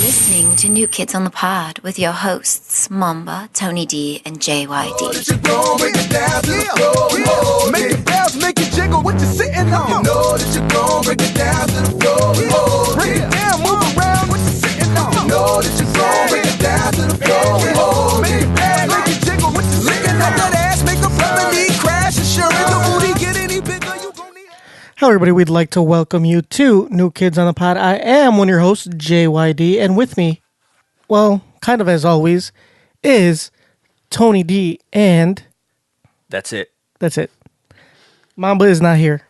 listening to New Kids on the Pod with your hosts, Momba, Tony D, and JYD. Make it bounce, make it jiggle, what you sitting on? You know that you're gon' break it down to the floor. Break it down, move around, what you sitting on? You know that you're gon' break it down to the floor. Make it bounce, make it jiggle, what you sitting on? That ass make a brother need crash insurance. The booty get any bigger, you gon' need. Hello, everybody. We'd like to welcome you to New Kids on the Pod. I am one of your hosts, JYD, and with me, well, kind of as always, is Tony D, and That's it. Momba is not here.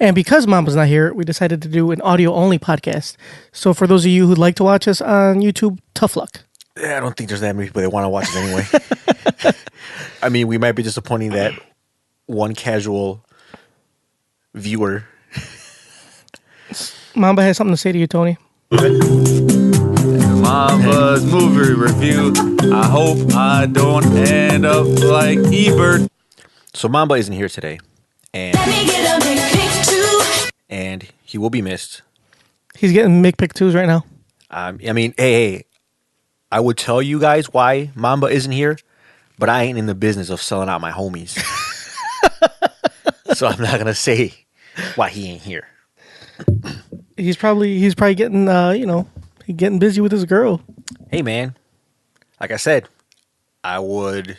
And because Mamba's not here, we decided to do an audio-only podcast. So for those of you who'd like to watch us on YouTube, tough luck. Yeah, I don't think there's that many people that want to watch it anyway. I mean, we might be disappointing that one casual viewer. Mamba has something to say to you, Tony. Mamba's movie review. I hope I don't end up like Ebert. So Mamba isn't here today, and he will be missed. He's getting Mick Pick 2s right now. I mean, hey, I would tell you guys why Mamba isn't here, but I ain't in the business of selling out my homies. So I'm not gonna say why he ain't here. He's probably getting getting busy with his girl. Hey man, like I said, I would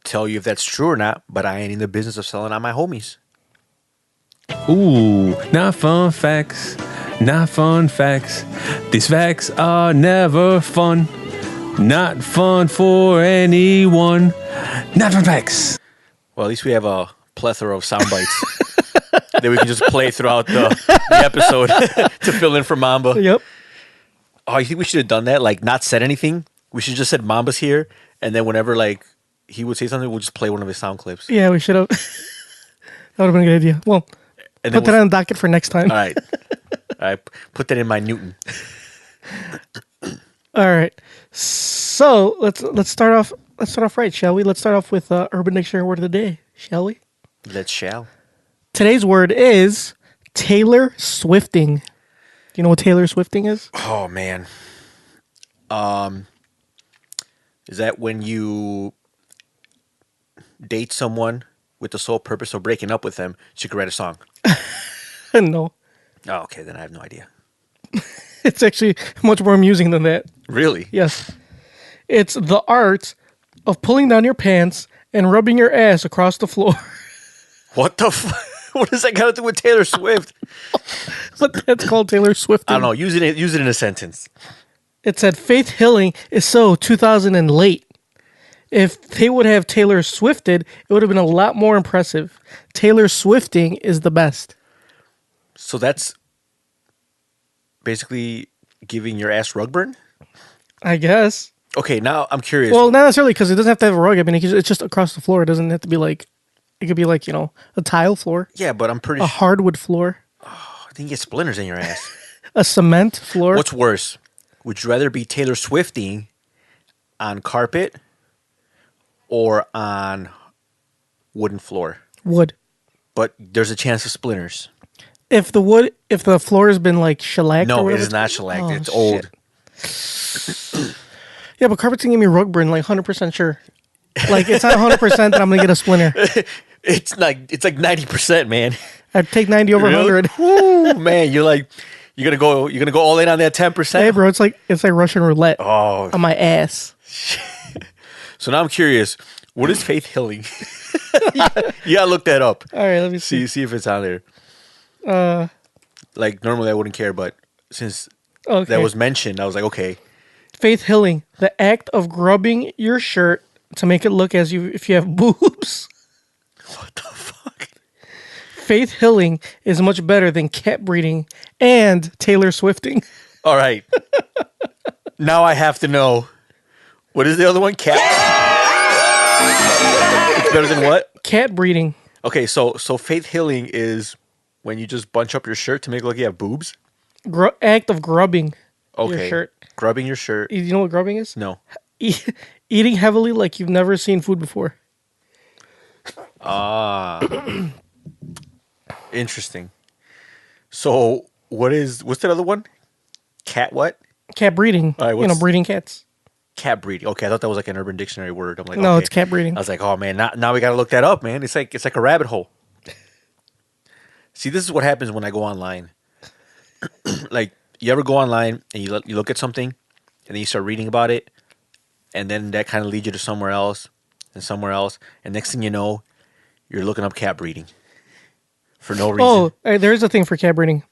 tell you if that's true or not, but I ain't in the business of selling out my homies. Ooh, not fun facts. Not fun facts. These facts are never fun. Not fun for anyone. Not fun facts. Well, at least we have a plethora of sound bites that we can just play throughout the episode to fill in for Mamba. Yep. Oh, you think we should have done that? Like, not said anything? We should just said Mamba's here, and then whenever, like, he would say something, we'll just play one of his sound clips. Yeah, we should have. That would have been a good idea. Well, And put that on the docket for next time. All right. Put that in my Newton. All right. So let's start off. Let's start off right, shall we? Let's start off with Urban Dictionary word of the day, shall we? Let's shall. Today's word is Taylor Swifting. Do you know what Taylor Swifting is? Oh, man. Is that when you date someone with the sole purpose of breaking up with them so you can write a song? No. Oh, okay. Then I have no idea. It's actually much more amusing than that. Really? Yes. It's the art of pulling down your pants and rubbing your ass across the floor. What the What does that got to do with Taylor Swift? But that's called Taylor Swifting. I don't know. Use it in a sentence. It said Faith Hilling is so 2000 and late. If they would have Taylor Swifted, it would have been a lot more impressive. Taylor Swifting is the best. So that's basically giving your ass rug burn? I guess. Okay, now I'm curious. Well, not necessarily because it doesn't have to have a rug. I mean, it's just across the floor. It doesn't have to be like, it could be like, a tile floor, yeah, but I'm pretty a sure. hardwood floor, I think you get splinters in your ass. a cement floor. What's worse? Would you rather be Taylor Swifting on carpet or on wooden floor? Wood. But there's a chance of splinters. If the floor has been like shellacked or No, it whatever. is not shellacked. Oh, it's old. Yeah, but carpet's gonna give me rug burn, like 100% sure. Like it's not 100% that I'm gonna get a splinter. It's like 90%, man. I'd take 90 over 100. Woo, man, you're gonna go all in on that 10%. Hey, bro, it's like Russian roulette on my ass. So now I'm curious. What is Faith Hilling? You gotta look that up. All right, let me see. See if it's on there. Like normally I wouldn't care, but since that was mentioned, I was like, okay. Faith Hilling, the act of grubbing your shirt to make it look as if you have boobs. What the fuck? Faith Hilling is much better than cat breeding and Taylor Swifting. All right. Now I have to know. What is the other one? Cat. It's better than what? Cat breeding. Okay, so Faith Hilling is when you just bunch up your shirt to make it look like you have boobs. Act of grubbing your shirt. Grubbing your shirt. You know what grubbing is? No. Eating heavily like you've never seen food before. Interesting. So what's that other one? cat what? Cat breeding. All right, Breeding cats. Cat breeding. Okay, I thought that was like an Urban Dictionary word. I'm like, No, okay. it's cat breeding. I was like, oh man, now we got to look that up, man. It's like a rabbit hole. See, this is what happens when I go online. Like, you ever go online and you look at something, and then you start reading about it, and then that kind of leads you to somewhere else, and next thing you know, you're looking up cat breeding for no reason. Oh, there's a thing for cat breeding.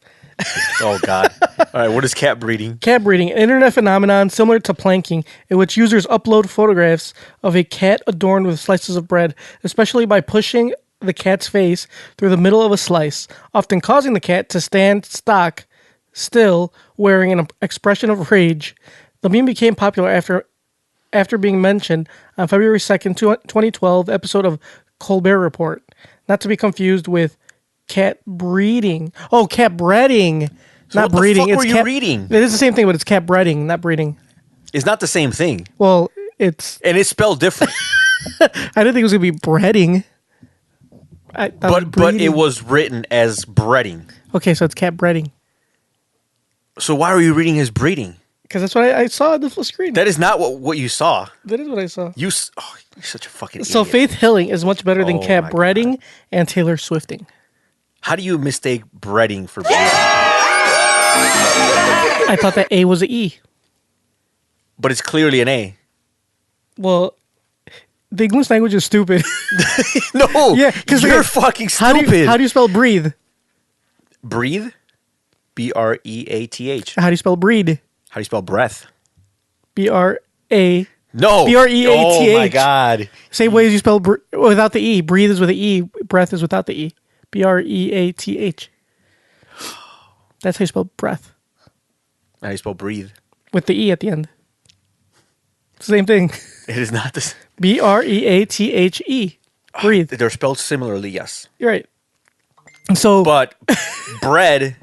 Oh God! All right, what is cat breeding? Cat breeding, an internet phenomenon similar to planking, in which users upload photographs of a cat adorned with slices of bread, especially by pushing the cat's face through the middle of a slice, often causing the cat to stand stock still, wearing an expression of rage. The meme became popular after being mentioned on February 2nd, 2012 episode of Colbert Report, not to be confused with cat breeding. Oh, cat breeding. So Not what breeding. the fuck were you cat, reading? It is the same thing, but it's cat breeding, not breeding. It's not the same thing, Well, it's. and it's spelled different. I didn't think it was going to be breading. I thought but it breeding. was written as breading. Okay, so it's cat breeding. So why were you reading his breeding? Because that's what I saw on the full screen. That is not what you saw. That is what I saw. You're such a fucking So idiot. Faith Hilling is much better than Oh cat my breeding and Taylor Swifting. How do you mistake breading for breeding? I thought that A was an E. But it's clearly an A. Well, the English language is stupid. No, Yeah, 'cause you're look at- fucking How stupid. do you spell breathe? Breathe? BREATH. How do you spell breed? How do you spell breath? B-R-A. No. BREATH. Oh my God. Same way as you spell without the E. Breathe is with the E. Breath is without the E. BREATH. That's how you spell breath. How do you spell breathe? With the E at the end. Same thing. It is not this. BREATHE. Breathe. They're spelled similarly, yes. You're right. So But bread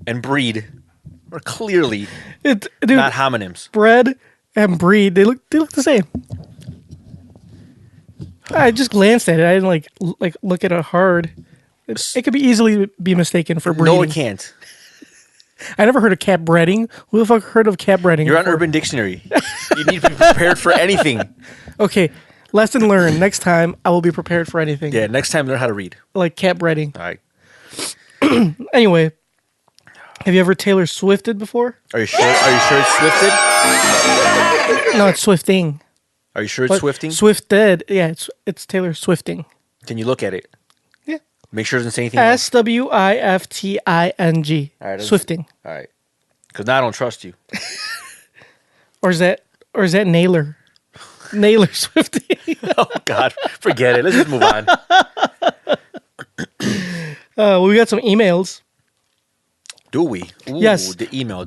and breed are clearly dude, not homonyms. bread and breed, they look the same. I just glanced at it. I didn't like look at it hard. It could be easily be mistaken for breeding. No, it can't. I never heard of cat breeding. Who the fuck heard of cat breeding? You're on before? Urban Dictionary. You need to be prepared for anything. Okay, lesson learned. Next time, I will be prepared for anything. Yeah, next time learn how to read. Like cat breeding. All right. Anyway, have you ever Taylor Swifted before? Are you sure it's Swifted? No, it's Swifting. Are you sure it's But Swifting? Swifted. Yeah, it's Taylor Swifting. Can you look at it? Yeah. Make sure it doesn't say anything else. SWIFTING. All right, Swifting. All right. Because now I don't trust you. Or is that Naylor? Naylor Swifting. Oh, God. Forget it. Let's just move on. We got some emails. Do we? Ooh, Yes. The email.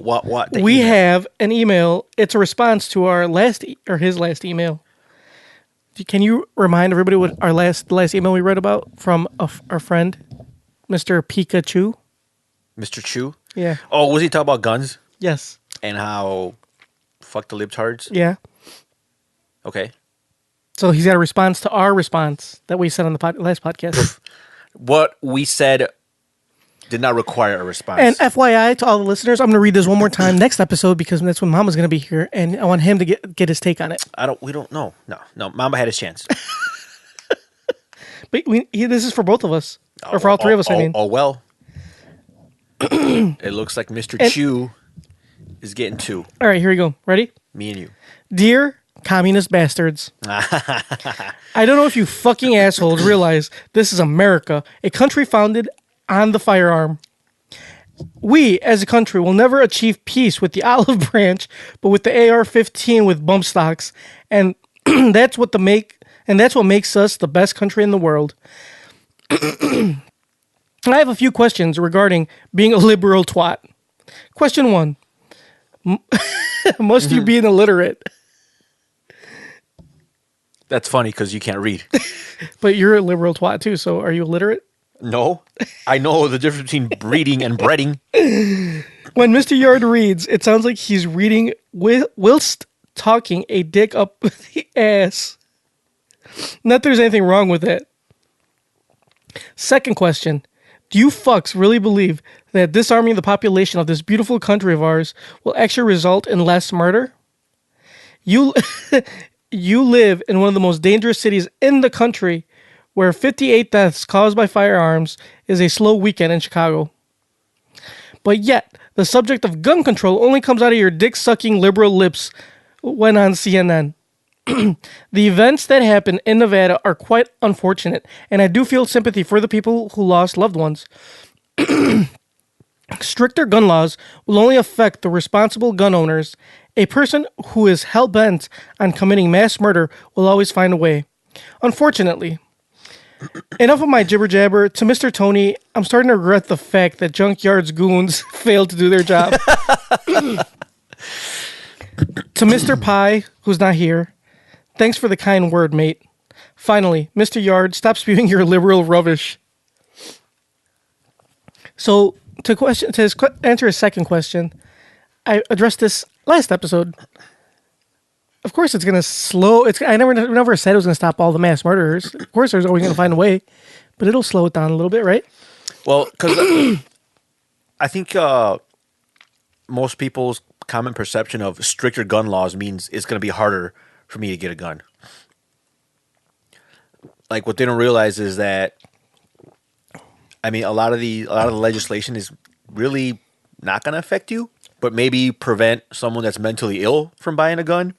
What? The We email. have an email. It's a response to our his last email. Can you remind everybody what our last email we read about from our friend, Mr. Pikachu? Mr. Chu? Yeah. Oh, was he talking about guns? Yes. And how fuck the libtards? Yeah. Okay. So he's got a response to our response that we said on the last podcast. What we said did not require a response. And FYI to all the listeners, I'm going to read this one more time next episode because that's when Mama's going to be here, and I want him to get his take on it. we don't know. No. Mamba had his chance. But this is for both of us, or for all three of us. I mean, Oh, well. It looks like Mr. Chu is getting two. all right, here we go. Ready? Me and you. Dear communist bastards, I don't know if you fucking assholes realize this is America, a country founded on the firearm. We, as a country, will never achieve peace with the olive branch, but with the AR-15 with bump stocks, and that's what makes us the best country in the world. I have a few questions regarding being a liberal twat. Question 1. Must you be an illiterate? That's funny because you can't read. But you're a liberal twat too, so are you illiterate? No. I know the difference between breeding and breading. When Mr. Yard reads, it sounds like he's reading whilst talking a dick up the ass. Not that there's anything wrong with it. Second question. Do you fucks really believe that disarming the population of this beautiful country of ours will actually result in less murder? You you live in one of the most dangerous cities in the country where 58 deaths caused by firearms is a slow weekend in Chicago. But yet, the subject of gun control only comes out of your dick-sucking liberal lips when on CNN. The events that happen in Nevada are quite unfortunate, and I do feel sympathy for the people who lost loved ones. Stricter gun laws will only affect the responsible gun owners. A person who is hell-bent on committing mass murder will always find a way. Unfortunately, enough of my jibber-jabber. To Mr. Tony, I'm starting to regret the fact that Junkyard's goons failed to do their job. To Mr. Pie, who's not here, thanks for the kind word, mate. Finally, Mr. Yard, stop spewing your liberal rubbish. So, answer his second question, I addressed this last episode. Of course, it's going to slow. I never said it was going to stop all the mass murderers. Of course, there's always going to find a way, but it'll slow it down a little bit, right? Well, because I think most people's common perception of stricter gun laws means it's going to be harder for me to get a gun. Like what they don't realize is that, I mean, a lot of the legislation is really not going to affect you, but maybe prevent someone that's mentally ill from buying a gun,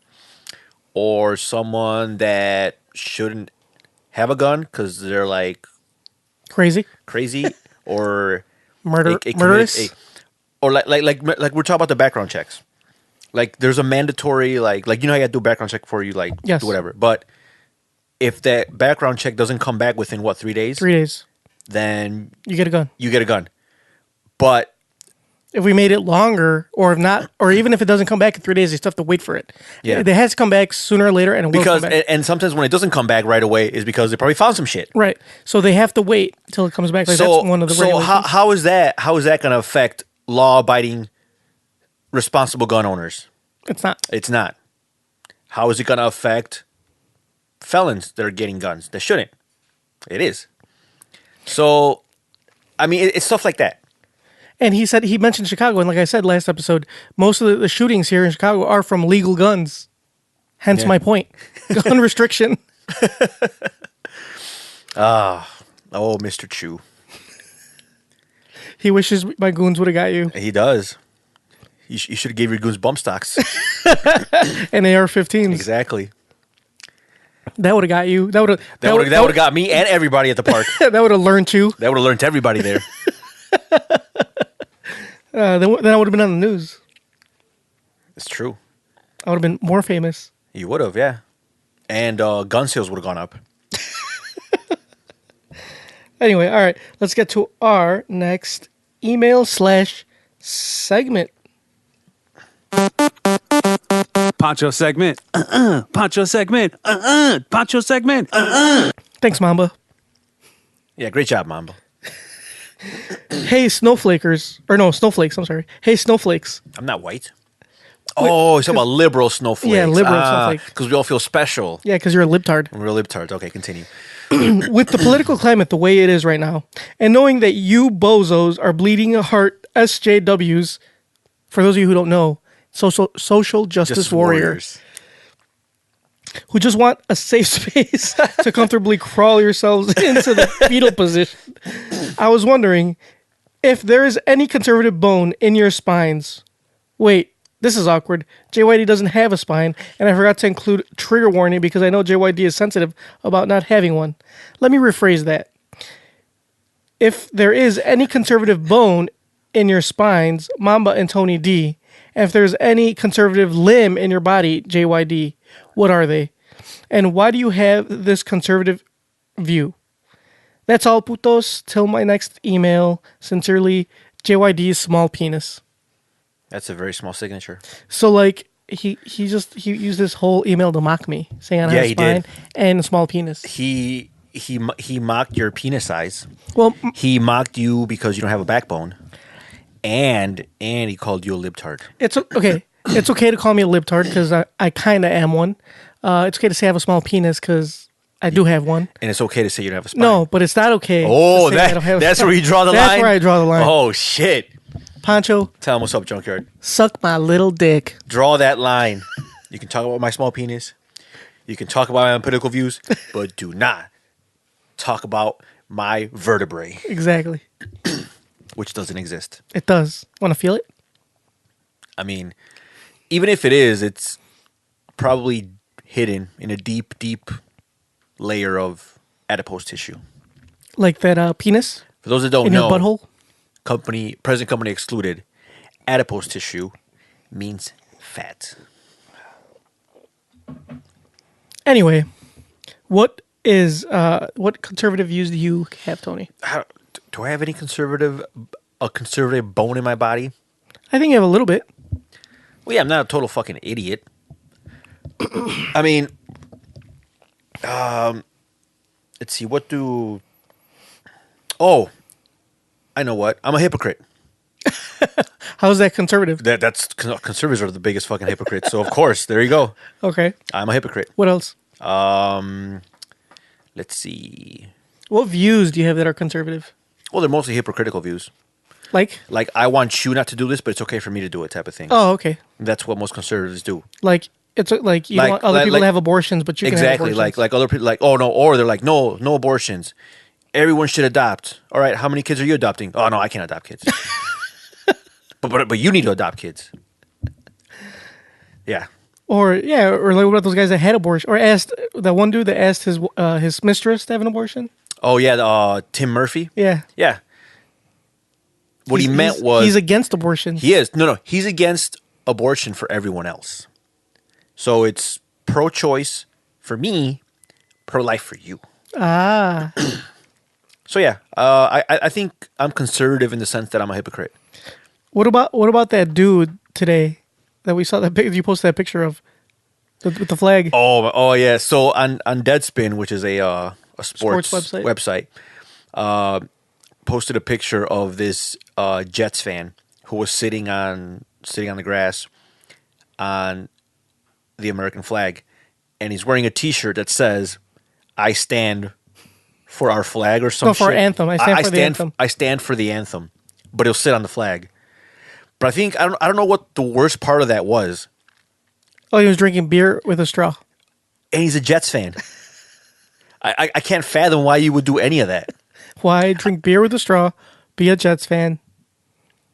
or someone that shouldn't have a gun because they're like crazy, or murderous, or like we're talking about the background checks. Like there's a mandatory like you know how you got to do a background check before you yes. do whatever. But if that background check doesn't come back within 3 days? 3 days. Then you get a gun. But if we made it longer, or if not, or even if it doesn't come back in 3 days, they still have to wait for it. Yeah. It has to come back sooner or later, and it will come back. And sometimes when it doesn't come back right away is because they probably found some shit. Right. So they have to wait until it comes back. Like that's one of the regulations. how is that going to affect law-abiding, responsible gun owners? It's not. How is it going to affect felons that are getting guns that shouldn't? It is. So, I mean, it's stuff like that. And he mentioned Chicago, and like I said last episode, most of the shootings here in Chicago are from legal guns. Hence my point. Gun restriction. Oh, Mr. Chu. He wishes my goons would have got you. He does. You should have gave your goons bump stocks. And AR-15s. Exactly. That would have got you. That would have got me and everybody at the park. That would have learned you. That would have learned everybody there. Then I would have been on the news. It's true. I would have been more famous. You would have, yeah. And gun sales would have gone up. Anyway, all right. Let's get to our next email/segment. Pancho segment. Pancho segment. Pancho segment. Thanks, Mamba. Yeah, great job, Mamba. Hey, snowflakers. Or no, snowflakes. I'm sorry. Hey, snowflakes. I'm not white. Oh, you're talking about liberal snowflakes. Yeah, liberal snowflakes. Because we all feel special. Yeah, because you're a libtard. We're libtards. Okay, continue. With the political climate the way it is right now, and knowing that you bozos are bleeding heart SJWs, for those of you who don't know, social justice warriors, who just want a safe space to comfortably crawl yourselves into the fetal position, I was wondering if there is any conservative bone in your spines. Wait, this is awkward. JYD doesn't have a spine, and I forgot to include trigger warning because I know JYD is sensitive about not having one. Let me rephrase that. If there is any conservative bone in your spines, Mamba and Tony D, and if there's any conservative limb in your body, JYD, what are they? And why do you have this conservative view? That's all, putos. Till my next email. Sincerely, JYD's small penis. That's a very small signature. So, like, he used this whole email to mock me, saying I have a spine and a small penis. He mocked your penis size. Well, he mocked you because you don't have a backbone, and he called you a libtard. It's okay. It's okay to call me a libtard because I kind of am one. It's okay to say I have a small penis because I do have one. And it's okay to say you don't have a spine. No, but it's not okay. Oh, to say I don't have a that's spine. where you draw the line? That's where I draw the line. Oh, shit. Pancho, Tell him what's up, Junkyard. suck my little dick. Draw that line. You can talk about my small penis. You can talk about my political views, but do not talk about my vertebrae, Exactly. which doesn't exist. It does. Want to feel it? I mean, even if it is, it's probably hidden in a deep, deep layer of adipose tissue. Like that penis For those that don't in know, your butthole? present company excluded, adipose tissue means fat. Anyway, what conservative views do you have, Tony? Do I have any conservative bone in my body? I think you have a little bit. Well, yeah, I'm not a total fucking idiot. I mean, let's see, Oh, I know what. I'm a hypocrite. How's that conservative? That's conservatives are the biggest fucking hypocrites. So of course, there you go. Okay. I'm a hypocrite. What else? Let's see. What views do you have that are conservative? Well, they're mostly hypocritical views. Like? Like, I want you not to do this, but it's okay for me to do it type of thing. Oh, okay. That's what most conservatives do. Like it's like you don't want other people to have abortions, but you can have Exactly. abortions. Like other people, like, oh no, or they're like, no abortions. Everyone should adopt. All right, how many kids are you adopting? Oh no, I can't adopt kids. but you need to adopt kids. Yeah. Or like what about those guys that had abortion or asked that one dude that asked his mistress to have an abortion? Oh yeah, Tim Murphy. Yeah. Yeah. What he meant was he's against abortion. He is. No, he's against abortion for everyone else. So it's pro-choice for me, pro-life for you. Ah. So yeah, I think I'm conservative in the sense that I'm a hypocrite. What about that dude today that we saw that you posted that picture of with the flag? Oh yeah. So on Deadspin, which is a sports website, posted a picture of this Jets fan who was sitting on the grass on the American flag, and he's wearing a T-shirt that says, "I stand for our flag" or something. No, for our anthem. I stand for the anthem. I stand for the anthem, but he'll sit on the flag. But I think I don't know what the worst part of that was. Oh, he was drinking beer with a straw. And he's a Jets fan. I can't fathom why you would do any of that. Why drink beer with a straw? Be a Jets fan.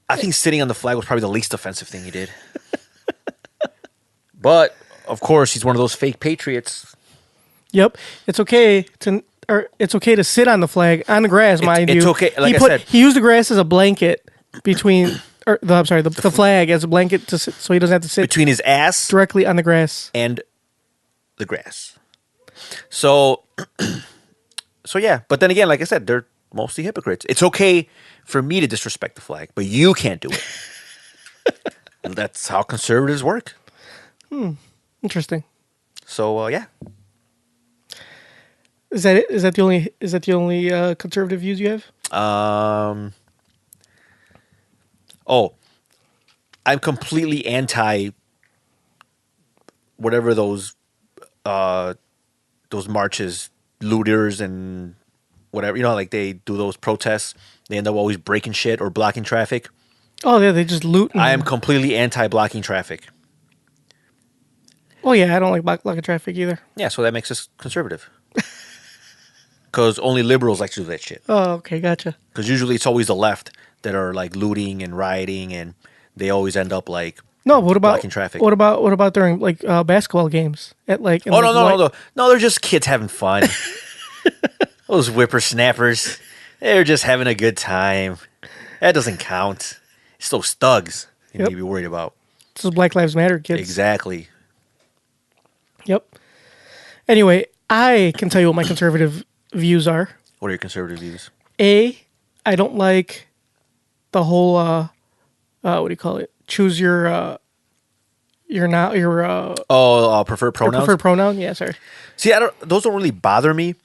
I think sitting on the flag was probably the least offensive thing he did. But of course, he's one of those fake patriots. Yep, it's okay to sit on the flag on the grass. Mind you, it's okay. Like I said, he used the grass as a blanket between. The flag as a blanket so he doesn't have to sit between his ass directly on the grass and the grass. So yeah. But then again, like I said, they're mostly hypocrites. It's okay for me to disrespect the flag, but you can't do it. And that's how conservatives work. Interesting. So yeah. Is that it? Is that the only conservative views you have? Oh, I'm completely anti whatever those marches, looters and whatever. You know, like they do those protests. They end up always breaking shit or blocking traffic. Oh, yeah, they just loot. I am completely anti-blocking traffic. Oh, yeah, I don't like blocking traffic either. Yeah, so that makes us conservative. Because only liberals like to do that shit. Oh, okay, gotcha. Because usually it's always the left that are like looting and rioting, and they always end up like blocking traffic. What about during like basketball games at like? No, they're just kids having fun. Those whippersnappers, they're just having a good time. That doesn't count. It's those thugs you need to be worried about. This is Black Lives Matter, kids. Exactly. Yep. Anyway, I can tell you what my conservative views are. What are your conservative views? I don't like the whole what do you call it? Choose your preferred pronouns. Preferred pronoun. Yeah, sorry. See, those don't really bother me.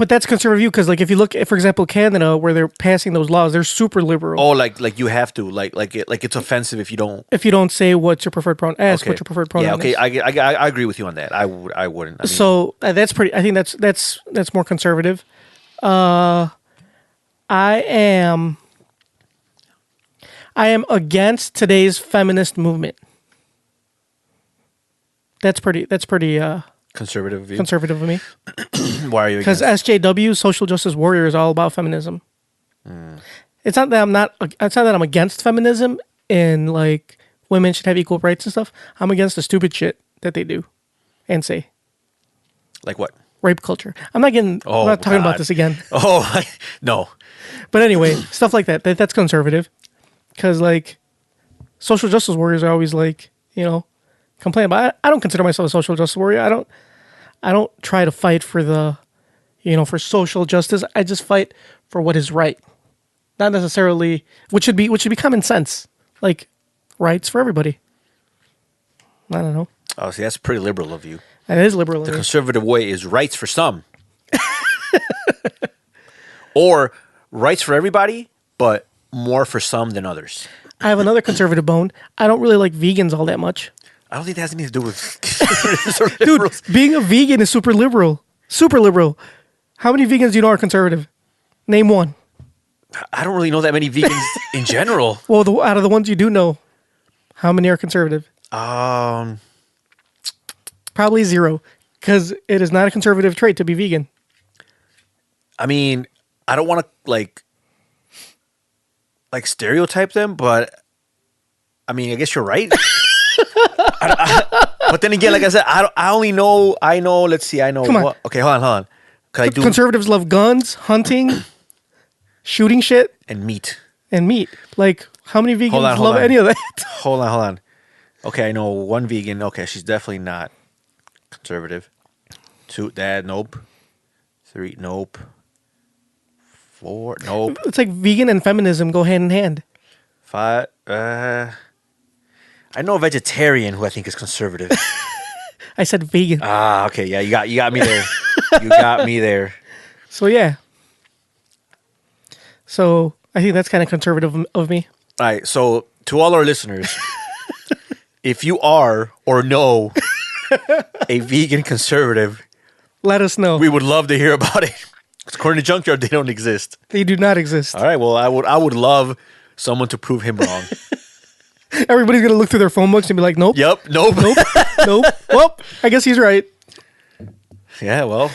But that's conservative view because, like, if you look at, for example, Canada, where they're passing those laws, they're super liberal. Oh, like you have to like it's offensive if you don't. If you don't say what's your preferred pronoun, ask Okay. what your preferred pronoun Yeah, okay, is. I agree with you on that. I wouldn't. I mean, So that's pretty. I think that's more conservative. I am against today's feminist movement. That's pretty conservative view. conservative of me. Why are you Because against? SJW, Social Justice Warrior, is all about feminism. It's not that I'm against feminism and like women should have equal rights and stuff. I'm against the stupid shit that they do and say. Like what? Rape culture. I'm not talking about God. this again. Oh no. But anyway, stuff like that. That's conservative. Because like social justice warriors are always like, complain about. I don't consider myself a social justice warrior. I don't try to fight for for social justice. I just fight for what is right. Not necessarily which should be common sense. Like rights for everybody. I don't know. Oh, see, that's pretty liberal of you. That is liberal. The conservative way is rights for some, or rights for everybody, but more for some than others. I have another conservative bone. I don't really like vegans all that much. I don't think that has anything to do with Dude, being a vegan is super liberal. Super liberal. How many vegans do you know are conservative? Name one. I don't really know that many vegans in general. Well, out of the ones you do know, how many are conservative? Probably zero, because it is not a conservative trait to be vegan. I mean, I don't want to like stereotype them, but I mean, I guess you're right. But then again, like I said, I know. Let's see, I know. Come on. What, okay, hold on. Cause I do Conservatives love guns, hunting, shooting shit, and meat. and meat. Like, how many vegans Hold love on. any of that? Hold on. Okay, I know one vegan. Okay, she's definitely not conservative. 2, that nope. 3, nope. 4, nope. It's like vegan and feminism go hand in hand. 5, I know a vegetarian who I think is conservative. I said vegan. Ah, okay, yeah, you got me there. You got me there. So, yeah. So, I think that's kind of conservative of me. All right, so to all our listeners, if you are or know a vegan conservative, Let us know. we would love to hear about it. 'Cause according to Junkyard, they don't exist. They do not exist. All right, well, I would love someone to prove him wrong. Everybody's going to look through their phone books and be like, nope, Yep, nope. nope. Well, I guess he's right. Yeah, well,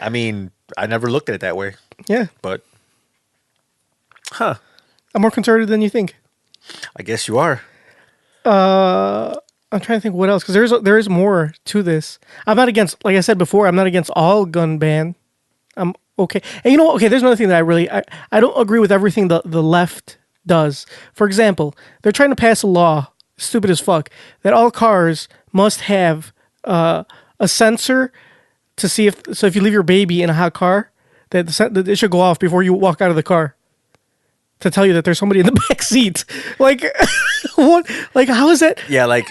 I mean, I never looked at it that way, Yeah. but I'm more conservative than you think. I guess you are. I'm trying to think what else, because there is more to this. I'm not against, like I said before, I'm not against all gun ban. I'm okay. And okay, there's another thing that I don't agree with everything the left does. For example, they're trying to pass a law, stupid as fuck, that all cars must have a sensor to see if you leave your baby in a hot car, that it should go off before you walk out of the car, to tell you that there's somebody in the back seat. Like, what? Like, how is that? Yeah, like,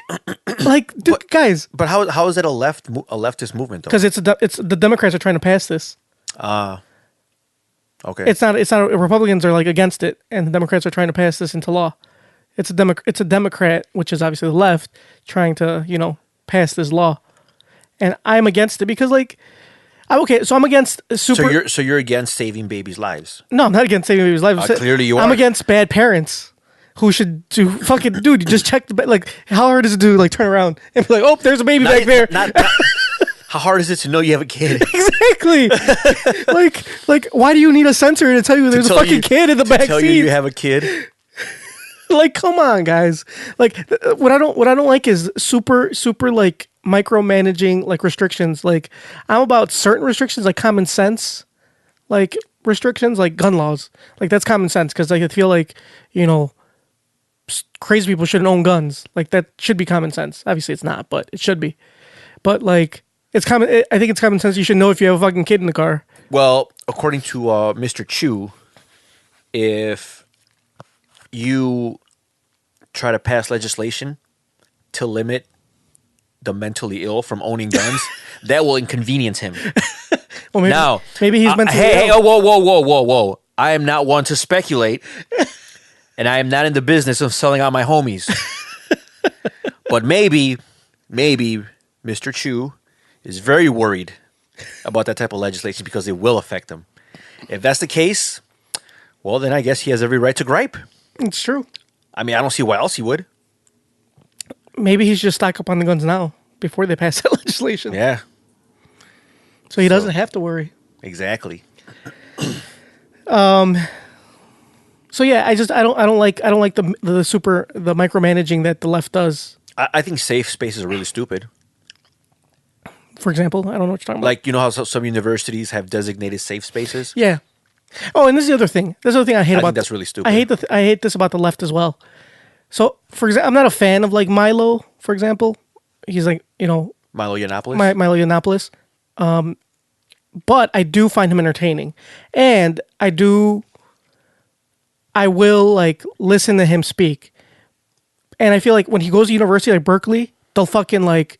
Like, dude, guys, but how is that a leftist movement though? because it's the Democrats are trying to pass this. Okay, It's not. Republicans are like against it, and the Democrats are trying to pass this into law. It's a Democrat, which is obviously the left, trying to pass this law, and I'm against it because so I'm against super. So you're against saving babies' lives. No, I'm not against saving babies' lives. Clearly you I'm are. against bad parents who should do fucking dude. You just check how hard is it to turn around and be like, oh, there's a baby back there. How hard is it to know you have a kid? Exactly. like why do you need a sensor to tell you there's a fucking kid in the back tell seat? you have a kid. Like, come on, guys. Like, what I don't like is super like micromanaging restrictions. Like, I'm about certain restrictions, like common sense, like restrictions, like gun laws. Like, that's common sense because I feel like crazy people shouldn't own guns. Like, that should be common sense. Obviously, it's not, but it should be. But like, it's common. I think it's common sense. You should know if you have a fucking kid in the car. Well, according to Mr. Chu, if you try to pass legislation to limit the mentally ill from owning guns, that will inconvenience him. Well, maybe he's mentally hey, ill. whoa. I am not one to speculate, and I am not in the business of selling out my homies. But maybe Mr. Chu is very worried about that type of legislation because it will affect him. If that's the case, well, then I guess he has every right to gripe. It's true. I mean, I don't see why else he would. Maybe he should just stock up on the guns now before they pass that legislation. Yeah, So he doesn't have to worry. exactly. So yeah, I don't like the micromanaging that the left does. I think safe spaces are really stupid. For example, I don't know what you're talking about. Like, you know how some universities have designated safe spaces? Yeah. Oh, and this is the other thing. This is the other thing I hate about think that's really stupid. I hate this about the left as well. So, for example, I'm not a fan of like Milo. For example, he's like Milo Yiannopoulos? Milo Yiannopoulos. But I do find him entertaining, and I will like listen to him speak. And I feel like when he goes to university like Berkeley, they'll fucking like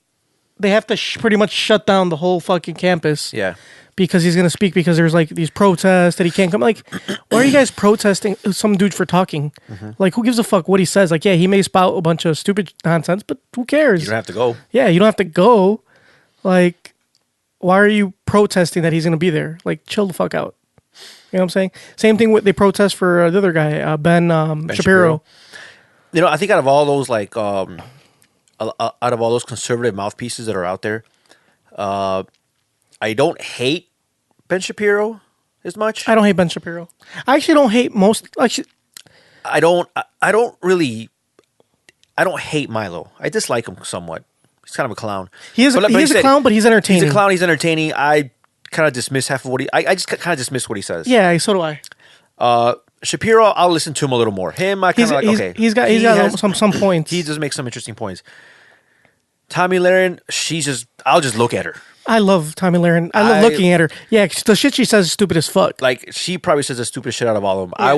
they have to pretty much shut down the whole fucking campus. Yeah. Because he's going to speak because there's like these protests that he can't come. Like, why are you guys protesting some dude for talking? Like, who gives a fuck what he says? Like, yeah, he may spout a bunch of stupid nonsense, but who cares? You don't have to go. Yeah, you don't have to go. Like, why are you protesting that he's going to be there? Like, chill the fuck out. You know what I'm saying? Same thing with they protest for the other guy, Ben Shapiro. You know, I think out of all those like out of all those conservative mouthpieces that are out there, I don't hate Ben Shapiro as much. I don't hate Ben Shapiro. I actually don't hate most. Actually, I don't hate Milo. I dislike him somewhat. He's kind of a clown. He is a clown, but he's entertaining. He's a clown. He's entertaining. I kind of dismiss half of what I just kind of dismiss what he says. Yeah, so do I. Shapiro, I'll listen to him a little more. Him, I kind of like. Okay, he's got some points. He does make some interesting points. Tommy Lahren, I'll just look at her. I love Tommy Lahren. I love looking at her. Yeah, the shit she says is stupid as fuck. Like, she probably says the stupidest shit out of all of them. Yeah.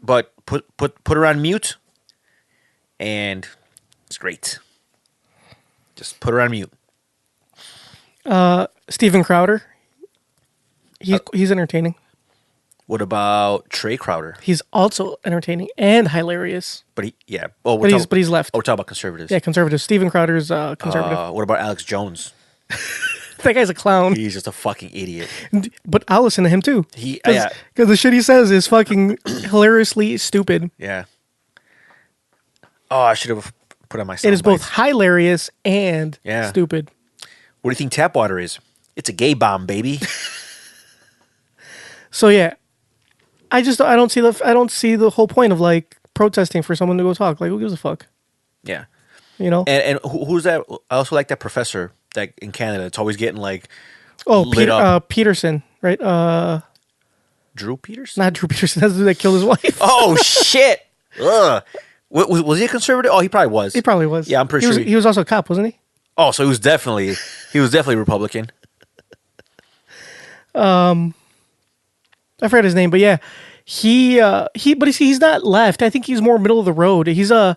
But put her on mute, and it's great. Just put her on mute. Steven Crowder. He's entertaining. What about Trey Crowder? He's also entertaining and hilarious. But he's left. Oh, we're talking about conservatives. Yeah, conservative. Steven Crowder's conservative. What about Alex Jones? That guy's a clown. He's just a fucking idiot. But I'll listen to him too. Because the shit he says is fucking hilariously stupid. Yeah. Oh, I should have put on my. It is both hilarious and stupid. What do you think tap water is? It's a gay bomb, baby. So yeah, I don't see the whole point of like protesting for someone to go talk. Like, who gives a fuck? Yeah. You know. And who's that? I also like that professor that in Canada. It's always getting like lit up. Peterson, right? Drew Peterson? Not Drew Peterson. That's the dude that killed his wife. Oh shit! Ugh. Was he a conservative? Oh, he probably was. He probably was. Yeah, I'm pretty sure. He was also a cop, wasn't he? Oh, so he was definitely Republican. I forgot his name, but yeah, he's not left. I think he's more middle of the road. He's a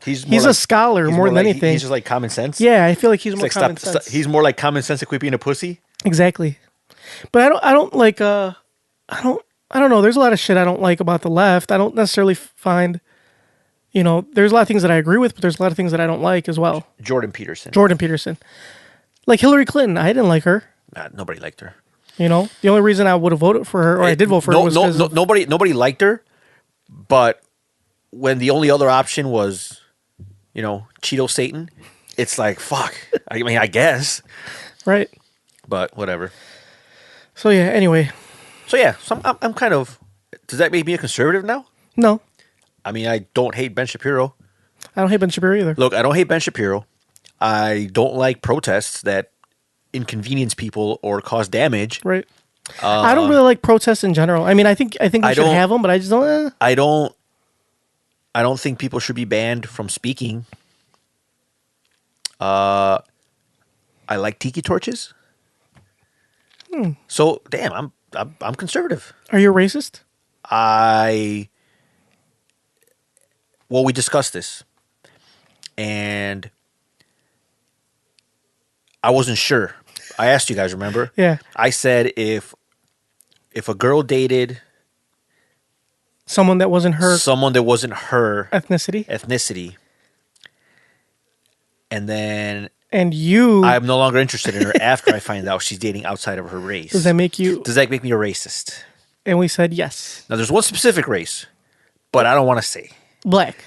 scholar more than anything. He's just like common sense. Yeah, I feel like he's more common sense. He's more like common sense. Quit being a pussy. Exactly. But I don't know. There's a lot of shit I don't like about the left. I don't necessarily find, there's a lot of things that I agree with, but there's a lot of things that I don't like as well. Jordan Peterson. Like Hillary Clinton, I didn't like her. Nobody liked her. The only reason I would have voted for her, or I did vote for her, was because nobody liked her. But when the only other option was, Cheeto Satan, it's like, fuck. I mean, I guess. Right. But whatever. So yeah. Anyway. So yeah. I'm kind of. Does that make me a conservative now? No. I mean, I don't hate Ben Shapiro. I don't hate Ben Shapiro either. Look, I don't hate Ben Shapiro. I don't like protests that inconvenience people or cause damage. Right. I don't really like protests in general. I mean, I think we should have them, but I just don't. I don't think people should be banned from speaking. I like tiki torches. So damn, I'm conservative. Are you a racist? Well, we discussed this, and I wasn't sure. I asked you guys, remember? Yeah. I said if a girl dated Someone that wasn't her someone that wasn't her ethnicity. and then And you... I'm no longer interested in her after I find out she's dating outside of her race. Does that make you... Does that make me a racist? And we said yes. Now, there's one specific race, but I don't want to say. Black.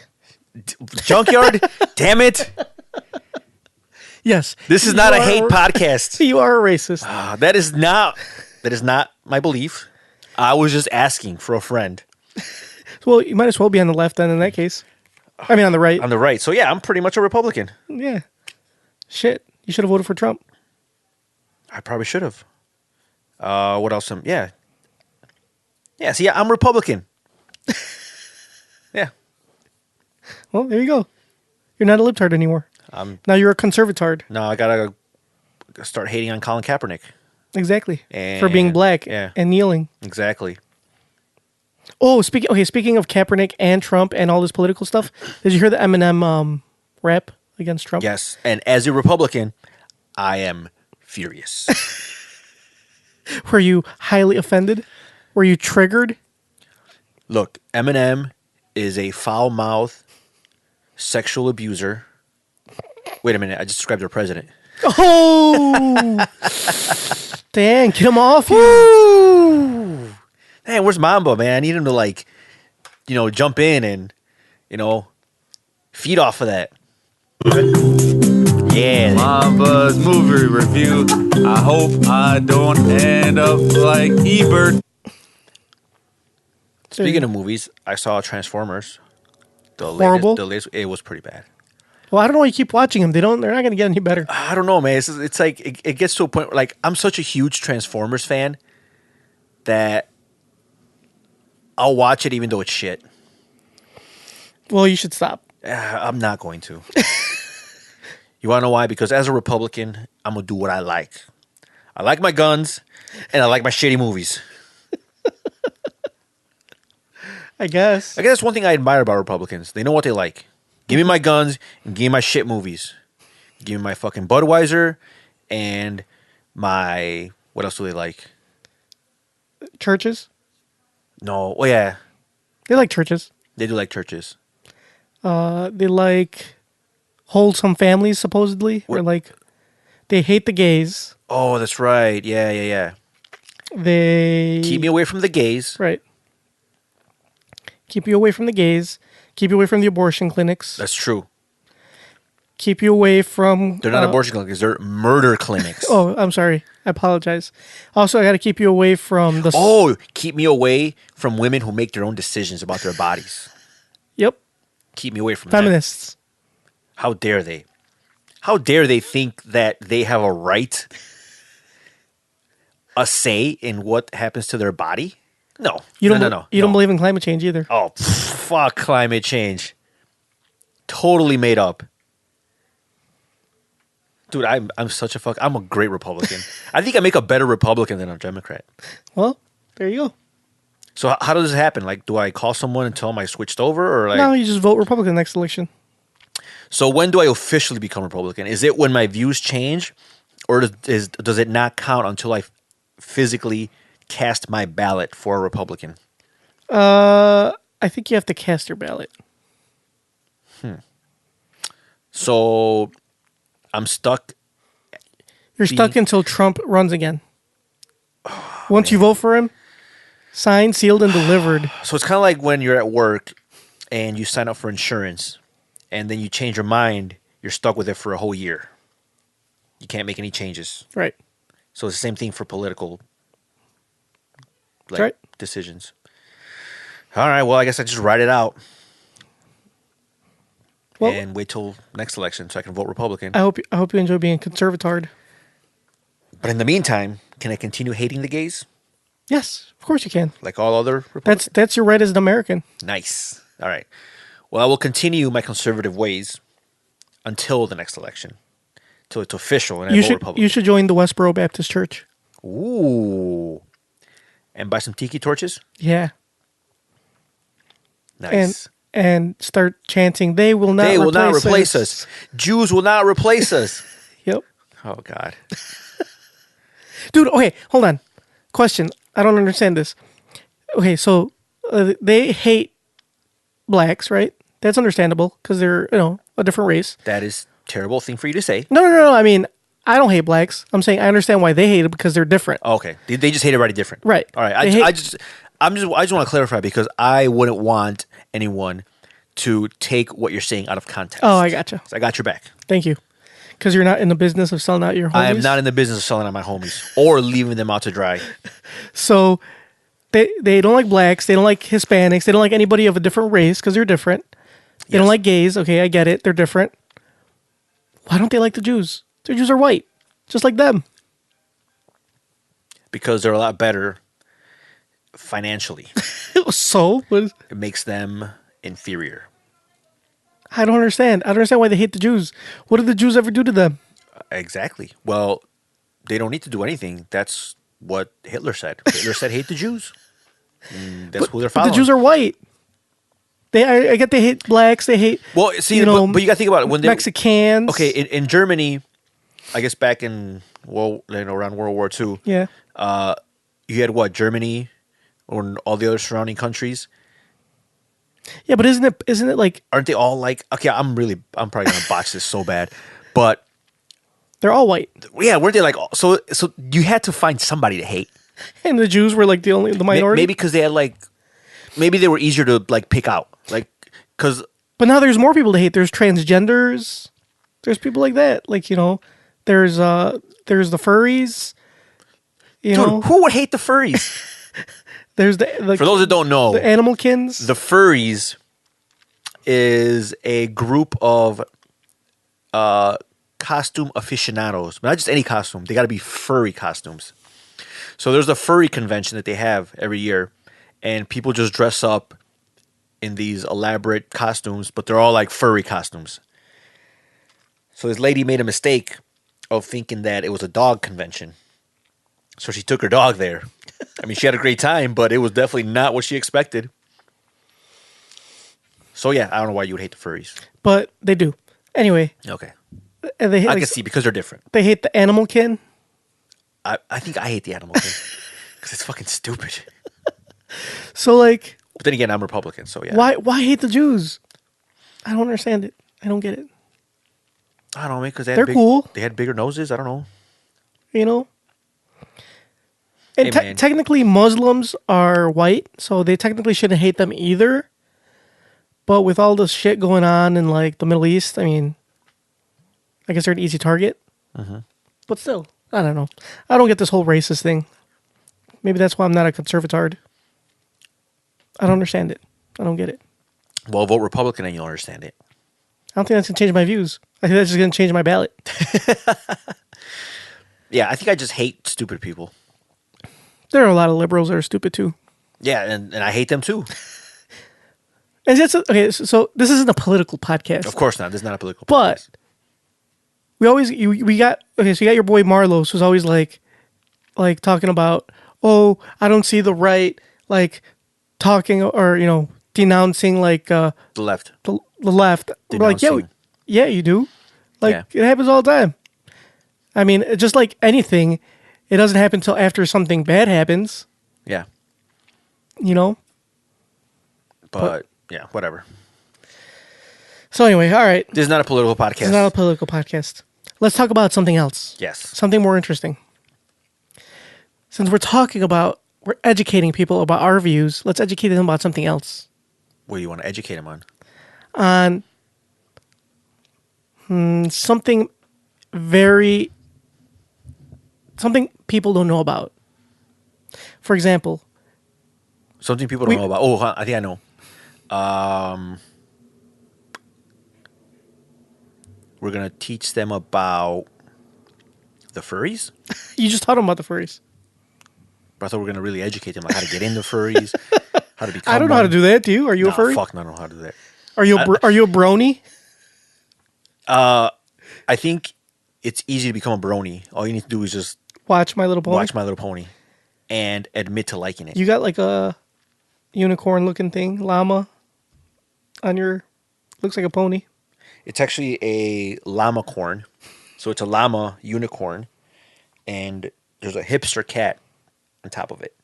Junkyard? Damn it. Yes. This is not a hate podcast. You are a racist. That is not my belief. I was just asking for a friend. Well, you might as well be on the left then in that case. I mean, on the right. On the right. So, yeah, I'm pretty much a Republican. Yeah. Shit. You should have voted for Trump. I probably should have. What else? Yeah. Yeah, see, I'm Republican. Yeah. Well, there you go. You're not a libtard anymore. Now you're a conservatard. No, I gotta start hating on Colin Kaepernick. Exactly. And, for being black yeah. and kneeling. Exactly. Oh, speaking of Kaepernick and Trump and all this political stuff, did you hear the Eminem rap against Trump? Yes, and as a Republican, I am furious. Were you highly offended? Were you triggered? Look, Eminem is a foul-mouthed sexual abuser. Wait a minute, I just described our president. Oh! Dang, get him off you. Woo! Hey, where's Momba, man? I need him to, jump in and, feed off of that. Yeah. Mamba's movie review. I hope I don't end up like Ebert. Speaking of movies, I saw Transformers. Horrible? The latest, it was pretty bad. Well, I don't know why you keep watching them. They're not going to get any better. I don't know, man. It's like it gets to a point where, like, I'm such a huge Transformers fan that I'll watch it even though it's shit. Well, you should stop. I'm not going to. You want to know why? Because as a Republican, I'm going to do what I like. I like my guns, and I like my shitty movies. I guess. I guess that's one thing I admire about Republicans. They know what they like. Give me my guns and give me my shit movies. Give me my fucking Budweiser and my... What else do they like? Churches? No. Oh, yeah. They like churches. They do like churches. They like wholesome families, supposedly. Or like, they hate the gays. Oh, that's right. Yeah. They... Keep me away from the gays. Right. Keep you away from the gays. Keep you away from the abortion clinics. That's true. Keep you away from... They're not abortion clinics. They're murder clinics. Oh, I'm sorry. I apologize. Also, I got to keep you away from the... Oh, keep me away from women who make their own decisions about their bodies. Yep. Keep me away from them. Feminists. How dare they? How dare they think that they have a right, a say in what happens to their body? No. You don't, no. You don't believe in climate change either. Oh, fuck climate change. Totally made up. Dude, I'm such a fuck. I'm a great Republican. I think I make a better Republican than a Democrat. Well, there you go. So how does this happen? Like, do I call someone and tell them I switched over, or like? No, you just vote Republican next election. So when do I officially become Republican? Is it when my views change, or does it not count until I physically cast my ballot for a Republican? I think you have to cast your ballot. So I'm stuck. You're stuck until Trump runs again. Once you vote for him, signed, sealed, and delivered. So it's kind of like when you're at work and you sign up for insurance and then you change your mind, you're stuck with it for a whole year. You can't make any changes. Right. So it's the same thing for political right. decisions. All right, well, I guess I just write it out. Well, and wait till next election so I can vote Republican. I hope you enjoy being a conservatard. But in the meantime, can I continue hating the gays? Yes, of course you can. Like all other Republicans? That's your right as an American. Nice. All right. Well, I will continue my conservative ways until the next election, till it's official and I vote Republican. You should join the Westboro Baptist Church. Ooh. And buy some tiki torches? Yeah. Nice. And start chanting, they will not replace us. Jews will not replace us. Yep. Oh, God. Dude, okay, hold on. Question. I don't understand this. Okay, so they hate blacks, right? That's understandable because they're, a different race. That is a terrible thing for you to say. No. I mean, I don't hate blacks. I'm saying I understand why they hate it because they're different. Okay, they just hate everybody different. Right. All right. They I hate- just want to clarify because I wouldn't want anyone to take what you're saying out of context. Oh, I gotcha. So I got your back. Thank you. Because you're not in the business of selling out your homies. I am not in the business of selling out my homies or leaving them out to dry. So they don't like blacks. They don't like Hispanics. They don't like anybody of a different race because they're different. They don't Yes. like gays. Okay, I get it. They're different. Why don't they like the Jews? The Jews are white, just like them. Because they're a lot better financially. So It makes them inferior. I don't understand. I don't understand why they hate the Jews. What did the Jews ever do to them? Exactly. Well, they don't need to do anything. That's what Hitler said. Hitler said hate the Jews. And that's who they're But following. the Jews are white. I get they hate blacks. They hate well, see, but you got to think about it. When they Mexicans. okay, in Germany, I guess back in around World War II, Yeah. you had what, Germany or all the other surrounding countries. Yeah, but isn't it like Aren't they all like? Okay, I'm probably gonna botch this so bad, but they're all white, yeah, weren't they like? So you had to find somebody to hate. and the Jews were like the minority. Maybe because they had maybe they were easier to pick out, because But now there's more people to hate. There's transgenders. There's people like that. Like, there's the furries. You know, dude, who would hate the furries? there's For those that don't know, the animalkins. the furries is a group of costume aficionados, but not just any costume. They got to be furry costumes. So there's a furry convention that they have every year, and people just dress up in these elaborate costumes, but they're all like furry costumes. So this lady made a mistake of thinking that it was a dog convention. So she took her dog there. I mean, she had a great time, but it was definitely not what she expected. So yeah, I don't know why you would hate the furries. But they do. Anyway, Okay. and they hate, I can see because they're different. they hate the animalkin. I think I hate the animal thing because it's fucking stupid. So like, But then again, I'm Republican, so yeah. why hate the Jews? I don't understand it. I don't get it. I don't know, because They're cool. They had bigger noses. I don't know. You know. And Hey, man. technically, Muslims are white, so they technically shouldn't hate them either. But with all this shit going on in like the Middle East, I mean, I guess they're an easy target. But still, I don't know. I don't get this whole racist thing. Maybe that's why I'm not a conservatard. I don't understand it. I don't get it. Well, vote Republican and you'll understand it. I don't think that's gonna change my views. I think that's just gonna change my ballot. Yeah, I think I just hate stupid people. There are a lot of liberals that are stupid too. Yeah, and I hate them too. And that's okay. So this isn't a political podcast. Of course not. This is not a political But podcast. we always we got okay. So you got your boy Marlos, who's always like talking about, oh, I don't see the right, like talking or denouncing like The left. the left. We're like, Denouncing. yeah, you do. Like Yeah. it happens all the time. I mean, just like anything, it doesn't happen until after something bad happens. Yeah. You know. But yeah, whatever. So anyway, all right. This is not a political podcast. This is not a political podcast. Let's talk about something else. Yes. Something more interesting. Since we're educating people about our views, let's educate them about something else. What do you want to educate them on? On something people don't know about. For example, Something people don't know about. Oh, I think I know. We're going to teach them about the furries. you just taught them about the furries. But I thought we were going to really educate them on how to get into furries, how to become I don't know how to do that. Do you? Are you a furry? Fuck, no, I don't know how to do that. Are you a brony? I think it's easy to become a brony. All you need to do is just Watch My Little Pony. watch My Little Pony and admit to liking it. You got like a unicorn-looking thing, llama, on your. Looks like a pony. It's actually a llama corn. So it's a llama unicorn. And there's a hipster cat on top of it.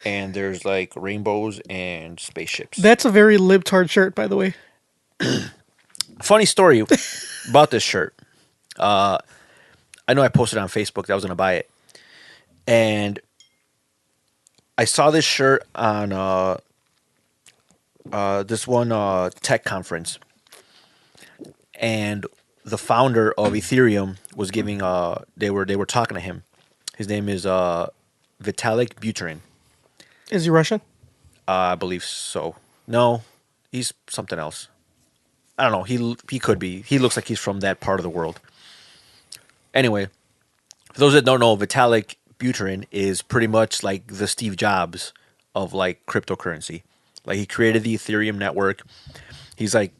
And there's like rainbows and spaceships. That's a very libtard shirt, by the way. Funny story about this shirt. I know I posted on Facebook that I was going to buy it. And I saw this shirt on this one tech conference. And the founder of Ethereum was giving they were talking to him. His name is Vitalik Buterin. Is he Russian? I believe so. No, he's something else. I don't know. He could be. He looks like he's from that part of the world. Anyway, for those that don't know, Vitalik Buterin is pretty much like the Steve Jobs of like cryptocurrency. Like he created the Ethereum network. He's like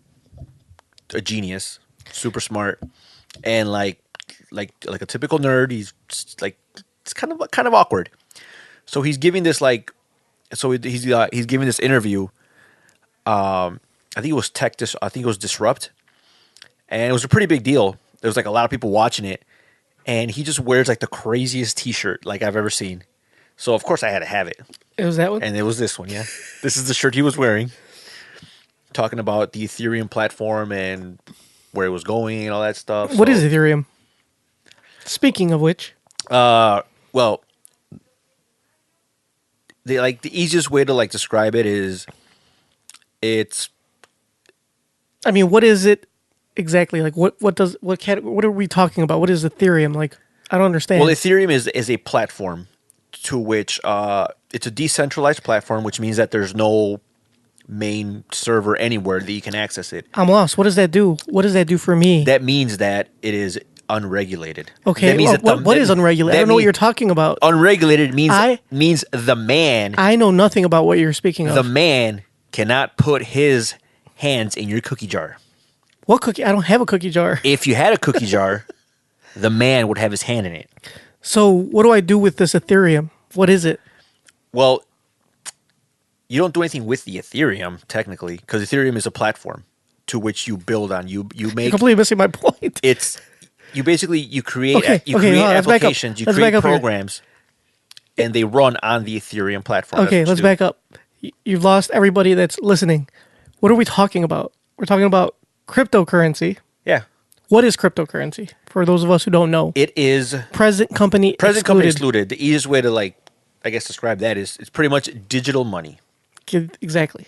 a genius, super smart, and like a typical nerd. He's just, like it's kind of awkward. So he's giving this like. So he's giving this interview. I think it was I think it was Disrupt, and it was a pretty big deal. There was like a lot of people watching it, and he just wears like the craziest T-shirt like I've ever seen. So of course I had to have it. It was that one, and it was this one. Yeah, this is the shirt he was wearing, talking about the Ethereum platform and where it was going and all that stuff. What is Ethereum? Speaking of which, well. The easiest way to like describe it is it's I mean, what is it exactly? Like what are we talking about? What is Ethereum? Like I don't understand. Well, Ethereum is a platform to which it's a decentralized platform, which means that there's no main server anywhere that you can access it. I'm lost. What does that do? What does that do for me? That means that it is unregulated. Okay, that means what is unregulated? I don't know what you're talking about. Unregulated means the man. I know nothing about what you're speaking of. The man cannot put his hands in your cookie jar. What cookie? I don't have a cookie jar. If you had a cookie jar, the man would have his hand in it. So what do I do with this Ethereum? What is it? Well, you don't do anything with the Ethereum technically, because Ethereum is a platform to which you build on. You make. You're completely missing my point. It's you create applications, you let's create back up programs, and they run on the Ethereum platform. Okay, let's back up. You've lost everybody that's listening. What are we talking about? We're talking about cryptocurrency. Yeah. What is cryptocurrency? For those of us who don't know, it is present company excluded. The easiest way to describe that is it's pretty much digital money. Exactly.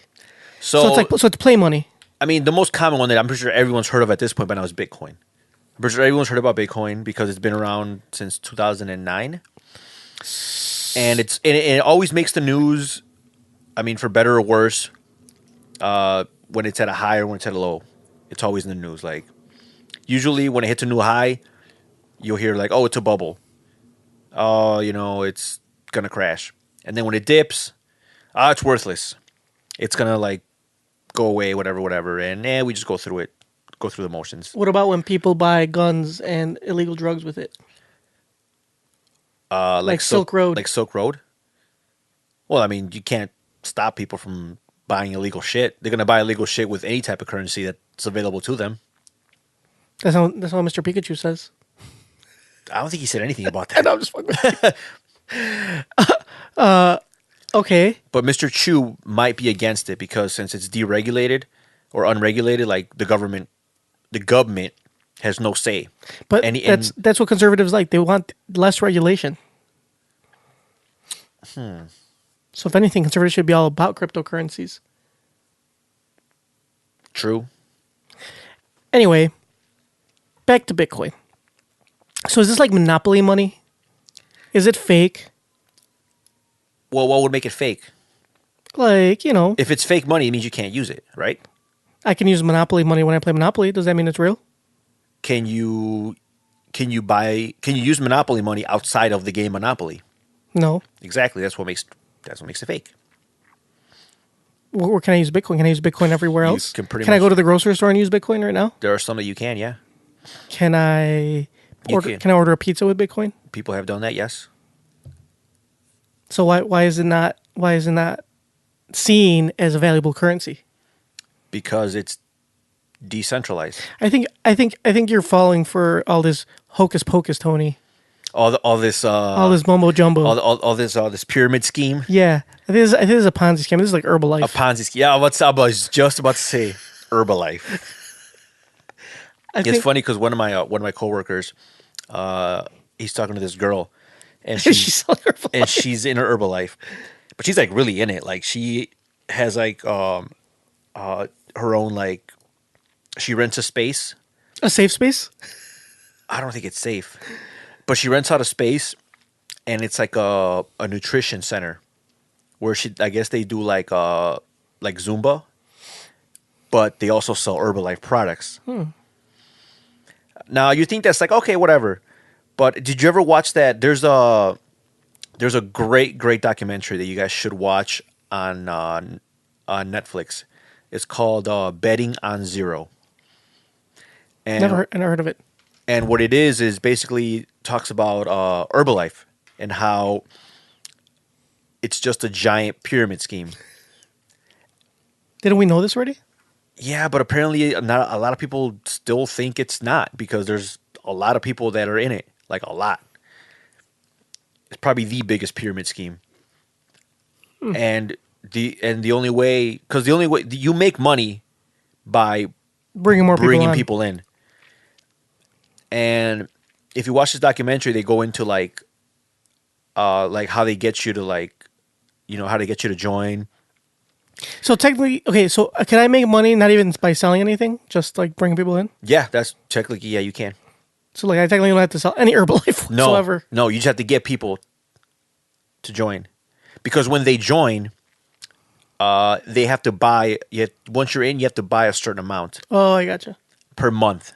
So it's play money. I mean, the most common one that I'm pretty sure everyone's heard of at this point by now is Bitcoin. I'm pretty sure everyone's heard about Bitcoin because it's been around since 2009, and it always makes the news. I mean, for better or worse, when it's at a high or when it's at a low, it's always in the news. Like usually when it hits a new high, you'll hear like, "Oh, it's a bubble." Oh, it's gonna crash. And then when it dips, it's worthless. It's gonna like go away, whatever, and we just go through it. Go through the motions. What about when people buy guns and illegal drugs with it? Like Silk Road. Like Silk Road? Well, I mean, you can't stop people from buying illegal shit. They're going to buy illegal shit with any type of currency that's available to them. That's how Mr. Pikachu says. I don't think he said anything about that. No, I'm just fucking okay. But Mr. Chu might be against it because since it's deregulated or unregulated, like the government has no say. But that's what conservatives like. They want less regulation. So if anything, conservatives should be all about cryptocurrencies. True. Anyway, back to Bitcoin. So is this like monopoly money? Is it fake? Well, what would make it fake? Like, If it's fake money, it means you can't use it, right? I can use Monopoly money when I play Monopoly. Does that mean it's real? Can you use Monopoly money outside of the game Monopoly? No. Exactly. That's what makes it fake. Where can I use Bitcoin? Can I use Bitcoin everywhere else? Can I go to the grocery store and use Bitcoin right now? There are some that you can, yeah. Can I order a pizza with Bitcoin? People have done that, yes. So why is it not seen as a valuable currency? Because it's decentralized. I think you're falling for all this hocus pocus, Tony. all this all this mumbo jumbo. all this pyramid scheme. Yeah, I think it's a Ponzi scheme. This is like Herbalife. A Ponzi scheme. Yeah, I was just about to say Herbalife. It's funny because one of my coworkers, he's talking to this girl, and she's and she's in her Herbalife, but she's like really in it. Like she has like her own like she rents a space, a safe space. I don't think it's safe, but she rents out a space, and it's like a nutrition center, where I guess they do like Zumba, but they also sell Herbalife products. Now you think that's like okay, whatever, but did you ever watch that? There's a great documentary that you guys should watch on Netflix. It's called Betting on Zero. And Never heard of it. And what it is basically talks about Herbalife and how it's just a giant pyramid scheme. Didn't we know this already? Yeah, but apparently not a lot of people still think it's not because there's a lot of people that are in it, like a lot. It's probably the biggest pyramid scheme. And the only way you make money by bringing people in. And if you watch this documentary, they go into like how they get you to how they get you to join. So technically, okay, so can I make money not even by selling anything, just like bringing people in? Yeah, that's technically, yeah, you can. So like I technically don't have to sell any Herbalife whatsoever. No, you just have to get people to join. Because when they join, they have to buy, once you're in, you have to buy a certain amount. Oh, I gotcha. Per month.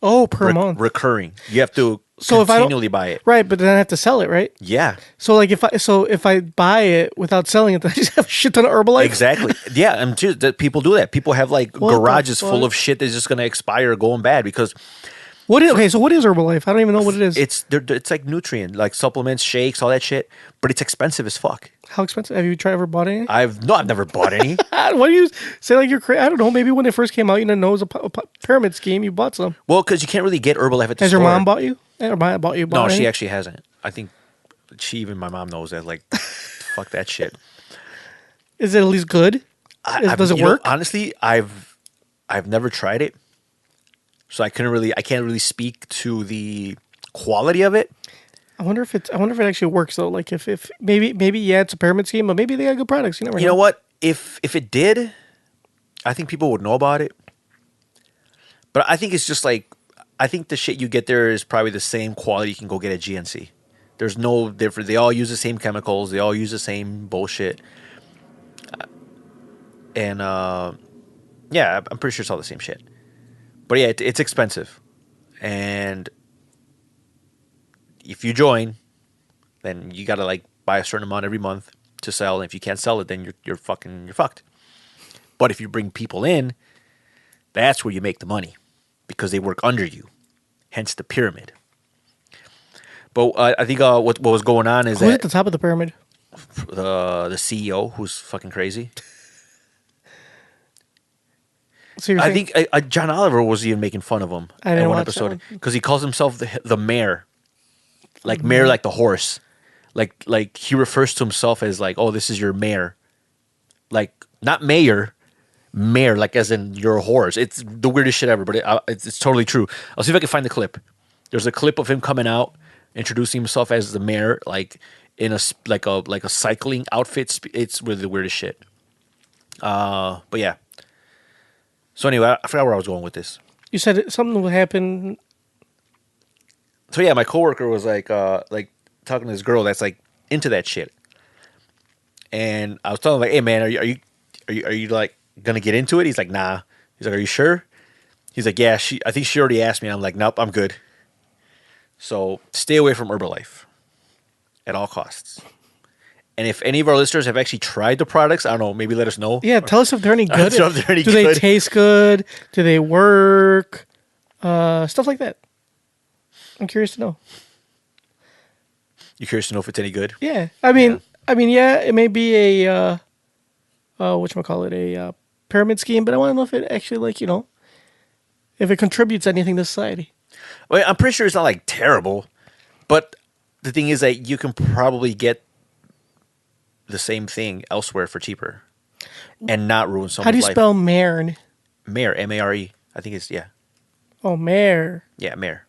Oh, per month. Recurring. You have to continually buy it. Right, but then I have to sell it, right? Yeah. So like if I buy it without selling it, then I just have a shit ton of Herbalife. Exactly. Yeah, and too, people do that. People have like garages full of shit that's just going to expire, going bad because. So what is Herbalife? I don't even know what it is. It's like nutrient, like supplements, shakes, all that shit, but it's expensive as fuck. How expensive? Have you ever bought any? I've never bought any. Why do you say like you're crazy? I don't know. Maybe when it first came out, you didn't know it was a pyramid scheme. You bought some. Well, because you can't really get Herbalife at the store. Has your mom bought you? Or bought you? No, she actually hasn't. I think my mom knows that. Like, fuck that shit. Is it at least good? Does it work? Honestly, I've never tried it, so I can't really speak to the quality of it. I wonder if it actually works though. Like if maybe yeah, it's a pyramid scheme, but maybe they got good products. You never know. You know what? If it did, I think people would know about it. But I think it's just like I think the shit you get there is probably the same quality you can go get at GNC. There's no difference. They all use the same chemicals. They all use the same bullshit. And yeah, I'm pretty sure it's all the same shit. But yeah, it's expensive. And if you join, then you gotta like buy a certain amount every month to sell. And if you can't sell it, then you're fucked. But if you bring people in, that's where you make the money because they work under you. Hence the pyramid. But I think what was going on is who's at the top of the pyramid? The CEO, who's fucking crazy. So I think John Oliver was even making fun of him in one episode because he calls himself the mayor, like mayor, like the horse, like he refers to himself as like, oh, this is your mayor, like not mayor, like as in your horse. It's the weirdest shit ever, but it's totally true. I'll see if I can find the clip. There's a clip of him coming out, introducing himself as the mayor, like in a cycling outfit. It's really the weirdest shit. But yeah. So anyway, I forgot where I was going with this. You said something would happen. So yeah, my coworker was like talking to this girl that's like into that shit, and I was telling him like, "Hey man, are you like gonna get into it?" He's like, "Nah." He's like, "Are you sure?" He's like, "Yeah." I think she already asked me. I'm like, "Nope, I'm good." So stay away from Herbalife at all costs. And if any of our listeners have actually tried the products, I don't know, maybe let us know. Yeah, tell us if they're any good. Tell if they're any Do they taste good? Do they work? Stuff like that. I'm curious to know. You curious to know if it's any good? Yeah. I mean, yeah, it may be a a pyramid scheme, but I want to know if it actually if it contributes anything to society. Well, I'm pretty sure it's not like terrible, But the thing is that you can probably get the same thing elsewhere for cheaper and not ruin someone's life. How do you spell Mare? Mare, M-A-R-E. I think it's, yeah. Oh, Mare. Yeah, Mare.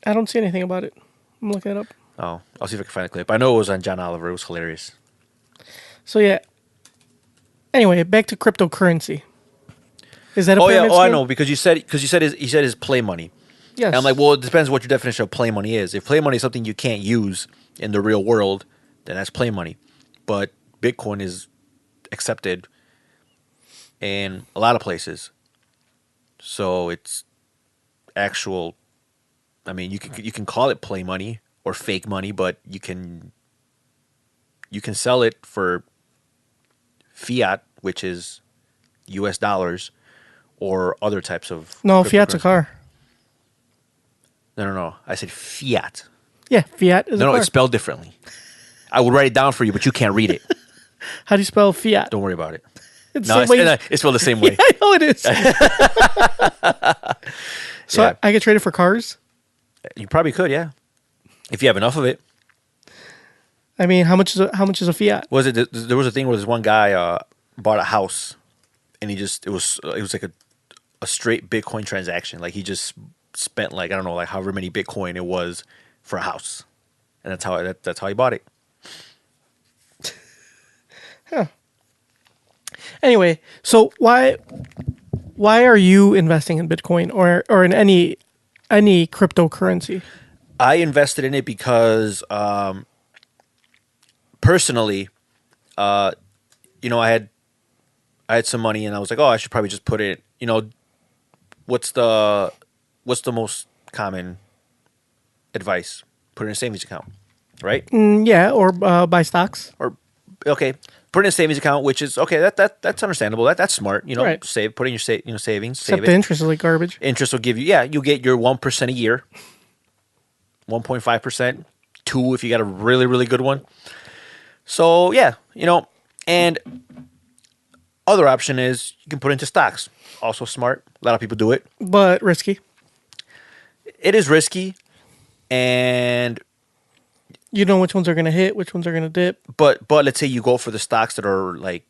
I don't see anything about it. I'm looking it up. Oh, I'll see if I can find a clip. I know it was on John Oliver. It was hilarious. So, yeah. Anyway, back to cryptocurrency. Is that a Oh, yeah. pyramid Oh, I scheme? know. Because you said his play money. Yes. And I'm like, well, it depends what your definition of play money is. If play money is something you can't use in the real world, then that's play money. But Bitcoin is accepted in a lot of places. So it's actual. I mean, you can call it play money or fake money, but you can sell it for fiat, which is U.S. dollars, or other types of. No, Fiat's a cryptocurrency. car. No. I said fiat. Yeah, Fiat is a No, car. it's spelled differently. I will write it down for you, but you can't read it. How do you spell Fiat? Don't worry about it. It's No, the same way it's spelled the same way. Yeah, I know it is. So Yeah. I get traded for cars? You probably could, yeah, if you have enough of it. I mean, how much is a Fiat? Was it? There was a thing where this one guy bought a house, and it was like a straight Bitcoin transaction. Like he just spent like, I don't know, like however many Bitcoin it was for a house, and that's how he bought it. Anyway, so why are you investing in Bitcoin or in any cryptocurrency? I invested in it because personally, I had some money, and I was like, oh, I should probably just put it. What's the most common advice? Put it in a savings account, right? Yeah, or buy stocks. Or okay, put it in a savings account, which is okay. That's understandable. That's smart. Right. Put in your savings. Except Save the it. interest is like garbage. Interest will give you you'll get your 1% a year, 1.5%, 2% if you got a really really good one. So and other option is you can put into stocks. Also smart. A lot of people do it. But risky. It is risky, and You know which ones are going to hit, which ones are going to dip. but let's say you go for the stocks that are like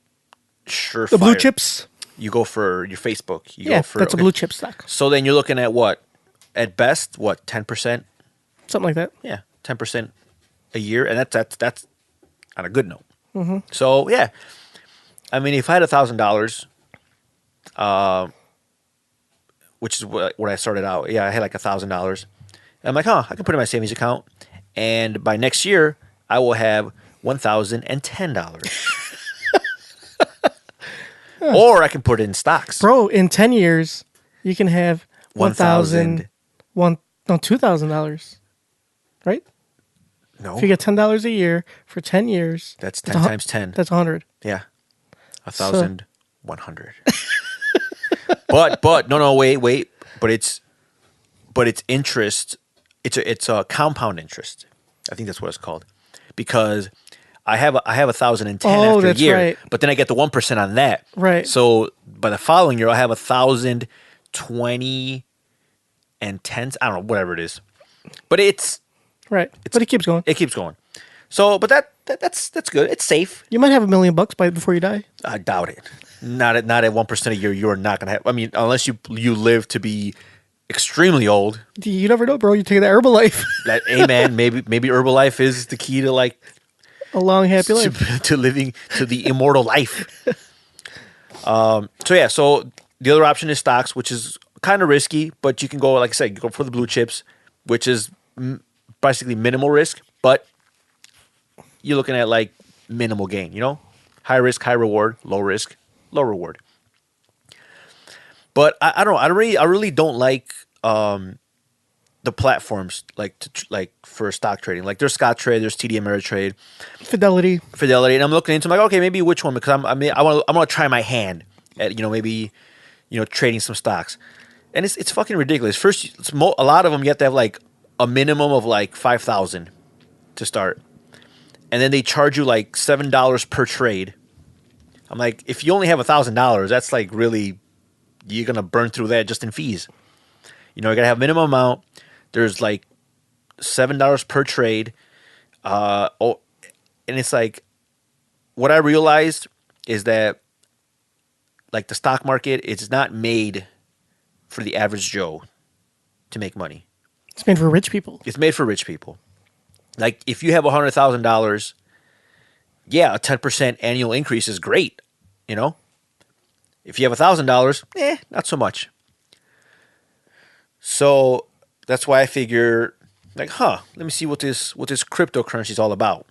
surefire. The blue chips? You go for your Facebook. You Yeah, go for, that's a blue chip stock. So then you're looking at what? At best, what, 10%? Something like that. Yeah, 10% a year, and that's on a good note. Mm-hmm. So yeah, I mean, if I had $1,000, which is what I started out. Yeah, I had like $1,000. I'm like, I can put it in my savings account, and by next year, I will have $1,010. Or I can put it in stocks. Bro, in 10 years, you can have $2,000. Right? No, If you get $10 a year for 10 years, that's 10 times 10. that's 100. Yeah, 1,100. But no, wait. But it's interest. It's a compound interest. I think that's what it's called, because I have 1,010 after a that's year, right. but then I get the 1% on that. Right. So by the following year, I have 1,020 and 10. I don't know, whatever it is, but it's Right. But it keeps going. it keeps going. So, but that's good. It's safe. You might have $1 million before you die. I doubt it. Not at 1% a year. You're not gonna have. I mean, unless you live to be extremely old. You never know, bro. You take that Herbalife. That, hey man, maybe Herbalife is the key to like A long, happy life. to living to the immortal life. So the other option is stocks, which is kind of risky, but you can go, like I said, you go for the blue chips, which is basically minimal risk, but you're looking at like minimal gain. High risk, high reward; low risk, low reward. But I don't know. I really don't like the platforms like for stock trading. Like there's Scottrade, there's TD Ameritrade, Fidelity. and I'm looking into, I'm like, okay, maybe which one, because I want to try my hand at maybe trading some stocks, and it's fucking ridiculous. First, a lot of them you have to have like a minimum of like 5,000 to start, and then they charge you like $7 per trade. I'm like, if you only have $1,000, that's like really, you're gonna burn through that just in fees. You gotta have minimum amount. There's like $7 per trade. And it's like, what I realized is that like the stock market, it's not made for the average Joe to make money. It's made for rich people. It's made for rich people. Like if you have $100,000, yeah, a 10% annual increase is great. You know, if you have $1,000, not so much. So that's why I figure, like, let me see what this cryptocurrency is all about.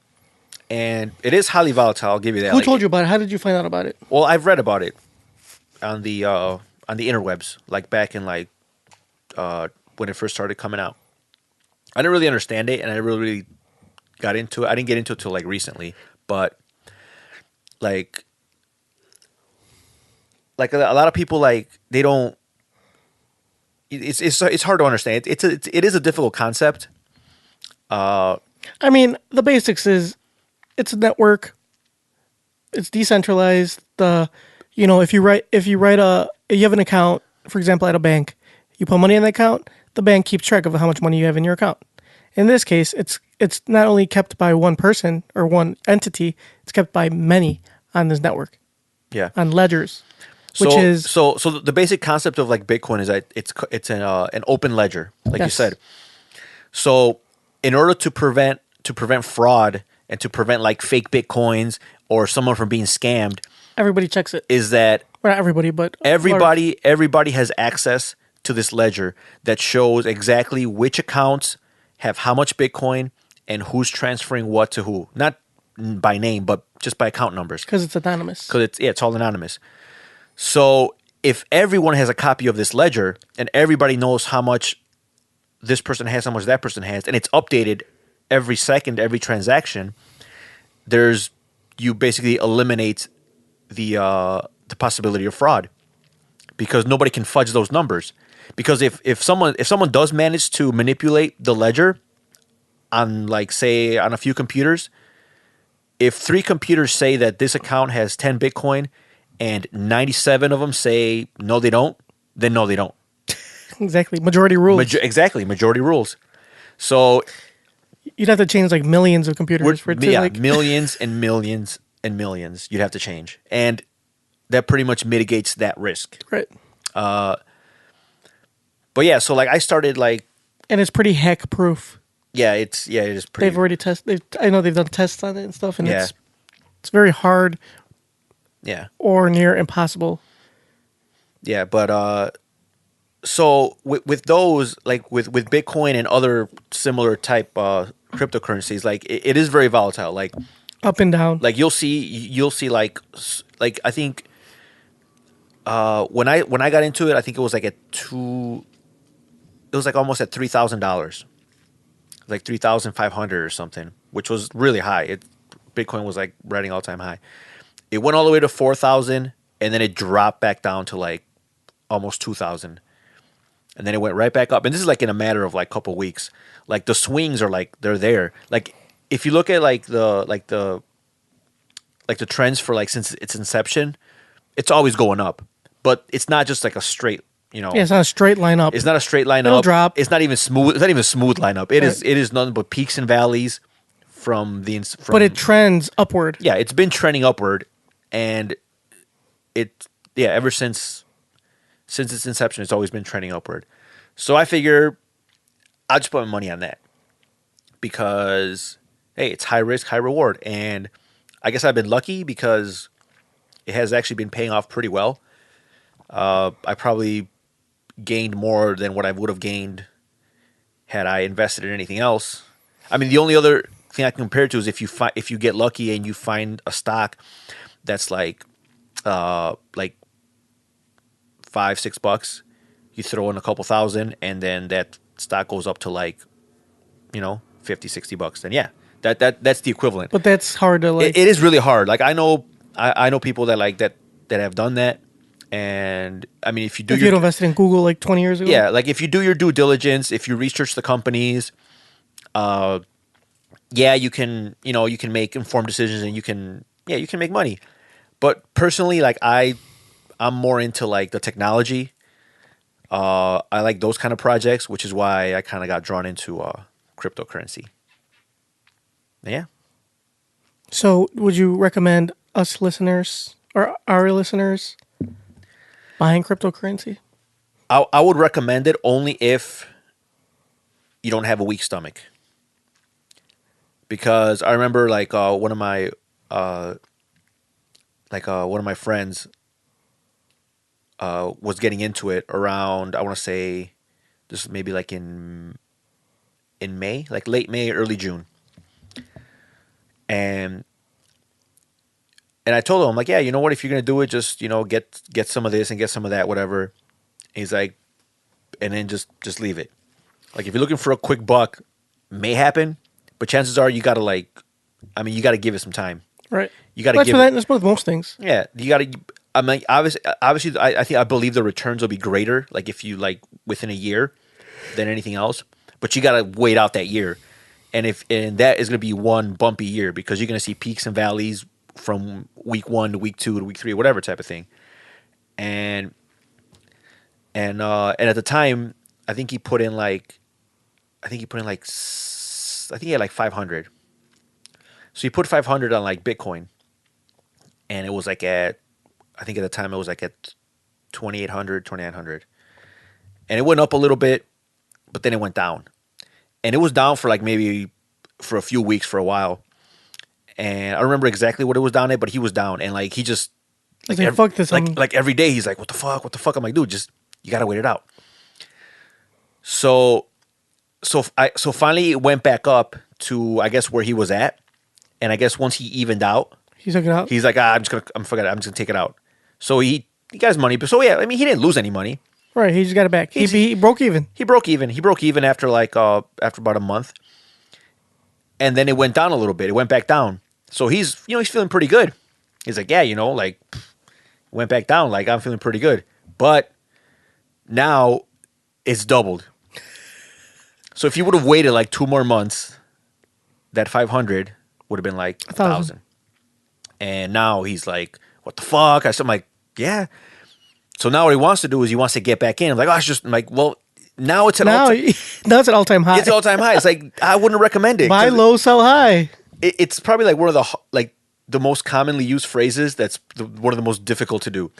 And it is highly volatile. I'll give you that. Who told you about it? How did you find out about it? Well, I've read about it on the interwebs, like back in like when it first started coming out. I didn't really understand it, and I really got into it. I didn't get into it till like recently, but like a lot of people, like, they don't. It's hard to understand. It is a difficult concept. I mean, the basics is it's a network. It's decentralized. If you have an account, for example, at a bank, you put money in the account, the bank keeps track of how much money you have in your account. In this case, it's not only kept by one person or one entity, it's kept by many on this network. Yeah. On ledgers. So the basic concept of like Bitcoin is that it's an open ledger, like you said. So in order to prevent fraud and to prevent like fake Bitcoins or someone from being scammed, everybody checks it. Is that not everybody, but everybody has access to this ledger that shows exactly which accounts have how much Bitcoin and who's transferring what to who. Not by name, but just by account numbers. Because it's anonymous. Because it's all anonymous. So if everyone has a copy of this ledger and everybody knows how much this person has, how much that person has, and it's updated every second, every transaction, you basically eliminate the possibility of fraud, because nobody can fudge those numbers. Because if someone does manage to manipulate the ledger on, like, say, on a few computers, if 3 computers say that this account has 10 Bitcoin and 97 of them say no they don't, then no they don't. Exactly. Majority rules. Majority rules. So you'd have to change like millions of computers for it to millions and millions and millions you'd have to change. And that pretty much mitigates that risk. Right. But yeah, so like I started like, and it's pretty hack proof. Yeah, it is pretty. They've already tested. I know they've done tests on it and stuff, and it's very hard. Yeah. Or near impossible. Yeah, but so with those, like with Bitcoin and other similar type cryptocurrencies, like it is very volatile. Like up and down. Like you'll see like I think when I got into it, I think it was like it was like almost at $3,000, like 3,500 or something, which was really high. Bitcoin was like riding all time high. It went all the way to 4,000, and then it dropped back down to like almost 2,000, and then it went right back up. And this is like in a matter of like a couple weeks. Like the swings are like they're there. Like if you look at like the trends for like since its inception, it's always going up, but it's not just like a straight. Yeah, it's not a straight line up. It's not a straight line It'll up. Drop. It's not even smooth. It's not even a smooth line up. It is nothing but peaks and valleys but it trends upward. Yeah, it's been trending upward, and ever since its inception, it's always been trending upward. So I figure I'll just put my money on that because hey, it's high risk, high reward, and I guess I've been lucky because it has actually been paying off pretty well. I probably gained more than what I would have gained had I invested in anything else. I mean, the only other thing I can compare it to is if you get lucky and you find a stock that's like $5-6, you throw in a couple thousand, and then that stock goes up to like, $50-60. Then yeah, that's the equivalent. But that's hard to like. It is really hard. Like I know people that like that have done that. And I mean, if you you invested in Google like 20 years ago, yeah, like if you do your due diligence, if you research the companies, you can make informed decisions, and you can make money. But personally, like I'm more into like the technology, I like those kind of projects, which is why I kind of got drawn into cryptocurrency. Yeah. So, would you recommend us listeners or our listeners buying cryptocurrency? I would recommend it only if you don't have a weak stomach. Because I remember like one of my friends was getting into it around, I want to say this is maybe like in May, like late May, early June. And I told him, I'm like, yeah, you know what, if you're gonna do it, just, you know, get some of this and get some of that, whatever. He's like, and then just leave it. Like if you're looking for a quick buck, may happen, but chances are you gotta you gotta give it some time. Right. You gotta That's give for that. it. That's with most things. Yeah, you gotta. I mean, obviously, I believe the returns will be greater, like if you like within a year, than anything else. But you gotta wait out that year, and that is gonna be one bumpy year because you're gonna see peaks and valleys from week 1 to week 2 to week 3, whatever type of thing. And at the time, I think he put in like, I think he had like 500. So he put 500 on like Bitcoin, and it was like I think at the time it was like at 2,800, 2,900. And it went up a little bit, but then it went down. And it was down for like maybe for a few weeks for a while. And I don't remember exactly what it was down at, but he was down. And like he just Like, fuck this. like every day he's like, what the fuck? What the fuck? I'm like, dude, just you gotta wait it out. So finally it went back up to, I guess, where he was at. And I guess once he evened out, he took it out. he's like, I'm just gonna take it out. So he got his money. But so yeah, I mean, he didn't lose any money. Right. He just got it back. He broke even. He broke even. He broke even after after about a month. And then it went down a little bit. It went back down. So he's feeling pretty good. He's like, yeah, like went back down. Like I'm feeling pretty good. But now it's doubled. So if you would have waited like 2 more months, that 500 would have been like 1,000. And now he's like, what the fuck? I'm like, yeah. So now what he wants to do is he wants to get back in. I'm like, I'm like, well, now it's now it's an all-time high. It's all-time high. It's like, I wouldn't recommend it. Buy low, sell high. It's probably like one of the most commonly used phrases. That's one of the most difficult to do.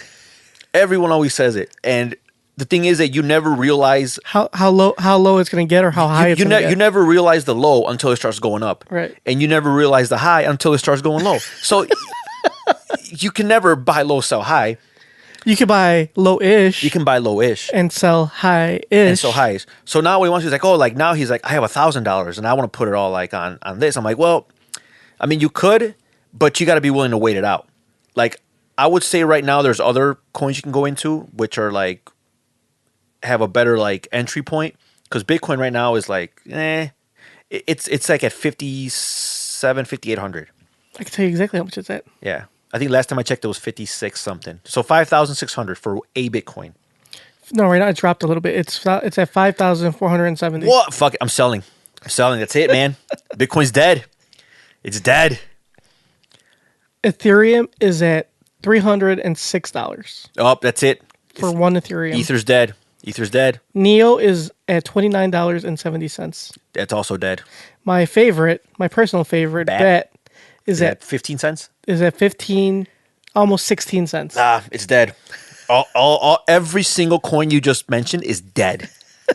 Everyone always says it. And the thing is that you never realize how low it's going to get or how high it's going to get. You never realize the low until it starts going up. Right. And you never realize the high until it starts going low. So you can never buy low, sell high. You can buy low-ish. You can buy low-ish. And sell high-ish. And sell highs. So now what he wants to do is like, oh, like now he's like, I have $1,000 and I want to put it all like on this. I'm like, well, I mean, you could, but you got to be willing to wait it out. Like, I would say right now there's other coins you can go into, which are like, have a better like entry point. Because Bitcoin right now is like, it's like at 5,800. I can tell you exactly how much it's at. Yeah. I think last time I checked it was 56 something. So 5,600 for a Bitcoin. No, right now it dropped a little bit. It's at 5,470. What? Fuck it. I'm selling. That's it, man. Bitcoin's dead. It's dead. Ethereum is at $306 Oh, that's it. for one Ethereum. Ether's dead. Neo is at $29.70. That's also dead. My personal favorite bet is at 15 cents? Is at 15, almost 16 cents. It's dead. Every single coin you just mentioned is dead.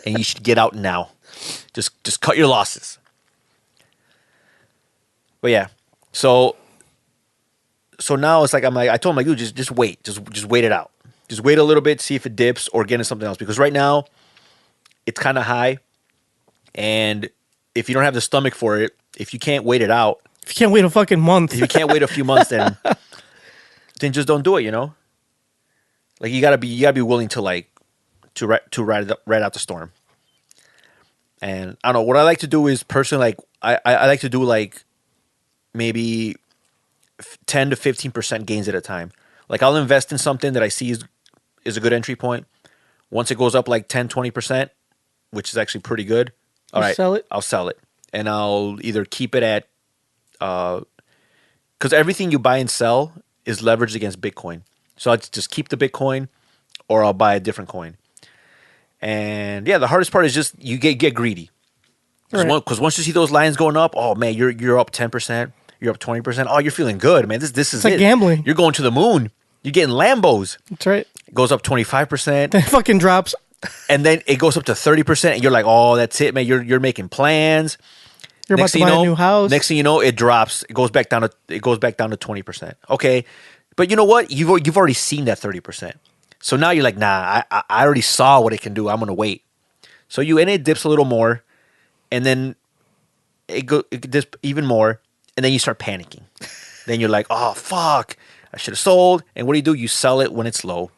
And you should get out now. Just cut your losses. But yeah. So now it's like, I told him, like, dude, just wait. Just wait it out. Just wait a little bit, see if it dips or get into something else. Because right now, it's kind of high. And if you don't have the stomach for it, if you can't wait it out. If you can't wait a fucking month. If you can't wait a few months, then just don't do it, Like, you gotta be willing to, like, to ride out the storm. And I don't know, what I like to do is personally, like, I like to do, like, maybe 10 to 15% gains at a time. Like, I'll invest in something that I see is a good entry point. Once it goes up like 10, 20%, which is actually pretty good. All right, I'll sell it. And I'll either keep it at, because everything you buy and sell is leveraged against Bitcoin. So I'll just keep the Bitcoin or I'll buy a different coin. And yeah, the hardest part is just you get greedy. Because Right. once you see those lines going up, oh man, you're up 10%, you're up 20%. Oh, you're feeling good, man. This is like it. gambling. You're going to the moon. You're getting Lambos. That's right. It goes up 25%, Then it fucking drops. and then it goes up to 30%, and you're like, oh, that's it, man. You're making plans. You're about to buy a new house. Next thing you know, it drops. It goes back down to 20%. Okay, but you know what? You've already seen that 30%. So now you're like, nah, I already saw what it can do. I'm gonna wait. So it dips a little more, and then it dips even more, and then you start panicking. Then you're like, oh fuck, I should have sold. And what do? You sell it when it's low,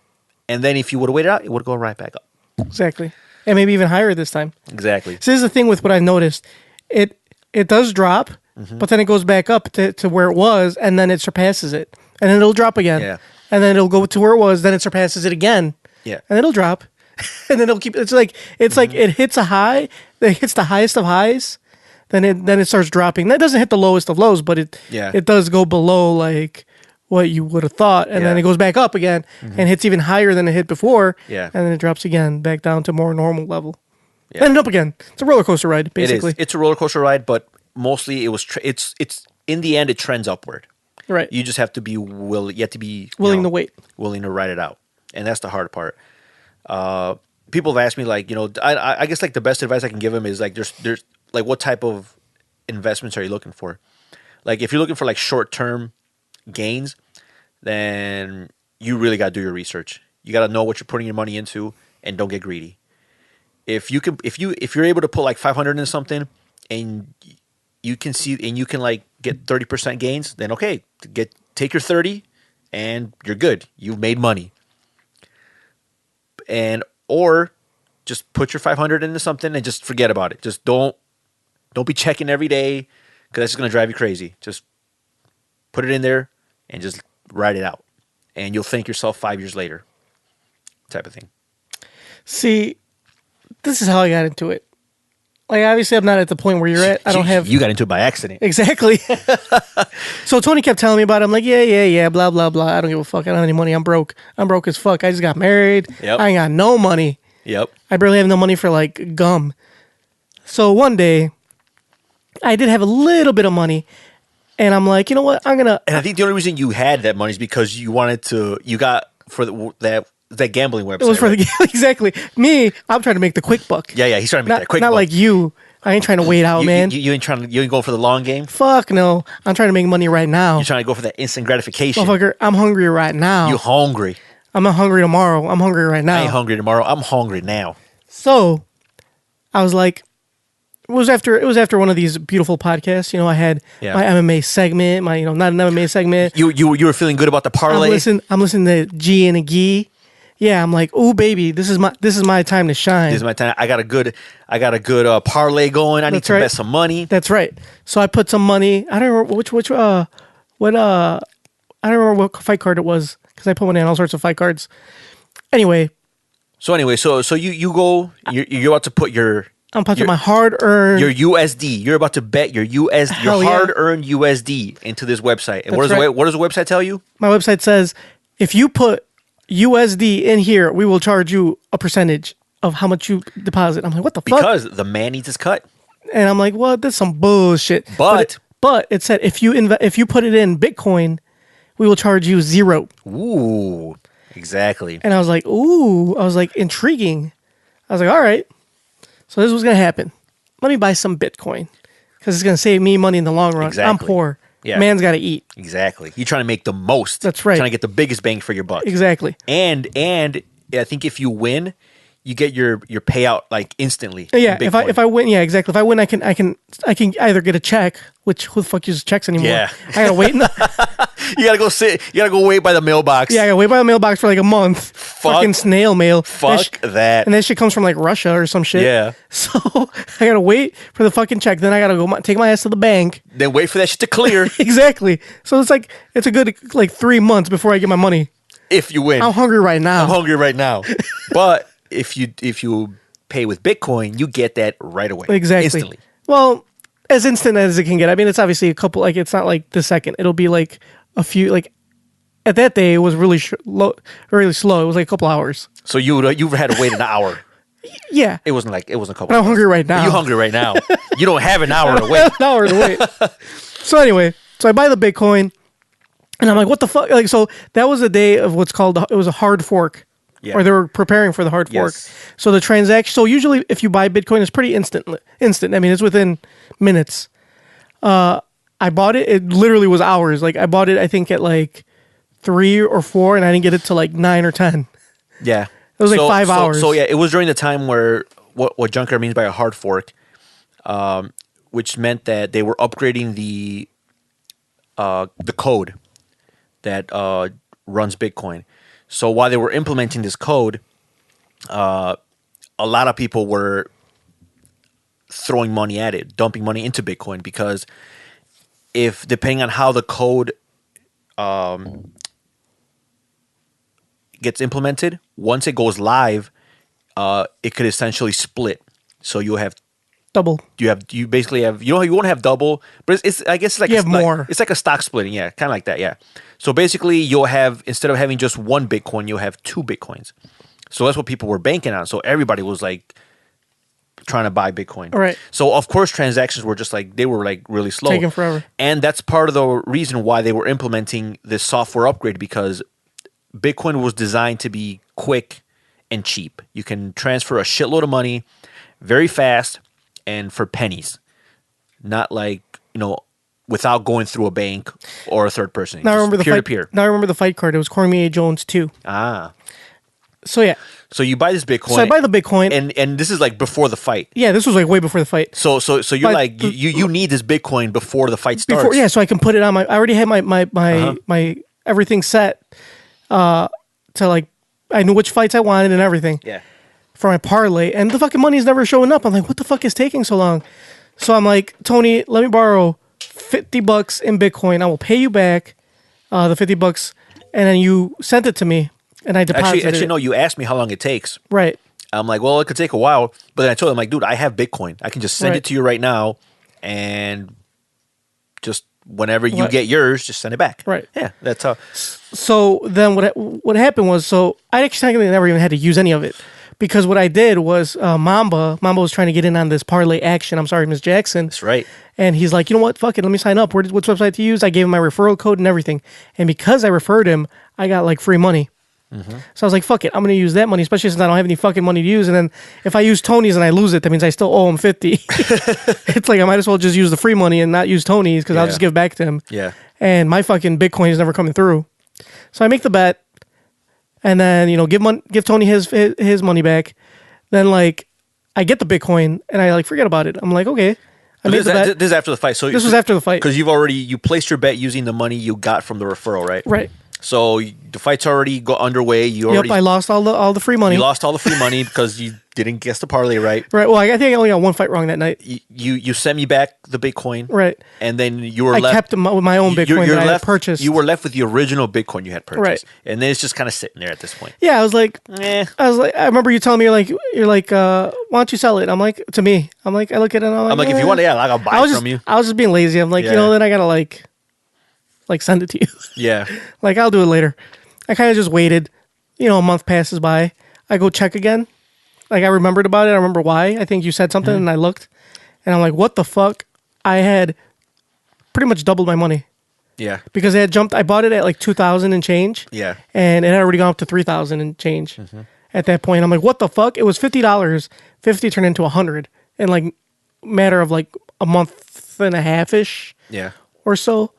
and then if you would have waited out, it would go right back up. Exactly. And maybe even higher this time. Exactly. So this is the thing with what I've noticed. It does drop, but then it goes back up to where it was, and then it surpasses it. And then it'll drop again. Yeah. And then it'll go to where it was, then it surpasses it again. Yeah. And it'll drop. And then it'll keep it's like it hits a high, it hits the highest of highs, then it starts dropping. That doesn't hit the lowest of lows, but it does go below like what you would have thought, and then Yeah. it goes back up again and hits even higher than it hit before. Yeah. And then it drops again back down to more normal level. Yeah. And up again. It's a roller coaster ride, basically. It is. It's a roller coaster ride, but mostly it's in the end it trends upward. Right. You just have to be willing. You have to be Willing to wait. willing to ride it out, and that's the hard part. People have asked me like, I guess like the best advice I can give them is like there's like what type of investments are you looking for? Like if you're looking for like short term gains, then you really got to do your research. You got to know what you're putting your money into, and don't get greedy. If you're able to put like 500 into something, and you can like get 30% gains, then okay, take your 30, and you're good. You've made money. Or just put your 500 into something and just forget about it. Just don't be checking every day, because that's just gonna drive you crazy. Just put it in there and just ride it out, and you'll thank yourself 5 years later. Type of thing. See, this is how I got into it. Like, obviously, I'm not at the point where you're at. I don't have... You got into it by accident. Exactly. So Tony kept telling me about it. I'm like, yeah, blah, blah, blah. I don't give a fuck. I don't have any money. I'm broke. I'm broke as fuck. I just got married. Yep. I ain't got no money. Yep. I barely have no money for, like, gum. So one day, I did have a little bit of money. And I'm like, you know what? I'm going to... And I think the only reason you had that money is because you got for that gambling website. It was for right? the... Exactly. Me, I'm trying to make the quick buck. Yeah, he's trying to make that quick Not buck. like you. I ain't trying to wait out, man. You ain't going for the long game? Fuck no. I'm trying to make money right now. You're trying to go for that instant gratification. Motherfucker, I'm hungry right now. You hungry. I'm not hungry tomorrow. I'm hungry right now. I ain't hungry tomorrow. I'm hungry now. So, I was like, it was after one of these beautiful podcasts. I had my MMA segment, my not an MMA segment. You were feeling good about the parlay. I'm listening to G and a Gee. Yeah, I'm like, oh baby, this is my time to shine. This is my time. I got a good parlay going. I need to bet some money. That's right. So I put some money. I don't remember I don't remember what fight card it was, because I put money on all sorts of fight cards. Anyway, so you go. You're about to put your. I'm putting my hard-earned... Your USD. You're about to bet your hard-earned USD into this website. And what does the website tell you? My website says, if you put USD in here, we will charge you a percentage of how much you deposit. I'm like, what the fuck? Because the man needs his cut. And I'm like, well, that's some bullshit. But it said, if you put it in Bitcoin, we will charge you 0. Ooh, exactly. And I was like, intriguing. I was like, all right. So this was going to happen. Let me buy some Bitcoin, because it's going to save me money in the long run. Exactly. I'm poor. Yeah. Man's got to eat. Exactly. You're trying to make the most. That's right. Trying to get the biggest bang for your buck. Exactly. And I think if you win, you get your payout like instantly. Yeah. If I win, yeah, exactly. If I win, I can either get a check, which who the fuck uses checks anymore? Yeah. I gotta wait. You gotta go wait by the mailbox. Yeah, I gotta wait by the mailbox for like a month. Fucking snail mail. Fuck that. And that shit comes from like Russia or some shit. Yeah. So I gotta wait for the fucking check. Then I gotta go take my ass to the bank. Then wait for that shit to clear. Exactly. So it's a good like 3 months before I get my money. If you win. I'm hungry right now. But if you pay with Bitcoin, you get that right away. Exactly. Instantly. Well, as instant as it can get. I mean, it's obviously a couple, like, it's not like the second. It'll be like a few, like, at that day, it was really slow. It was like a couple hours. So you've had to wait an hour. Yeah. It wasn't a couple. But I'm hungry right now. You hungry right now? You don't have an hour to wait. An hour to wait. So anyway, I buy the Bitcoin, and I'm like, what the fuck? Like, so that was a day of what's called it was a hard fork. Yeah. Or they were preparing for the hard fork. Yes. So the transaction. So usually, if you buy Bitcoin, it's pretty instant. I mean, it's within minutes. I bought it. It literally was hours. Like I bought it, I think at like 3 or 4, and I didn't get it till like 9 or 10. Yeah. It was like 5 hours. So yeah, it was during the time where what Junker means by a hard fork, which meant that they were upgrading the code that runs Bitcoin. So while they were implementing this code, a lot of people were throwing money at it, dumping money into Bitcoin, because if depending on how the code gets implemented, once it goes live, it could essentially split. So you have Double. you basically have you won't have double, but it's I guess it's like You have more. It's like a stock splitting, yeah, kind of like that, yeah. So basically, you'll have, instead of having just one Bitcoin, you'll have 2 Bitcoins. So that's what people were banking on. So everybody was like trying to buy Bitcoin. Right. So of course, transactions were just like, they were like really slow, Taking forever. and that's part of the reason why they were implementing this software upgrade, because Bitcoin was designed to be quick and cheap. You can transfer a shitload of money very fast and for pennies, not like, without going through a bank or a third person. Now I remember the peer fight. to peer. Now I remember the fight card. It was Cormier Jones 2. Ah, So yeah. so you buy this Bitcoin. So I buy the Bitcoin. and this is like before the fight. Yeah, this was like way before the fight. So you're But like you need this Bitcoin before the fight starts. Before, yeah, so I can put it on my. I already had my everything set. To like, I knew which fights I wanted and everything. Yeah. For my parlay, and the fucking money's never showing up. I'm like, what the fuck is taking so long? So I'm like, Tony, let me borrow $50 in Bitcoin. I will pay you back the $50, and then you sent it to me, and I deposited Actually, it. no. You asked me how long it takes. Right. I'm like, well, it could take a while, but then I told him, like, dude, I have Bitcoin. I can just send Right. it to you right now, and just whenever you Right. get yours, just send it back. Right. Yeah, that's how. So then what happened was, so I actually technically never even had to use any of it, because what I did was Momba was trying to get in on this parlay action. I'm sorry, Miss Jackson. That's right. And he's like, you know what? Fuck it. Let me sign up. Which website to use? I gave him my referral code and everything. And because I referred him, I got like free money. Mm-hmm. So I was like, fuck it. I'm going to use that money, especially since I don't have any fucking money to use. And then if I use Tony's and I lose it, that means I still owe him 50. It's like I might as well just use the free money and not use Tony's, because I'll Yeah. just give it back to him. Yeah. And my fucking Bitcoin is never coming through. So I make the bet, and then give Tony his money back. Then like I get the Bitcoin and I like forget about it. I'm like, okay. I made This, the bet. this is after the fight. So This was after the fight. because you placed your bet using the money you got from the referral, right? Right. So the fight's already underway. Yep, I lost all the free money. You lost all the free money because you didn't guess the parlay right. Right. Well, I think I only got one fight wrong that night. You sent me back the Bitcoin. Right. And then you were I left. kept my own Bitcoin that I had purchased. You were left with the original Bitcoin you had purchased. Right. And then it's just kind of sitting there at this point. Yeah, I was like, Eh. I remember you telling me you're like, why don't you sell it? I'm like, to me, I look at it and I'm like, if you want it, yeah, I'll buy it from you. I was just being lazy. I'm like, Yeah. then I gotta like send it to you. Yeah. Like, I'll do it later. I kind of just waited. A month passes by. I go check again. Like, I remembered about it. I remember why. I think you said something, and I looked, and I'm like, what the fuck? I had pretty much doubled my money Yeah. because it had jumped. I bought it at like 2,000 and change. Yeah. And it had already gone up to 3,000 and change at that point. I'm like, what the fuck? It was $50. 50 turned into 100 in like matter of like a month and a half ish Yeah. or so.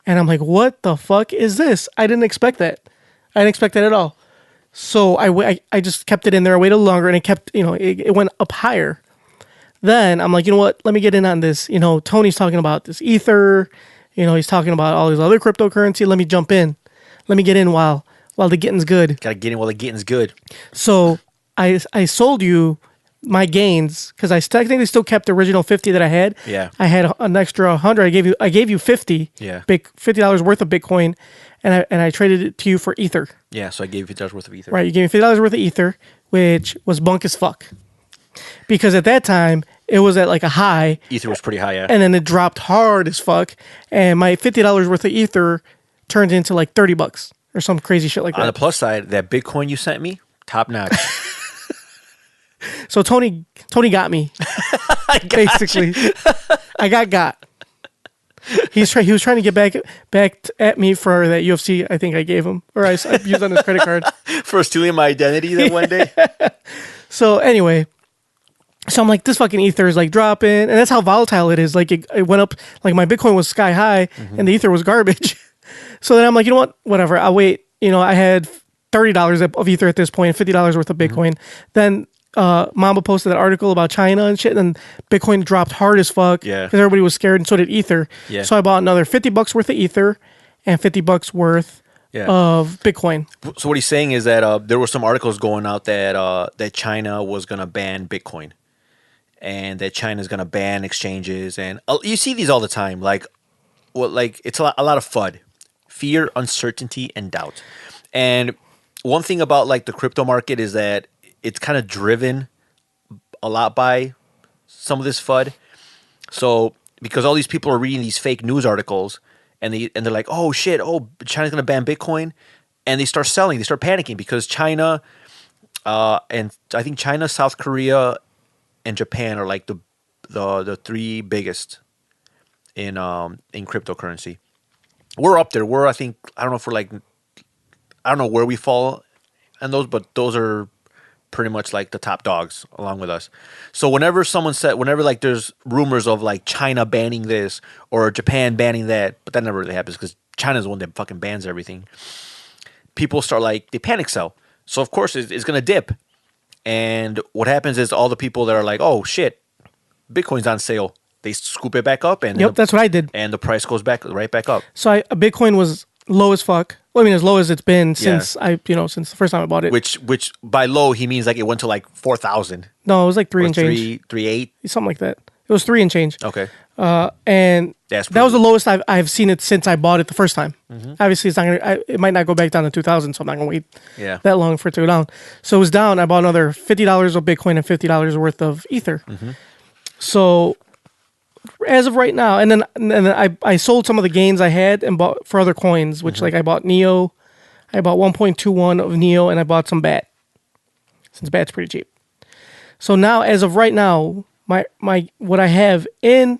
And I'm like, what the fuck is this? I didn't expect that. I didn't expect that at all. So I just kept it in there. I waited longer, and it kept, it went up higher. Then I'm like, you know what? Let me get in on this. Tony's talking about this Ether. He's talking about all these other cryptocurrency. Let me jump in. Let me get in while the getting's good. Gotta get in while the getting's good. So I sold you my gains because I technically still kept the original 50 that I had. Yeah. I had an extra 100. I gave you 50. Yeah. $50 worth of Bitcoin, and I traded it to you for Ether. Yeah, so I gave you $50 worth of Ether. Right, you gave me $50 worth of Ether, which was bunk as fuck. Because at that time, it was at like a high, Ether was pretty high, yeah. and then it dropped hard as fuck, and my $50 worth of Ether turned into like $30 or some crazy shit like On the that. plus side, that Bitcoin you sent me, top notch. So Tony got me. Basically, I got. He was trying to get back at me for that UFC. I think I gave him, or I used on his credit card For stealing my identity that one day. So anyway, so I'm like, this fucking ether is like dropping, and that's how volatile it is. Like it went up, like my Bitcoin was sky high, and the ether was garbage. So then I'm like, you know what? Whatever. I'll wait. I had $30 of ether at this point, $50 worth of Bitcoin. Then Mamba posted that article about China and shit, and Bitcoin dropped hard as fuck. Yeah. Because everybody was scared, and so did ether. Yeah. So I bought another $50 worth of ether and $50 worth of Bitcoin. So what he's saying is that there were some articles going out that China was going to ban Bitcoin, and that China's going to ban exchanges, and you see these all the time. Like it's a lot of FUD, fear, uncertainty, and doubt. And one thing about like the crypto market is that it's kind of driven a lot by some of this FUD. So because all these people are reading these fake news articles, and they're like, oh shit, China's gonna ban Bitcoin, and they start selling, they start panicking because China, and I think China, South Korea, and Japan are like the three biggest in cryptocurrency. We're up there. I don't know where we fall in those, but those are pretty much like the top dogs along with us. So whenever like there's rumors of like China banning this or Japan banning that, but that never really happens because China's the one that fucking bans everything. People start like, they panic sell. So of course it's going to dip. And what happens is all the people that are like, oh shit, Bitcoin's on sale, they scoop it back up, and That's what I did. And the price goes right back up. So Bitcoin was low as fuck. Well, I mean, as low as it's been since since the first time I bought it. Which by low he means like it went to like 4,000. No, it was like 3 and change. 3.8, something like that. It was 3 and change. Okay. And That's that was the lowest I've seen it since I bought it the first time. Obviously, it's not gonna. It might not go back down to 2,000, so I'm not gonna wait that long for it to go down. So it was down. I bought another $50 of Bitcoin and $50 worth of Ether. So as of right now, and then I sold some of the gains I had and bought for other coins, which like I bought Neo. I bought 1.21 of Neo, and I bought some BAT, since BAT's pretty cheap. So now, as of right now, my what I have in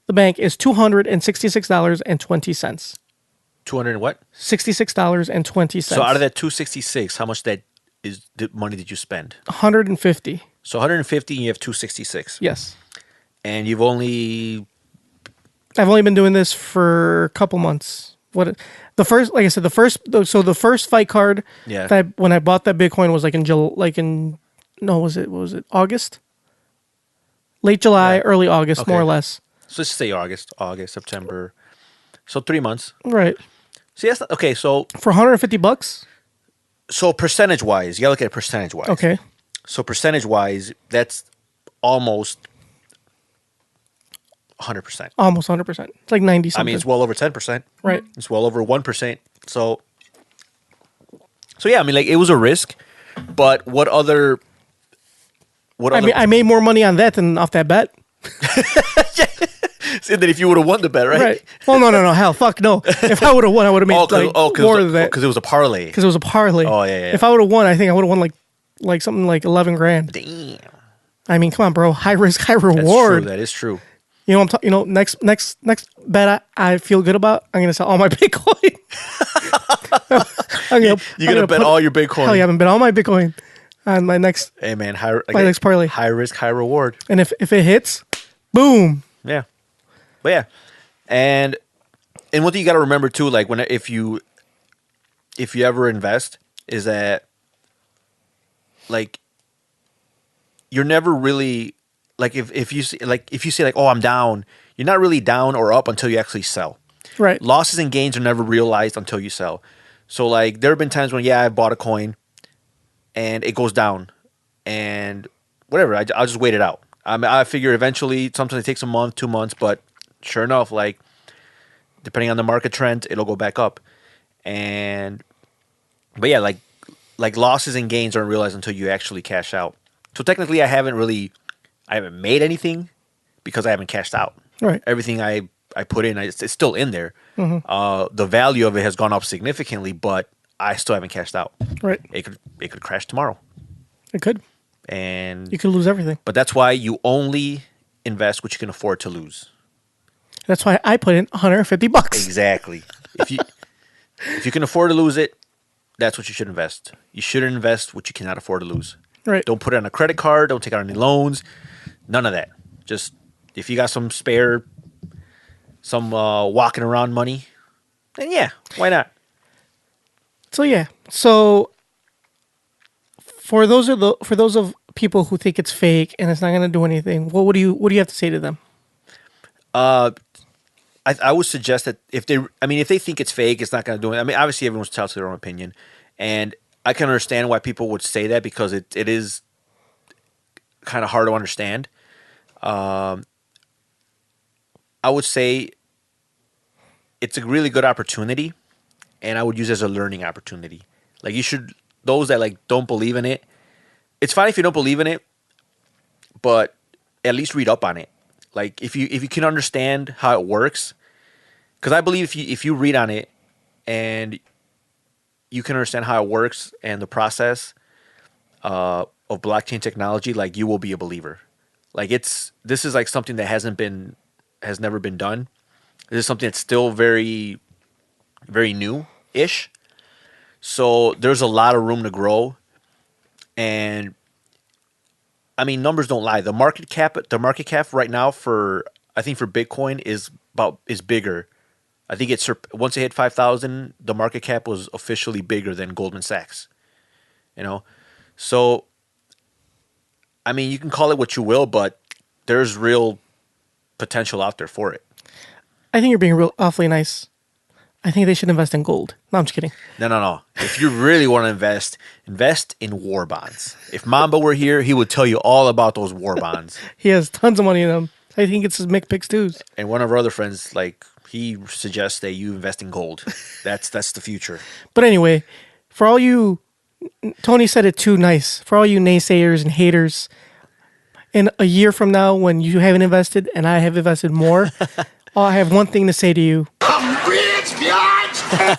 the bank is $266.20. 200 and what? $66.20. So out of that 266, how much the money did you spend? 150. So 150, and you have 266. Yes. And I've only been doing this for a couple months. The first fight card. Yeah. When I bought that Bitcoin was was it August? Late July, early August, more or less. So let's say August, September. So 3 months. Right. So yes. Okay. So for $150. So percentage wise, you gotta look at it percentage wise. Okay. So percentage wise, that's almost 100%. Almost 100%. It's like 90 something. I mean, it's well over 10%. Right. It's well over 1%. So yeah, I mean, like it was a risk, but what other? I made more money on that than off that bet. And then if you would have won the bet, right? Right. Well, no. Hell, fuck no. If I would have won, I would have made more than that. Because it was a parlay. Because it was a parlay. Oh, yeah. If I would have won, I think I would have won like something like 11 grand. Damn. I mean, come on, bro. High risk, high reward. That is true. You know, next bet I feel good about. I'm gonna sell all my Bitcoin. You're gonna bet all your Bitcoin. Hell yeah, I'm gonna bet all my Bitcoin on my next. Hey man, next parlay. High risk, high reward. And if it hits, boom. Yeah, but yeah, and one thing you got to remember too, like if you ever invest, is that like you're never really. Like if you say like, oh, I'm down, you're not really down or up until you actually sell. Right. Losses and gains are never realized until you sell. So like there have been times when I bought a coin and it goes down and whatever, I'll just wait it out. I figure eventually, sometimes it takes a month, 2 months, but sure enough, like depending on the market trend, it'll go back up. But yeah, like losses and gains aren't realized until you actually cash out. So technically, I haven't made anything because I haven't cashed out. Right. Everything I put in, it's still in there. Mm-hmm. The value of it has gone up significantly, but I still haven't cashed out. Right. It could crash tomorrow. It could. And You could lose everything. but that's why you only invest what you can afford to lose. That's why I put in $150. Exactly. If you can afford to lose it, that's what you should invest. You shouldn't invest what you cannot afford to lose. Right. Don't put it on a credit card. Don't take out any loans. None of that. Just if you got some spare, some walking around money, then yeah, why not? So yeah. So for those of people who think it's fake and it's not going to do anything, what do you have to say to them? I would suggest that if they think it's fake, it's not going to do it. I mean, obviously everyone's entitled to their own opinion, and I can understand why people would say that because it is kind of hard to understand. I would say it's a really good opportunity, and I would use it as a learning opportunity. Like those that like don't believe in it, it's fine if you don't believe in it, but at least read up on it. Like if you can understand how it works, because I believe if you read on it and you can understand how it works and the process of blockchain technology, like you will be a believer. Like this is like something that has never been done. This is something that's still very, very new-ish. So there's a lot of room to grow, and I mean numbers don't lie. The market cap right now for Bitcoin is bigger. I think once it hit 5,000, the market cap was officially bigger than Goldman Sachs. So I mean, you can call it what you will, but there's real potential out there for it. I think you're being awfully nice. I think they should invest in gold. No, I'm just kidding. No. If you really want to invest in war bonds. If Mamba were here, he would tell you all about those war bonds. He has tons of money in them. I think it's his Mick Picks too. And one of our other friends, like, he suggests that you invest in gold. That's the future. But anyway, for all you, Tony said it too nice. For all you naysayers and haters, in a year from now when you haven't invested and I have invested more, I have one thing to say to you. I'm rich, bitch!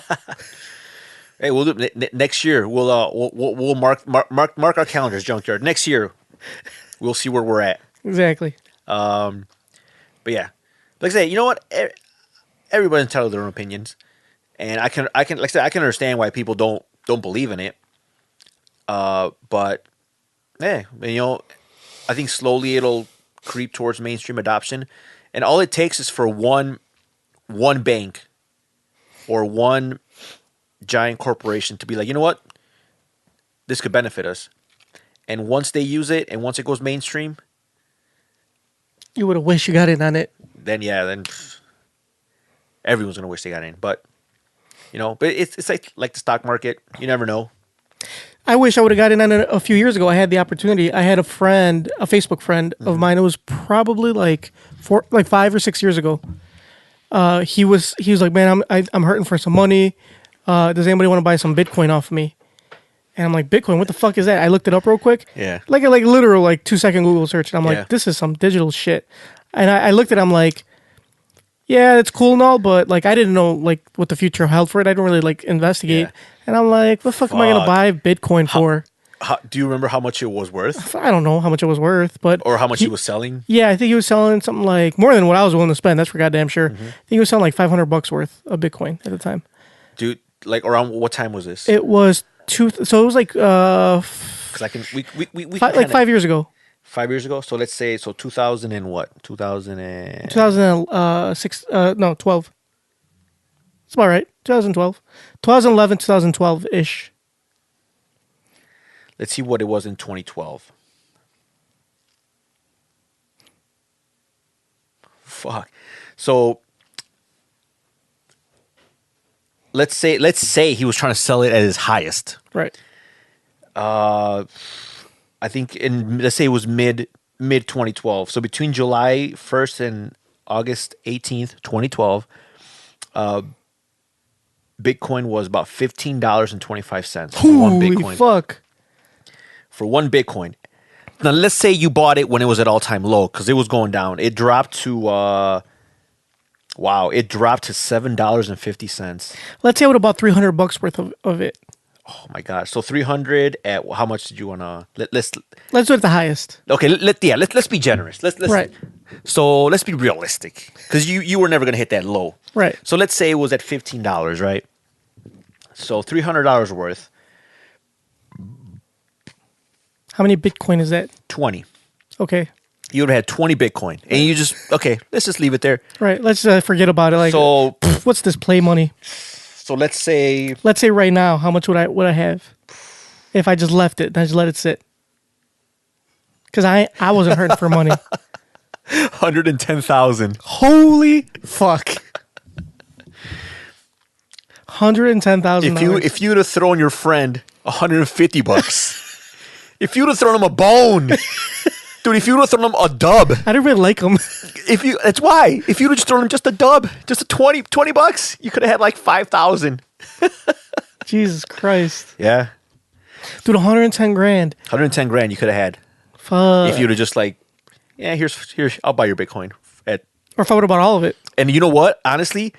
Hey, we'll do next year. We'll mark our calendars, Junkyard. Next year, we'll see where we're at. Exactly. But yeah, like I say, you know what? Everybody's entitled to their own opinions, and I can like I said, I can understand why people don't believe in it. But yeah, I think slowly it'll creep towards mainstream adoption, and all it takes is for one bank or one giant corporation to be like, you know what, this could benefit us, and once they use it and once it goes mainstream, you would have wished you got in on it. Then everyone's gonna wish they got in. But but it's like the stock market. You never know. I wish I would have got in on it a few years ago. I had the opportunity. I had a Facebook friend of mine. It was probably like 5 or 6 years ago. He was like, man, I'm hurting for some money. Does anybody want to buy some Bitcoin off of me? And I'm like, Bitcoin, what the fuck is that? I looked it up real quick. Yeah. Like a literal 2-second Google search. And I'm Yeah. like, this is some digital shit. And I looked at it, I'm like, yeah, it's cool and all, but I didn't know what the future held for it. I didn't really investigate. Yeah. And I'm like, what the fuck am I gonna buy Bitcoin for? Do you remember how much it was worth, I don't know how much it was worth, but or how much he was selling? Yeah, I think he was selling something like more than what I was willing to spend. That's for goddamn sure. I think he was selling like $500 worth of Bitcoin at the time. Dude, around what time was this? It was so it was like 5 years ago. 5 years ago. So let's say 2000 and what? 2006. 12. It's about right. 2012, 2011, 2012 ish. Let's see what it was in 2012. Fuck. So let's say he was trying to sell it at his highest. Right. I think let's say it was mid 2012. So between July 1st and August 18th, 2012, Bitcoin was about $15.25 for one Bitcoin. Holy fuck. For one Bitcoin. Now, let's say you bought it when it was at all-time low because it was going down. It dropped to $7.50. Let's say I would have bought $300 worth of it. Oh my gosh. So 300 at how much did you want to let's Let's do it the highest. okay, let's be generous. Let's Right. So let's be realistic cuz you were never going to hit that low. Right. So let's say it was at $15, right? So $300 worth, How many Bitcoin is that? 20. Okay. You would have had 20 Bitcoin. And you just okay, let's just leave it there. Right. Let's forget about it. Like, So what's this play money? so let's say Let's say right now, how much would I have if I just left it? I just let it sit. Because I wasn't hurting for money. 110,000. Holy fuck. $110,000. If you'd have thrown your friend $150, if you'd have thrown him a bone, dude, if you'd have thrown him a dub, I didn't really like them. that's why. If you'd have just thrown him just a dub, just a $20, you could have had like 5,000. Jesus Christ. Yeah, Dude, 110 grand. 110 grand you could have had Fuck. if you'd have just like, yeah, here's I'll buy your Bitcoin at. Or if I would have bought all of it. And you know what? Honestly,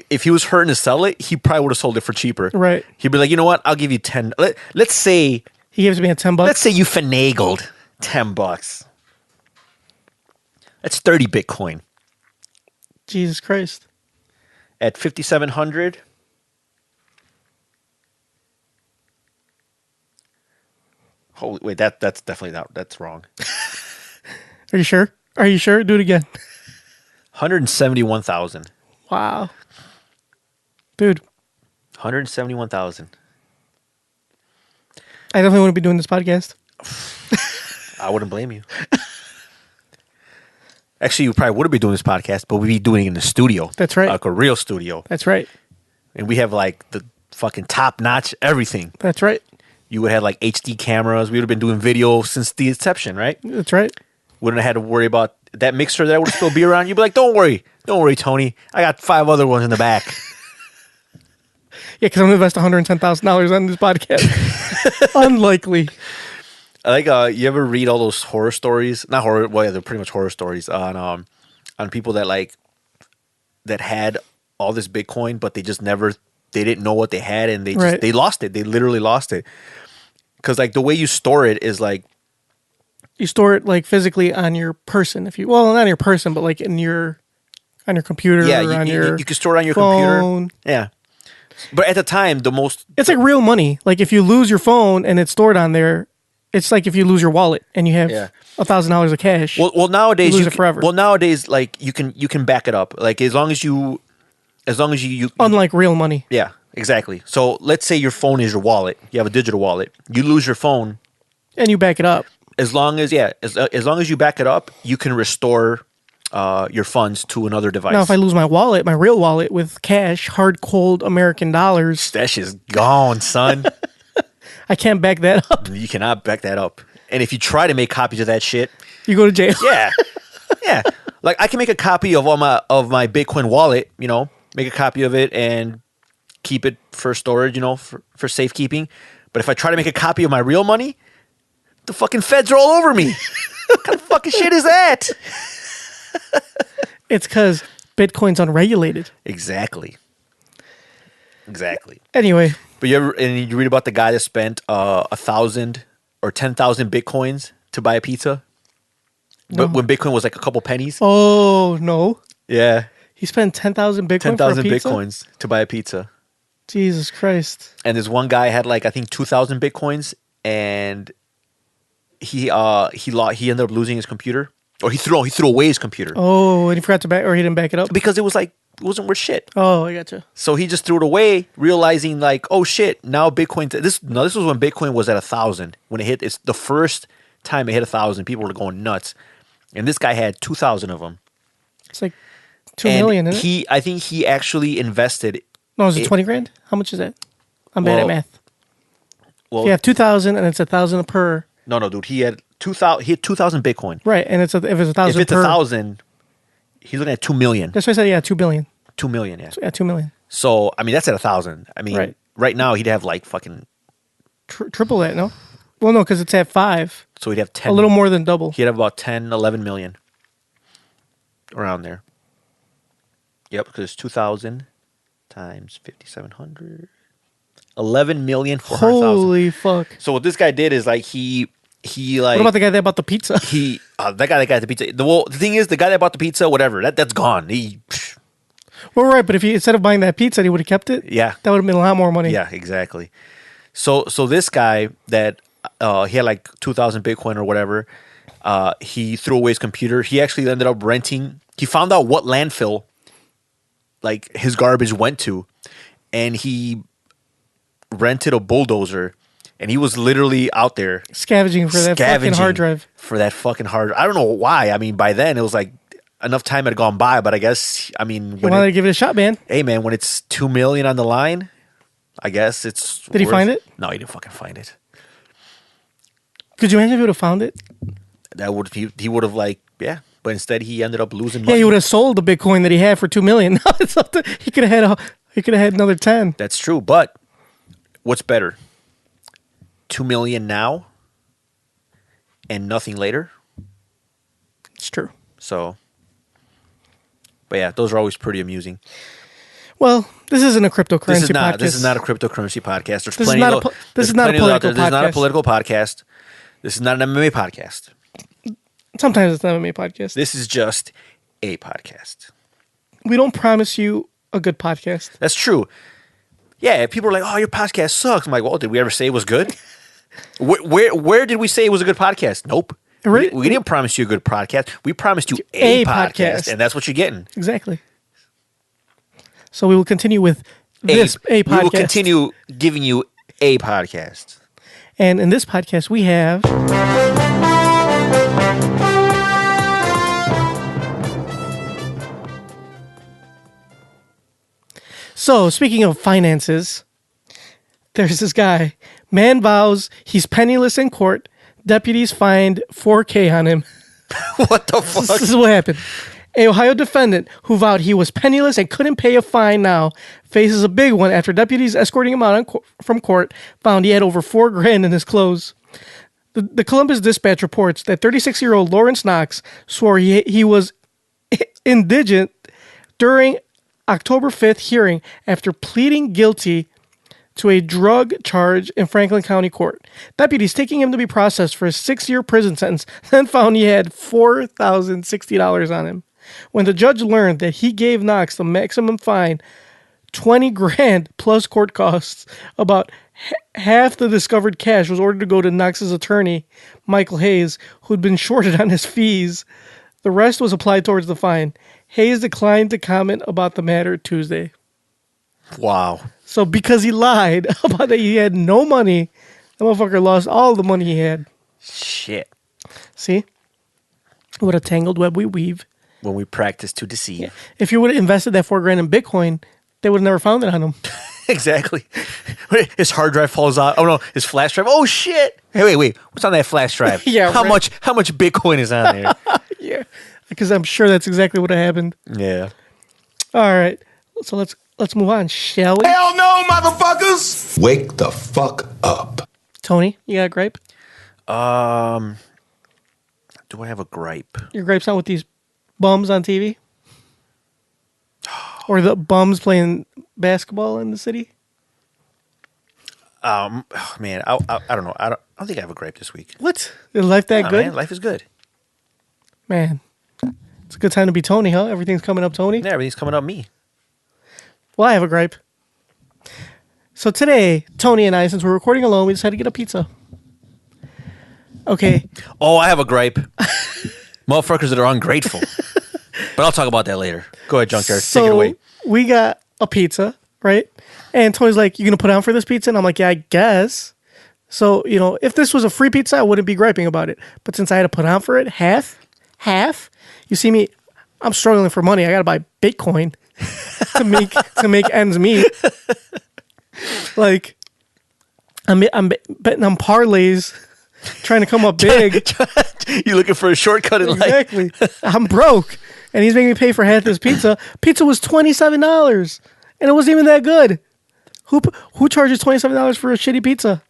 if he was hurting to sell it, he probably would have sold it for cheaper. Right. He'd be like, you know what? I'll give you 10. Let's say He gives me a $10. Let's say you finagled $10. That's 30 Bitcoin Jesus Christ. at 5,700. Holy wait, that's definitely not. That's wrong. Are you sure? Are you sure? Do it again. 171,000. Wow. Dude, 171,000. I definitely wouldn't be doing this podcast. I wouldn't blame you. Actually, you probably wouldn't be doing this podcast, but we'd be doing it in the studio. That's right. Like a real studio. That's right. And we have like the fucking top notch everything. That's right. You would have like HD cameras. We would have been doing video since the inception, right? That's right. Wouldn't have had to worry about that mixer that would still be around. You'd be like, don't worry, Tony. I got 5 other ones in the back. Yeah, because I'm going to invest $110,000 on this podcast. Unlikely. Like, you ever read all those horror stories? Not horror. Well, yeah, they're pretty much horror stories on people that like that had all this Bitcoin, but they just never. They didn't know what they had, and they lost it. They literally lost it. Because like the way you store it is like You store it like physically on your person. Not on your person, but like on your computer. yeah, or on you can store it on your phone. computer. Yeah, but at the time, It's like real money. Like if you lose your phone and it's stored on there, it's like if you lose your wallet and you have $1,000 of cash. well nowadays you lose it forever. Well, nowadays like you can back it up. Like as long as you Unlike real money. yeah, exactly. So let's say your phone is your wallet. You have a digital wallet. You lose your phone. And you back it up. As long as you back it up, you can restore your funds to another device. Now, if I lose my wallet, my real wallet with cash, hard, cold American dollars, that shit's gone, son. I can't back that up. You cannot back that up. And if you try to make copies of that shit, You go to jail. yeah, yeah. Like I can make a copy of my Bitcoin wallet. Make a copy of it and keep it for storage. For safekeeping. But if I try to make a copy of my real money, the fucking feds are all over me. What kind of fucking shit is that? It's because Bitcoin's unregulated. Exactly. Anyway, But you read about the guy that spent 1,000 or 10,000 Bitcoins to buy a pizza? No. But when Bitcoin was like a couple pennies? oh no. Yeah. He spent 10,000 Bitcoin 10,000 for a pizza? Bitcoins to buy a pizza. Jesus Christ. And this one guy had like I think 2,000 Bitcoins, and he ended up losing his computer, or he threw away his computer Oh, and he forgot to back, or he didn't back it up? because it wasn't worth shit. Oh, I gotcha. So he just threw it away, realizing like, oh shit, now Bitcoin. This was when Bitcoin was at 1,000. When it's the first time it hit 1,000, people were going nuts, and this guy had 2,000 of them. It's like 2 million, isn't it? I think he actually invested. No, is it 20 grand? How much is that? I'm bad at math. Well, If you have 2,000 and it's 1,000 per. no, dude, he had 2,000. He had 2,000 Bitcoin. Right, and if it's 1,000 If it's per. 1,000, he's looking at 2 million. That's why I said, yeah, 2 billion. 2 million, yeah. Yeah, 2 million. So I mean, that's at 1,000. I mean, Right. now he'd have like fucking. Triple that, no? Well, no, because it's at 5. So he'd have 10. A little more than double. He'd have about 10, 11 million. Around there. Yep, because 2,000 times 5,700. $11,400,000. Holy fuck. So what this guy did is like he like What about the guy that bought the pizza? that guy that got the pizza. The thing is, the guy that bought the pizza, whatever, that's gone. Well, right, but if he instead of buying that pizza, he would have kept it. Yeah. That would have been a lot more money. Yeah, exactly. So this guy that he had like 2,000 Bitcoin or whatever. He threw away his computer. He actually ended up renting. He found out what landfill like his garbage went to, and he rented a bulldozer. And he was literally out there scavenging for that fucking hard drive. I don't know why. I mean, by then it was like enough time had gone by, but I guess You wanted to give it a shot, man. Hey, man, when it's $2 million on the line, I guess it's. Did he find it? No, he didn't fucking find it. Could you imagine if he would have found it? That would he would have yeah, but instead he ended up losing money. Yeah, he would have sold the Bitcoin that he had for $2 million. It's up to, he could have had another 10. That's true, but what's better? $2 million now and nothing later. It's true. So, but yeah, those are always pretty amusing. Well, this isn't a cryptocurrency podcast. This is not a cryptocurrency podcast. This is not a political podcast. This is not a political podcast. This is not an MMA podcast. Sometimes it's not an MMA podcast. This is just a podcast. We don't promise you a good podcast. That's true. Yeah, people are like, "Oh, your podcast sucks." I'm like, "Well, did we ever say it was good? Where did we say it was a good podcast? Nope. We didn't promise you a good podcast. We promised you a podcast, and that's what you're getting. Exactly. So we will continue with this a podcast. We will continue giving you a podcast. And in this podcast, we have So, speaking of finances, there's this guy. Man vows he's penniless in court. Deputies find $4,000 on him. What the fuck? This is what happened. An Ohio defendant who vowed he was penniless and couldn't pay a fine now faces a big one after deputies escorting him out from court found he had over $4,000 in his clothes. The Columbus Dispatch reports that 36-year-old Lawrence Knox swore he was indigent during October 5th hearing after pleading guilty to a drug charge in Franklin County Court. Deputies taking him to be processed for a 6-year prison sentence then found he had $4,060 on him. When the judge learned that he gave Knox the maximum fine, $20,000 plus court costs, about half the discovered cash was ordered to go to Knox's attorney, Michael Hayes, who'd been shorted on his fees. The rest was applied towards the fine. Hayes declined to comment about the matter Tuesday. Wow. So because he lied about that he had no money, the motherfucker lost all the money he had. Shit. See? What a tangled web we weave. When we practice to deceive. Yeah. If you would have invested that $4,000 in Bitcoin, they would have never found it on him. Exactly. His hard drive falls out. Oh no, his flash drive. Oh shit. Hey, wait. What's on that flash drive? Yeah. How much Bitcoin is on there? Yeah. Because I'm sure that's exactly what happened. Yeah. All right. So let's move on, shall we? Hell no, motherfuckers! Wake the fuck up. Tony, you got a gripe? Do I have a gripe? Your gripe's not with these bums on TV? Or the bums playing basketball in the city? Man, I don't know. I don't think I have a gripe this week. What? Is life that good? Man, life is good. Man, it's a good time to be Tony, huh? Everything's coming up Tony? Yeah, everything's coming up me. Well, I have a gripe. So today, Tony and I, since we're recording alone, we decided to get a pizza. Okay. Oh, I have a gripe. Motherfuckers that are ungrateful. But I'll talk about that later. Go ahead, Junkyard. Take it away. We got a pizza, right? And Tony's like, "You gonna put on for this pizza?" And I'm like, "Yeah, I guess." So, if this was a free pizza, I wouldn't be griping about it. But since I had to put on for it, half, you see me, I'm struggling for money. I gotta buy Bitcoin to make ends meet. Like, I'm betting on parlays, trying to come up big. You looking for a shortcut in life? Exactly. I'm broke, and he's making me pay for half this pizza. Pizza was $27, and it wasn't even that good. Who charges $27 for a shitty pizza?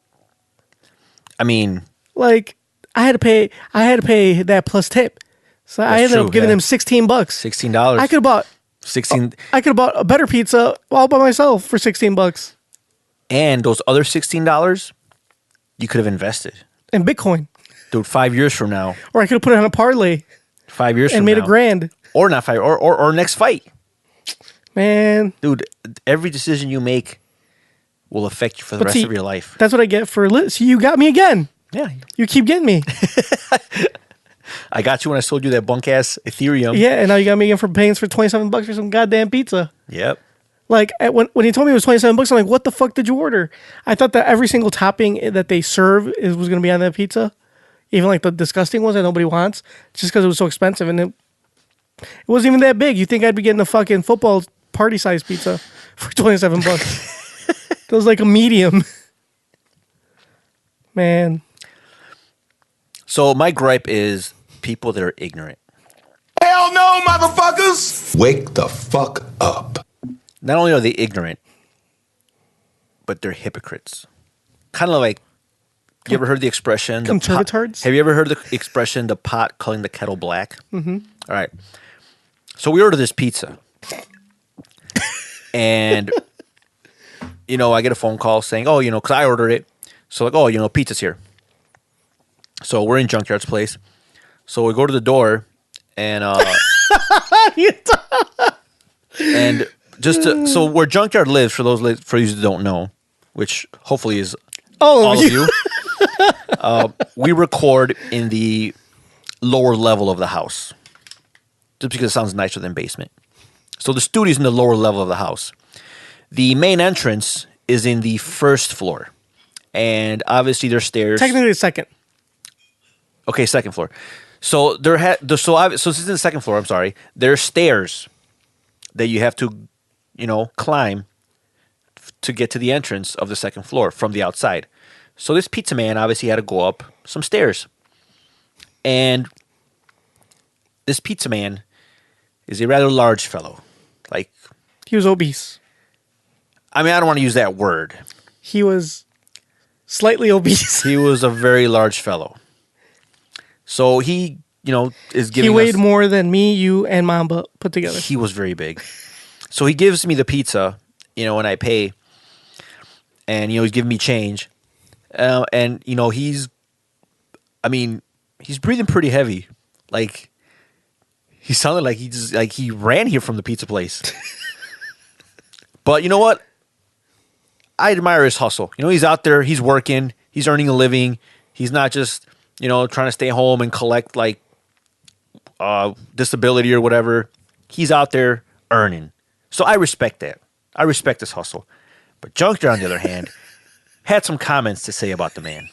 I mean, like, I had to pay that plus tip, so I ended up giving him $16. $16. I could have bought 16. I could have bought a better pizza all by myself for $16. And those other $16, you could have invested. In Bitcoin. Dude, 5 years from now. Or I could have put it on a parlay 5 years from and now. made $1,000. Or not 5, or next fight. Man. Dude, every decision you make will affect you for the rest of your life. That's what I get for See, you got me again. Yeah. You keep getting me. I got you when I sold you that bunk ass Ethereum. Yeah, and now you got me again for paying for $27 for some goddamn pizza. Yep. Like when he told me it was $27, I'm like, what the fuck did you order? I thought that every single topping that they serve was going to be on that pizza, even like the disgusting ones that nobody wants, just because it was so expensive, and it wasn't even that big. You think I'd be getting a fucking football party size pizza for $27? It was like a medium. Man. So my gripe is people that are ignorant. Hell no, motherfuckers! Wake the fuck up. Not only are they ignorant, but they're hypocrites. Kind of like, you ever heard the expression? Conservatards? Have you ever heard the expression, the pot calling the kettle black? Mm-hmm. All right. So we ordered this pizza. And, I get a phone call saying, because I ordered it. So like, pizza's here. So we're in Junkyard's place. So we go to the door and and so where Junkyard lives, for you that don't know, which hopefully is all of you, we record in the lower level of the house, just because it sounds nicer than basement. So the studio's in the lower level of the house. The main entrance is in the first floor, and obviously there's stairs. Technically second. Okay, second floor. So so this is the second floor. I'm sorry. There's stairs that you have to, climb to get to the entrance of the second floor from the outside. So this pizza man obviously had to go up some stairs, and this pizza man is a rather large fellow. Like, he was obese. I mean, I don't want to use that word. He was slightly obese. He was a very large fellow. So he, is giving He weighed us, more than me, you, and Mamba put together. He was very big. So he gives me the pizza, and I pay. And, he's giving me change. And, he's breathing pretty heavy. Like, he sounded like he ran here from the pizza place. But you know what? I admire his hustle. He's out there, he's working, he's earning a living. He's not just, trying to stay home and collect like disability or whatever. He's out there earning. So I respect that. I respect his hustle. But Junkyard, on the other hand, had some comments to say about the man.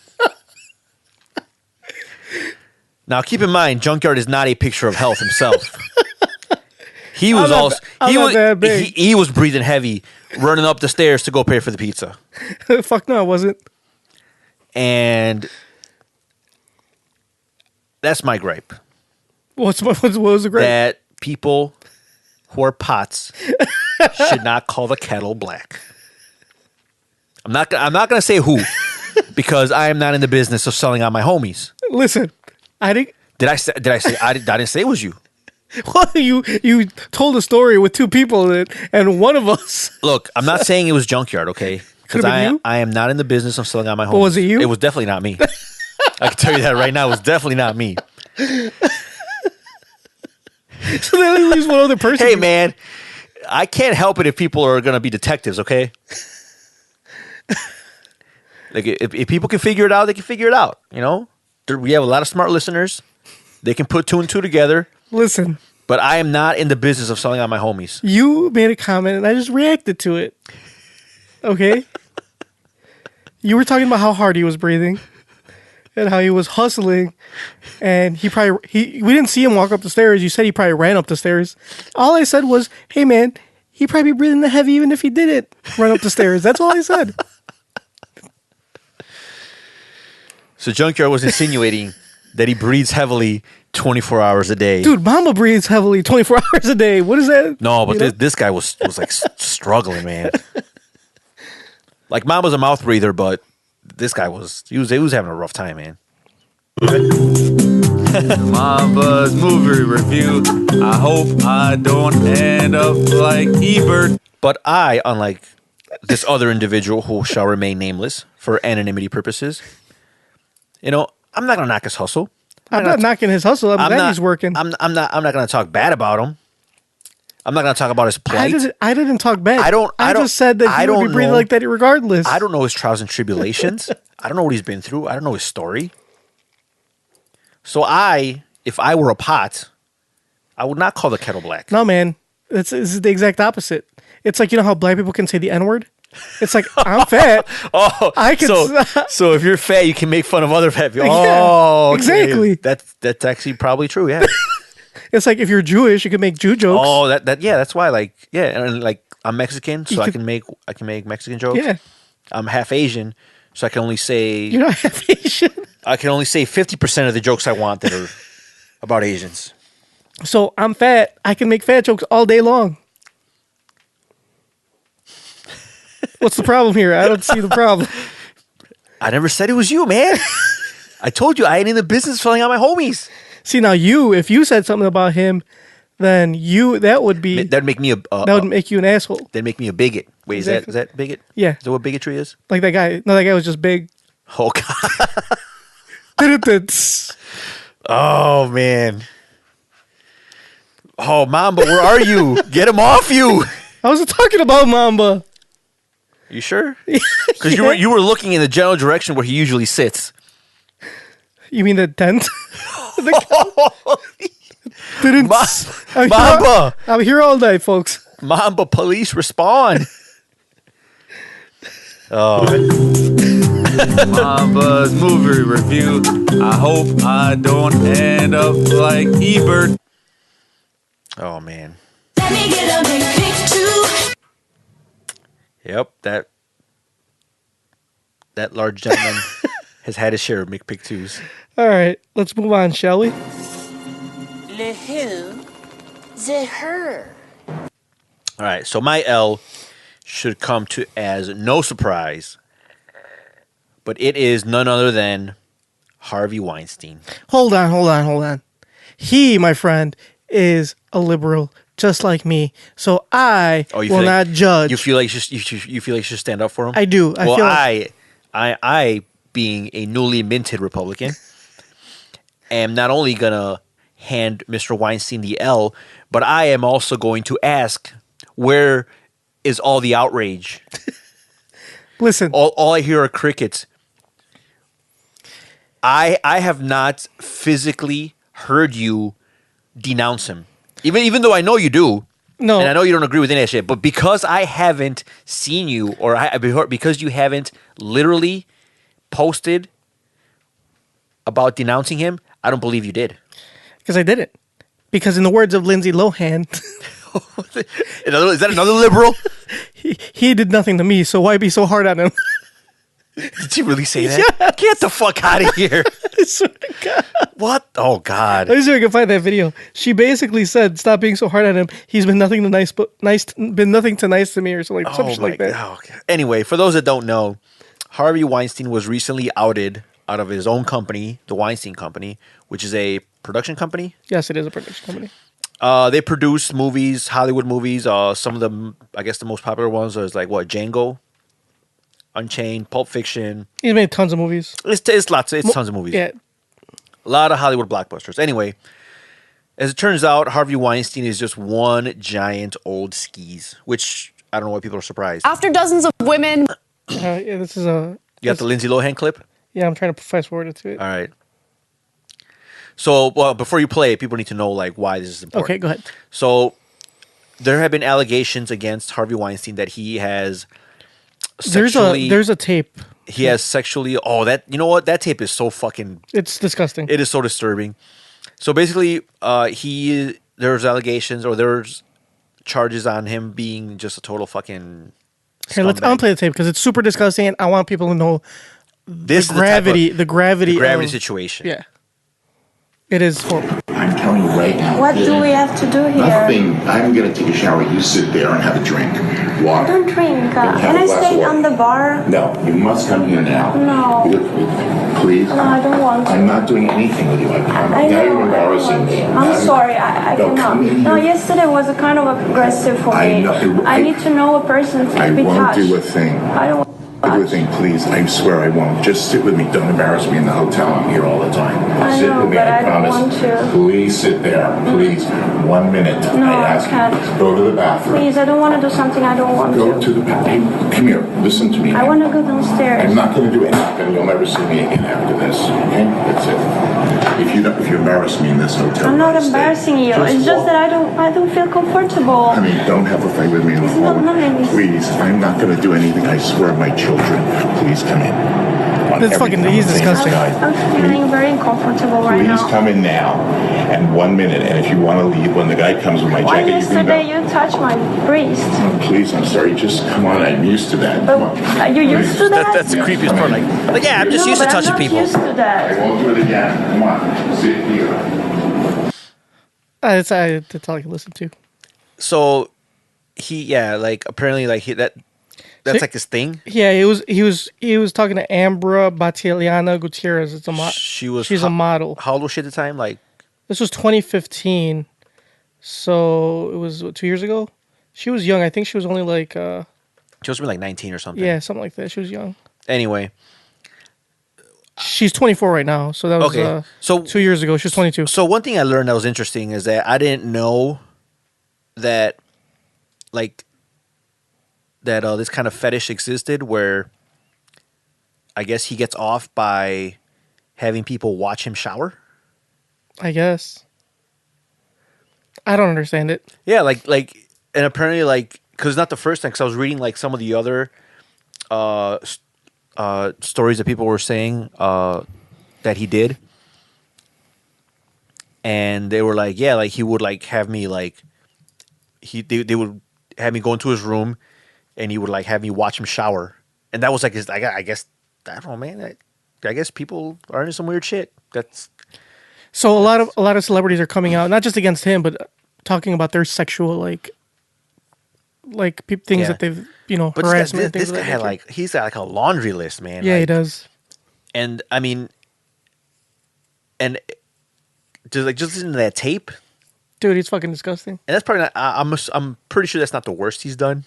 Now, keep in mind, Junkyard is not a picture of health himself. He was he was breathing heavy, running up the stairs to go pay for the pizza. Fuck no, I wasn't. And that's my gripe. What was the gripe? That people who are pots should not call the kettle black. I'm not going to say who, because I am not in the business of selling out my homies. Listen, I didn't. Did I say? I didn't say it was you. Well, you told a story with two people and one of us. Look, I'm not saying it was Junkyard, okay? Because I am not in the business of selling out my homies. But was it you? It was definitely not me. I can tell you that right now. It was definitely not me. So then leaves one other person. Hey, man, I can't help it if people are going to be detectives, okay? Like, if people can figure it out, they can figure it out, We have a lot of smart listeners. They can put two and two together. Listen. But I am not in the business of selling out my homies. You made a comment and I just reacted to it. Okay? You were talking about how hard he was breathing and how he was hustling, and we didn't see him walk up the stairs. You said he probably ran up the stairs. All I said was, hey man, he probably breathing the heavy even if he didn't run up the stairs. That's all I said. So Junkyard was insinuating that he breathes heavily 24 hours a day. Dude, Mama breathes heavily 24 hours a day. What is that? No, but this guy was like struggling, man. Like, Mama's a mouth breather, but this guy was having a rough time, man. Mamba's movie review. I hope I don't end up like Ebert. But I, unlike this other individual who shall remain nameless for anonymity purposes. You know, I'm not gonna knock his hustle. I'm not knocking his hustle. I'm glad not, he's working. I'm not gonna talk bad about him. I'm not gonna talk about his plight. I didn't talk bad. I just said that he would be breathing like that regardless. I don't know his trials and tribulations. I don't know what he's been through. I don't know his story. So if I were a pot, I would not call the kettle black. No, man. This is the exact opposite. It's like, you know how black people can say the N-word? It's like, I'm fat. I can. So if you're fat, you can make fun of other fat people. Yeah, Oh, okay. exactly. That's actually probably true. Yeah. It's like if you're Jewish, you can make Jew jokes. Oh, that's why. Like, yeah, and like I'm Mexican, so I can make Mexican jokes. Yeah. I'm half Asian, so I can only say You're not half Asian. I can only say 50% of the jokes I want that are about Asians. So I'm fat. I can make fat jokes all day long. What's the problem here? I don't see the problem. I never said it was you, man. I told you I ain't in the business of filling out my homies. See, now if you said something about him, then that'd make me that would make you an asshole. That'd make me a bigot. Wait, Exactly. is that bigot? Yeah. Is that what bigotry is? Like that guy. No, that guy was just big. Oh God. Oh man. Oh Mamba, where are you? Get him off you. I wasn't talking about Mamba. You sure? Because you were looking in the general direction where he usually sits. You mean the tent? Mamba! I'm here all day, folks. Mamba, police, respond. Oh. Mamba's movie review. I hope I don't end up like Ebert. Oh, man. Let me get a big pic too. Yep, that large gentleman has had his share of McPick 2s. All right, let's move on, shall we? Le who? The her. All right, so my L should come to as no surprise, but it is none other than Harvey Weinstein. Hold on. He, my friend, is a liberal, just like me. So I will not judge. You feel like you feel like you should stand up for him? I do. I being a newly minted Republican, am not only gonna hand Mr. Weinstein the L, but I am also going to ask, where is all the outrage? Listen. All I hear are crickets. I have not physically heard you denounce him. Even though I know you do. No. And I know you don't agree with any of that shit. But because I haven't seen you, or because you haven't literally posted about denouncing him, I don't believe you did. Because I didn't. Because in the words of Lindsay Lohan, is that another liberal? he did nothing to me, so why be so hard on him? Did she really say that? Yeah. Get the fuck out of here. I swear to God. What? Oh, God. Let me see if I can find that video. She basically said, "Stop being so hard on him. He's been nothing to nice to me," or something like that. Oh, okay. Anyway, for those that don't know, Harvey Weinstein was recently outed out of his own company, the Weinstein Company, which is a production company. Yes, it is a production company. They produce movies, Hollywood movies. Some of them, I guess the most popular ones are like Django, Unchained, Pulp Fiction. He's made tons of movies. It's tons of movies. Yeah. A lot of Hollywood blockbusters. Anyway, as it turns out, Harvey Weinstein is just one giant old skis, which I don't know why people are surprised. After dozens of women. This is a. You got the Lindsay Lohan clip? Yeah, I'm trying to fast forward it to it. All right. So, well, before you play it, people need to know like why this is important. Okay, go ahead. So, there have been allegations against Harvey Weinstein that he has sexually. There's a tape. He has sexually. Oh, you know what? That tape is so fucking. It's disgusting. It is so disturbing. So basically, there's allegations or there's charges on him being just a total fucking. Here, I'll play the tape because it's super disgusting, and I want people to know the gravity gravity of, situation. Yeah. It is horrible. I'm telling you right now. What do we have to do here? Nothing. I'm going to take a shower. You sit there and have a drink. Water. Don't drink. Have Can a I glass stay of water. on the bar? No, you must come here now. No. Please. No, I don't want to. I'm not doing anything with you. I now know, you're embarrassing me. I'm sorry, I No, cannot. come in No, here. yesterday was a kind of aggressive for I me. know- I need to know a person to I be won't touched. do a thing. I don't want Do a thing, please. I swear I won't. Just sit with me. Don't embarrass me in the hotel. I'm here all the time. I Sit know, with me. but I don't promise. want to. Please sit there. Please. 1 minute. No, I I ask can't. you. Go to the bathroom. Please, I don't want to do something I don't want Go to. to the bathroom. Come here. Listen to me. I want to go downstairs. I'm not going to do anything. You'll never see me again after this. Okay? That's it. If you embarrass me in this hotel, I'm not stay. embarrassing you. It's just that I don't feel comfortable. I mean, don't have a fight with me in the It's not hall. nice. Please, I'm not going to do anything. I swear, my children. Please come in. On That's every fucking- he's conversation, disgusting. guys. I'm feeling very uncomfortable right Please now. come in now. And 1 minute. And if you want to leave, when the guy comes with my Why jacket, you can yesterday go. you touched my breast? Oh, please, I'm sorry. Just come on. I'm used to that. Come on. Are you used to that? That's the creepiest part. Like yeah, I'm just No, used to but touching I'm not people. used to I that. won't do it again. Come on. Sit here. That's all I can listen to. So like apparently like that's like his thing. Yeah, he was talking to Ambra Batiliana Gutierrez. She's a model. How old was she at the time? Like This was 2015, so it was 2 years ago. She was young. I think she was only like she was like 19 or something. yeah, something like that. She was young. Anyway, She's 24 right now, so that was Okay, so- 2 years ago. She was 22. so one thing I learned that was interesting is that I didn't know that like that this kind of fetish existed where I guess he gets off by having people watch him shower. I guess. I don't understand it. Yeah, and apparently like because not the first time because I was reading like some of the other stories that people were saying that he did, and they were like, yeah, like he would like have me like they would have me go into his room, and he would like have me watch him shower, and that was like his. I guess I don't know, man. I guess people are into some weird shit. That's So a lot of celebrities are coming out, not just against him, but talking about their sexual things Yeah. that they've but harassment. this things of guy that had nature. like he's got like a laundry list, man. Yeah, he like, does. And I mean, and just listen to that tape. Dude, he's fucking disgusting. And that's probably not. I'm pretty sure that's not the worst he's done.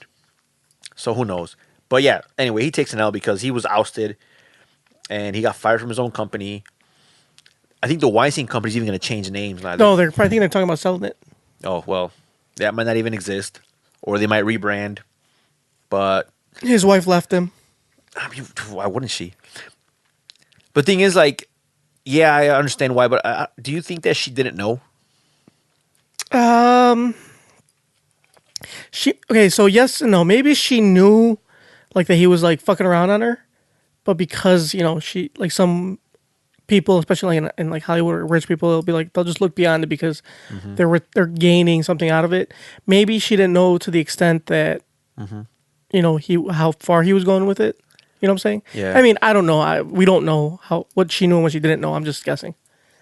So who knows? But yeah. Anyway, he takes an L because he was ousted, and he got fired from his own company. I think the Weinstein company's even going to change names now. No, I think they're talking about selling it. Oh well, that might not even exist, or they might rebrand. But His wife left him. I mean, why wouldn't she? But the thing is, like, yeah, I understand why. But do you think that she didn't know? So yes and no. Maybe she knew, like, that he was like fucking around on her, but because she like some people, especially in like Hollywood or rich people, they'll just look beyond it because they're gaining something out of it. Maybe she didn't know to the extent that how far he was going with it. You know what I'm saying? Yeah. I mean, I don't know. We don't know what she knew and what she didn't know. I'm just guessing.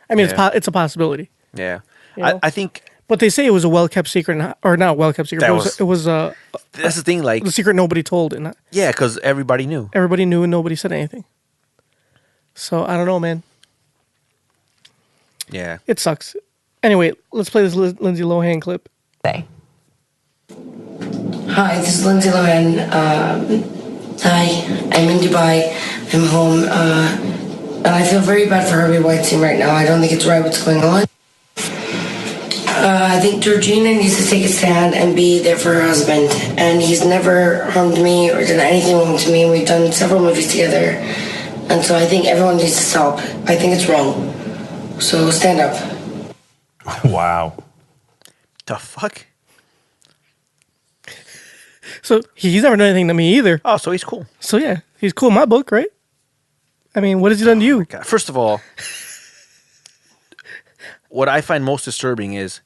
I mean, Yeah. it's a possibility. Yeah, You know? I think But they say it was a well-kept secret, or not well-kept secret. That It was that's the thing. Like, the secret nobody told, and yeah, because everybody knew. everybody knew and nobody said anything. So I don't know, man. Yeah. It sucks. Anyway, let's play this Lindsay Lohan clip. Hi, this is Lindsay Lohan. Hi, I'm in Dubai. I'm home. And I feel very bad for Harvey Weinstein right now. I don't think it's right what's going on. I think Georgina needs to take a stand and be there for her husband. And he's never harmed me or done anything wrong to me. We've done several movies together. And so I think everyone needs to stop. I think it's wrong. So stand up. Wow. The fuck? So he's never done anything to me either. Oh, so he's cool. So yeah, he's cool in my book, right? I mean, what has he done to you? God. First of all, what I find most disturbing is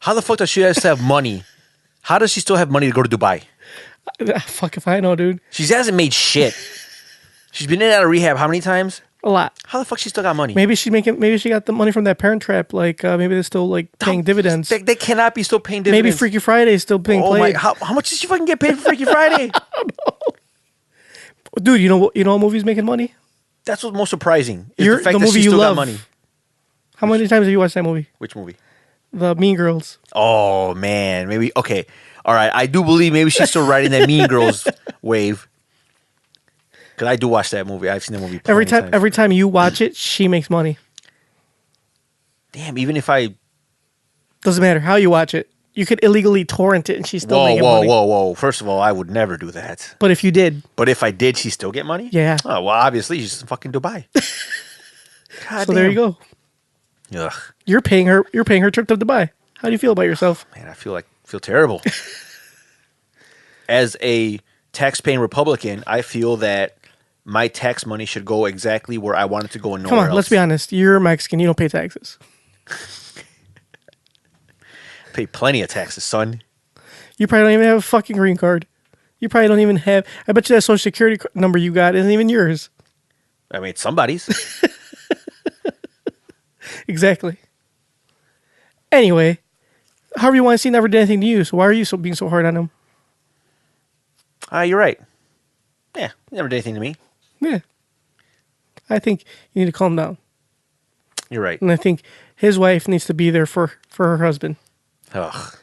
how the fuck does she have money? How does she still have money to go to Dubai? Fuck if I know, dude. She hasn't made shit. She's been in and out of rehab how many times? A lot. How the fuck she still got money? Maybe she got the money from that Parent Trap. Like maybe they're still like paying dividends. They cannot be still paying dividends. Maybe Freaky Friday is still being played. How much did she fucking get paid for Freaky Friday? I don't know. Dude, you know what movie's making money? That's what's most surprising. Is The the fact that movie she you still love. got money. How many times have you watched that movie? Which movie? The Mean Girls. Oh man, maybe okay. All right, I do believe maybe she's still riding that Mean Girls wave. Because I do watch that movie. I've seen that movie Every plenty of times. time you watch it, she makes money. Damn, even if I... Doesn't matter how you watch it. You could illegally torrent it and she's still making money. Whoa. First of all, I would never do that. But if you did. But if I did, she still get money? Yeah. Oh, well, obviously, she's in fucking Dubai. God So there you go. Ugh. You're paying her trip to Dubai. How do you feel about yourself? Man, I feel terrible. As a tax-paying Republican, I feel that my tax money should go exactly where I want it to go and nowhere else. Come on, let's be honest. You're Mexican. You don't pay taxes. Pay plenty of taxes, son. You probably don't even have a fucking green card. You probably don't even have... I bet you that social security number you got isn't even yours. I mean, it's somebody's. Exactly. Anyway, Harvey Weinstein never did anything to you, so why are you being so hard on him? You're right. Yeah, he never did anything to me. Yeah. I think you need to calm down. You're right. And I think his wife needs to be there for her husband. Ugh.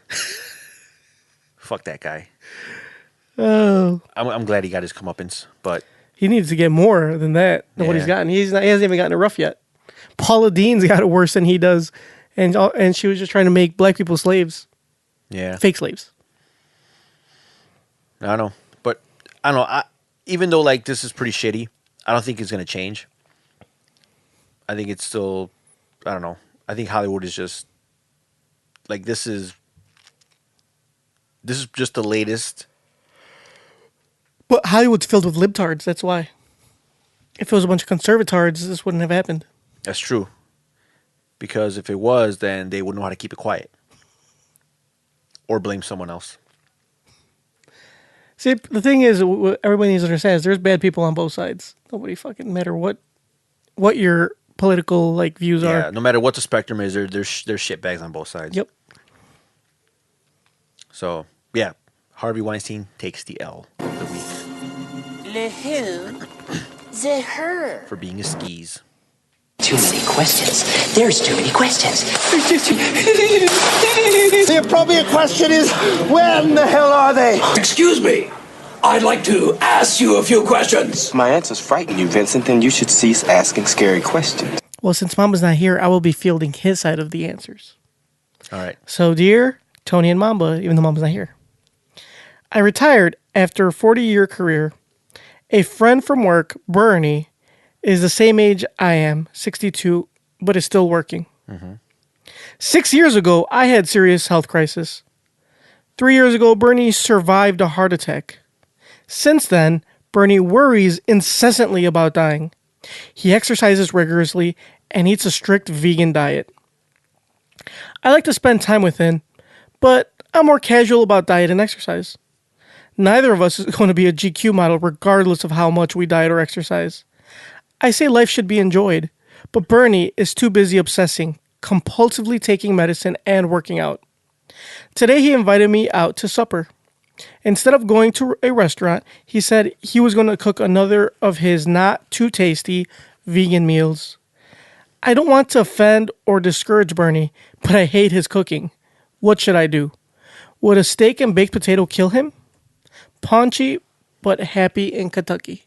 Fuck that guy. Oh. I'm glad he got his comeuppance, but... He needs to get more than that, than what he's gotten. He hasn't even gotten it rough yet. Paula Dean's got it worse than he does. And she was just trying to make black people slaves. Yeah. Fake slaves. I don't know. But, I don't know. Even though, like, this is pretty shitty, I don't think it's going to change. I think it's still... I don't know. I think Hollywood is just... Like, this is just the latest... But Hollywood's filled with libtards, that's why. If it was a bunch of conservatards, this wouldn't have happened. That's true. Because if it was, then they would know how to keep it quiet. Or blame someone else. See, the thing is, what everybody needs to understand is there's bad people on both sides. Nobody fucking matter what your political like views are. Yeah, no matter what the spectrum is, there's shitbags on both sides. Yep. So, yeah. Harvey Weinstein takes the L of the week. Le who? The her. For being a skis. Too many questions. There's too many questions. The appropriate question is, when the hell are they? Excuse me. I'd like to ask you a few questions. My answers frighten you, Vincent, then you should cease asking scary questions. Well, since Mamba's not here, I will be fielding his side of the answers. All right. So, dear Tony and Mamba, even though Mamba's not here, I retired after a 40-year career. A friend from work, Bernie, is the same age I am, 62, but is still working. 6 years ago, I had serious health crisis. 3 years ago, Bernie survived a heart attack. Since then, Bernie worries incessantly about dying. He exercises rigorously and eats a strict vegan diet. I like to spend time with him, but I'm more casual about diet and exercise. Neither of us is going to be a GQ model regardless of how much we diet or exercise. I say life should be enjoyed, but Bernie is too busy obsessing, compulsively taking medicine and working out. Today he invited me out to supper. Instead of going to a restaurant, he said he was going to cook another of his not too tasty vegan meals. I don't want to offend or discourage Bernie, but I hate his cooking. What should I do? Would a steak and baked potato kill him? Paunchy, but happy in Kentucky.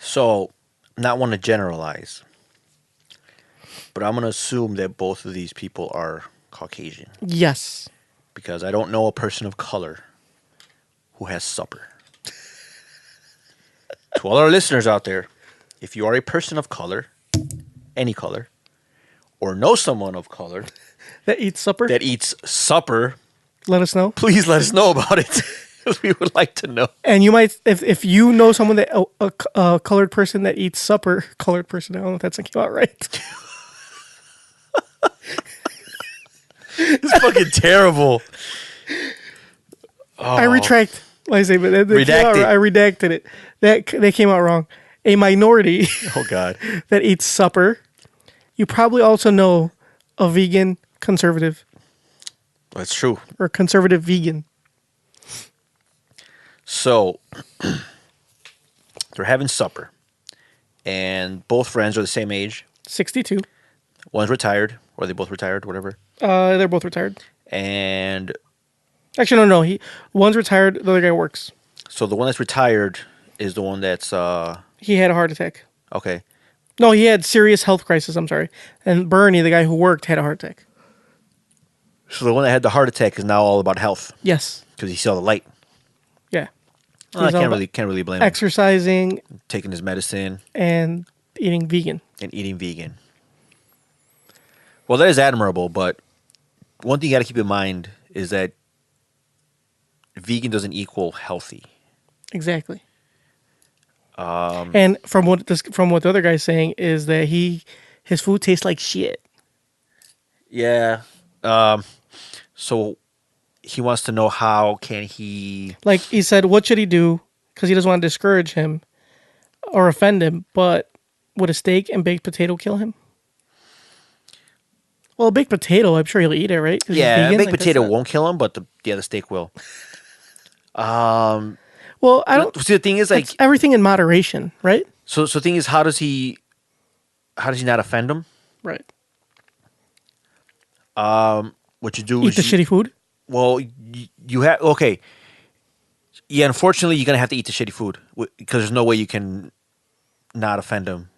So, not want to generalize, but I'm going to assume that both of these people are Caucasian. Yes. Because I don't know a person of color who has supper. To all our listeners out there, if you are a person of color, any color, or know someone of color that eats supper, let us know. Please let us know about it. We would like to know. And you might, if you know someone that a colored person that eats supper, colored person, I don't know if that's came out right. It's fucking terrible. I retract. Like I say, but I redacted it. That came out wrong. a minority Oh God. that eats supper, you probably also know a vegan conservative That's true. or conservative vegan. So they're having supper, and both friends are the same age. 62. One's retired, or they both retired, whatever. They're both retired. And Actually, no. One's retired. The other guy works. so the one that's retired is the one that's He had a heart attack. okay. No, he had serious health crisis. I'm sorry. And Bernie, the guy who worked, had a heart attack. So the one that had the heart attack is now all about health Yes. because he saw the light. Yeah. Well, I He's all can't really blame him. exercising Taking his medicine and eating vegan. and eating vegan. Well, that is admirable, but one thing you got to keep in mind is that vegan doesn't equal healthy. Exactly. And from what the other guy's saying is that his food tastes like shit. Yeah. So he wants to know how can he... Like he said, what should he do? Because he doesn't want to discourage him or offend him. But would a steak and baked potato kill him? Well, a baked potato, I'm sure he'll eat it, right? 'Cause he's Yeah, vegan. baked Like, potato that's not- won't kill him, but the steak will. Well, I don't. See, the thing is, like, It's everything in moderation, right? so the thing is, how does he not offend him? Right. What you do Eat is the shitty food. Well, you have okay. Yeah, unfortunately, you're gonna have to eat the shitty food because there's no way you can not offend him.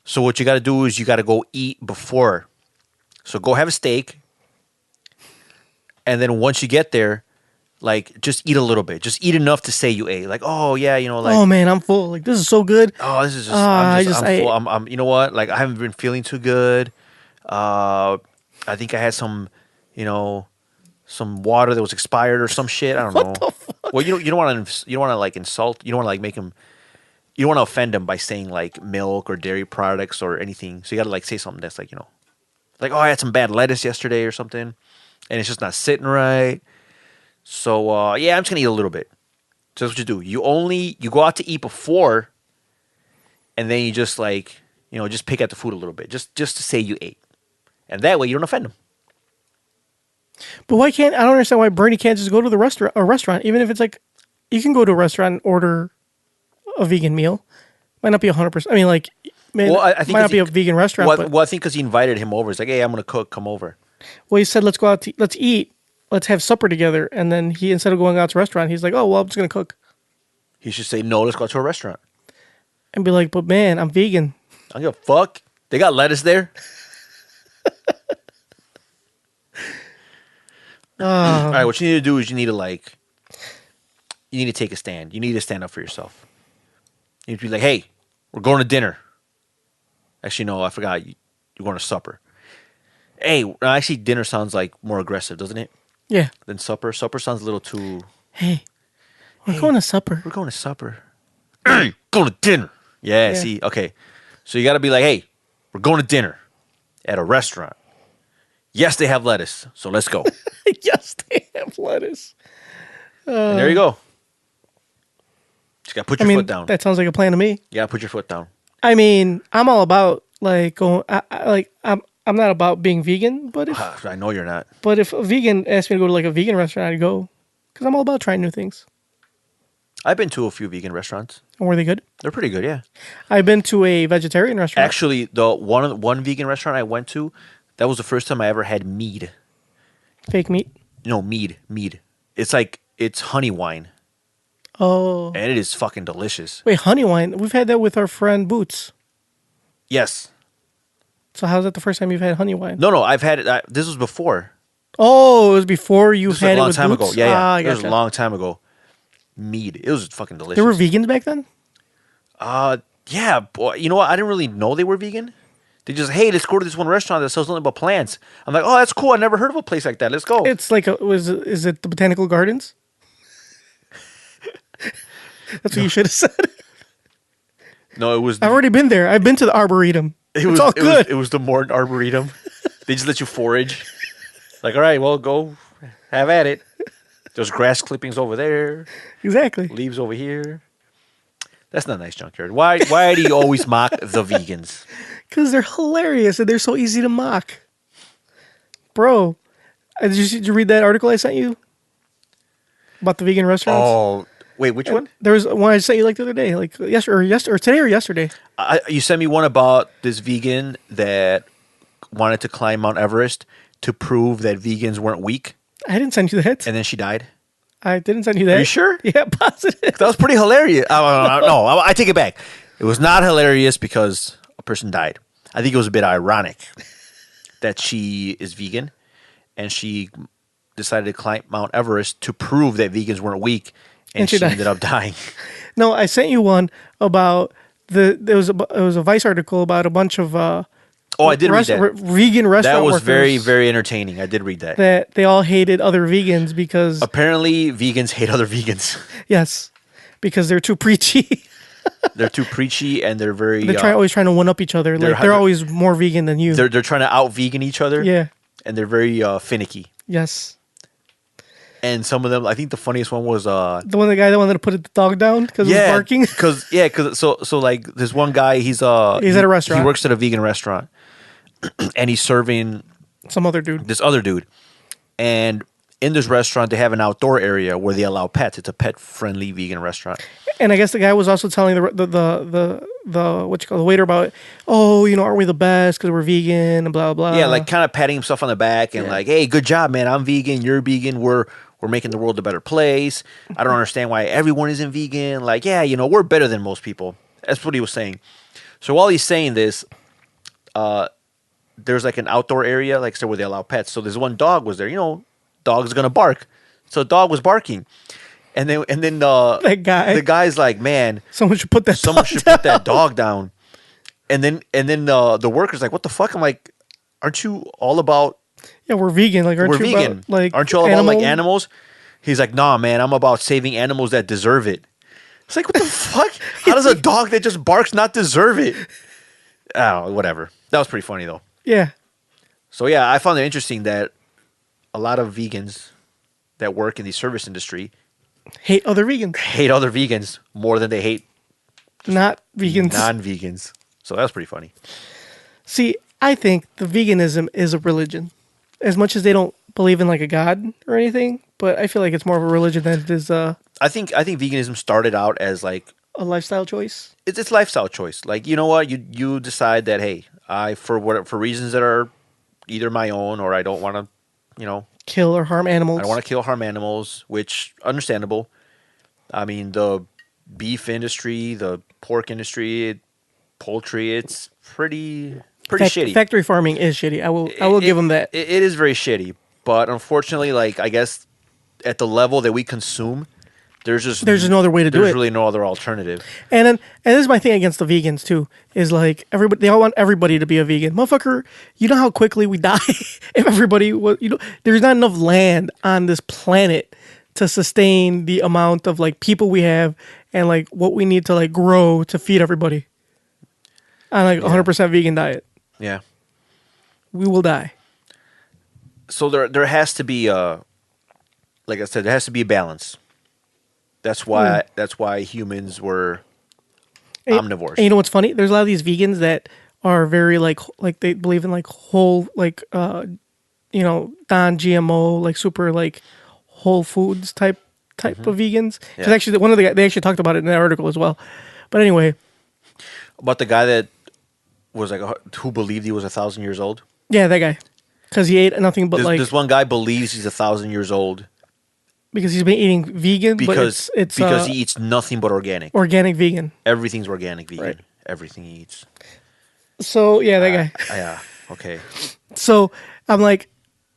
So what you got to do is you got to go eat before. So go have a steak, and then once you get there, like just eat a little bit. Just eat enough to say you ate. Like, oh yeah, like, Oh man, I'm full. Like this is so good. oh, this is just, I I'm full. I'm you know what? Like I haven't been feeling too good. I think I had some, some water that was expired or some shit. I don't know. the fuck? Well, you don't want to like insult. You don't want to like make him. You don't want to offend him by saying like milk or dairy products or anything. So you got to like say something that's like like, oh, I had some bad lettuce yesterday or something, and it's just not sitting right. So yeah, I'm just gonna eat a little bit. So that's what you do. You go out to eat before, and then you just like just pick at the food a little bit, just to say you ate, and that way you don't offend them. But why can't I don't understand why Bernie can't just go to the restaurant, even if it's like you can go to a restaurant and order a vegan meal. Might not be 100%. I mean, like, I think might not be a vegan restaurant. Well, I think because he invited him over. It's like, hey, I'm gonna cook. Come over. Well, he said, let's go out. Let's eat. Let's have supper together. And then he, instead of going out to a restaurant, he's like, oh, well, I'm just gonna cook. He should say, no, let's go to a restaurant. And be like, but man, I'm vegan. I don't give a fuck. They got lettuce there. All right, what you need to do is you need to take a stand. You need to stand up for yourself. You need to be like, hey, we're going to dinner. Actually, no, I forgot. You're going to supper. Hey, actually, dinner sounds like more aggressive, doesn't it? Yeah. Than supper. Supper sounds a little too... Hey, we're going to supper. We're going to supper. Hey, going to dinner. Yeah, see? Okay. So you got to be like, hey, we're going to dinner at a restaurant. Yes, they have lettuce, so let's go. Yes, they have lettuce. And there you go. Just got to put your foot down. That sounds like a plan to me. You got to put your foot down. I mean, I'm all about like going. I'm not about being vegan, but if I know you're not. But if a vegan asked me to go to like a vegan restaurant, I'd go because I'm all about trying new things. I've been to a few vegan restaurants. And were they good? They're pretty good, yeah. I've been to a vegetarian restaurant. Actually, the one vegan restaurant I went to, that was the first time I ever had mead. Fake meat? No, mead. It's honey wine. Oh. And it is fucking delicious. Wait, honey wine? We've had that with our friend Boots. Yes. So how's that the first time you've had honey wine? No, I've had it. This was before. Oh, it was before you This was had a long it with time Boots? ago. Yeah. It was gotcha. a long time ago. Mead. It was fucking delicious. There were vegans back then? Yeah. Boy, you know what? I didn't really know they were vegan. They just, hey, let's go to this one restaurant that sells nothing but plants. I'm like, oh, that's cool. I never heard of a place like that. Let's go. It's like, is it the Botanical Gardens? That's what you should have said. No, it was. I've already been there. I've been to the Arboretum. It's all good. It was the Morton Arboretum. They just let you forage. Like, all right, well, go have at it. There's grass clippings over there. Exactly. Leaves over here. That's not nice, Junkyard. Why do you always mock the vegans? Because they're hilarious and they're so easy to mock. Bro, did you read that article I sent you? About the vegan restaurants? Oh, wait, which one? There was one I sent you like the other day, like or today or yesterday. You sent me one about this vegan that wanted to climb Mount Everest to prove that vegans weren't weak. I didn't send you that. And then she died. I didn't send you that. Are you sure? Yeah, positive. That was pretty hilarious. No, I take it back. It was not hilarious because a person died. I think it was a bit ironic that she is vegan and she decided to climb Mount Everest to prove that vegans weren't weak, and she ended up dying. No, I sent you one about it was a Vice article about a bunch of I did read that. Vegan restaurant That was workers very, very entertaining. I did read that. That they all hated other vegans because apparently vegans hate other vegans. Yes, because they're too preachy. They're too preachy, and they're very. They're always trying to one up each other. They're always more vegan than you. They're trying to out vegan each other. Yeah, and they're very finicky. Yes. And some of them, I think the funniest one was the guy that wanted to put the dog down because it was barking. Because so like this one guy, he's at a restaurant. He works at a vegan restaurant, and he's serving some other dude. This other dude, and in this restaurant they have an outdoor area where they allow pets. It's a pet friendly vegan restaurant. And I guess the guy was also telling the waiter about, aren't we the best because we're vegan and blah blah. Yeah, like kind of patting himself on the back and like, hey, good job, man. I'm vegan. You're vegan. We're making the world a better place. I don't understand why everyone isn't vegan. Like, yeah, we're better than most people. That's what he was saying. So while he's saying this, there's like an outdoor area, like I said, where they allow pets. So this one dog was there. Dog's gonna bark. So the dog was barking. And then the guy's like, man, someone should put that dog down. And then the worker's like, what the fuck? I'm like, aren't you all about? Yeah, we're vegan. Like, aren't you vegan? Aren't you all about like animals? He's like, nah, man, I'm about saving animals that deserve it. It's like, what the fuck? How does a dog that just barks not deserve it? Oh, whatever. That was pretty funny though. Yeah. So yeah, I found it interesting that a lot of vegans that work in the service industry hate other vegans. Hate other vegans more than they hate not vegans. Non-vegans. So that's pretty funny. See, I think the veganism is a religion. As much as they don't believe in like a god or anything, but I feel like it's more of a religion than it is I think veganism started out as like a lifestyle choice. It's lifestyle choice. Like, you know what? You decide that, hey, for reasons that are either my own or I don't want to, kill or harm animals. I don't want to kill or harm animals, which understandable. I mean, the beef industry, the pork industry, poultry, it's pretty shitty. Factory farming is shitty. I will give them that. It is very shitty, but unfortunately, like I guess at the level that we consume, there's no other way to do it. There's really no other alternative. And this is my thing against the vegans too. Is like they all want everybody to be a vegan. Motherfucker, you know how quickly we die if everybody was. There's not enough land on this planet to sustain the amount of like people we have and like what we need to like grow to feed everybody. On like 100% vegan diet. Yeah. We will die. So there has to be like I said, there has to be a balance. That's why humans were omnivores. And you know what's funny? There's a lot of these vegans that are very like they believe in like whole like non-GMO like super like whole foods type of vegans. Because actually one of they actually talked about it in that article as well. But anyway, about the guy that was like who believed he was 1,000 years old. Yeah, that guy, because he ate nothing but this one guy believes he's 1,000 years old. Because he's been eating vegan, because he eats nothing but organic. Organic vegan. Everything's organic vegan. Right. Everything he eats. So yeah, that guy. Yeah. Okay. So I'm like,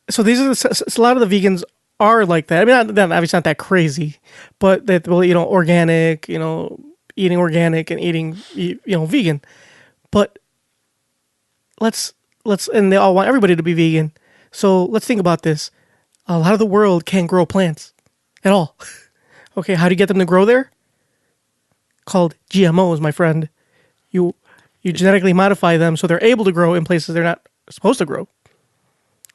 so these are a lot of the vegans are like that. I mean, obviously not that crazy, but that organic, eating organic and eating vegan. But let's and they all want everybody to be vegan. So let's think about this. A lot of the world can't grow plants at all. Okay, how do you get them to grow there? Called GMOs, my friend. You genetically modify them so they're able to grow in places they're not supposed to grow.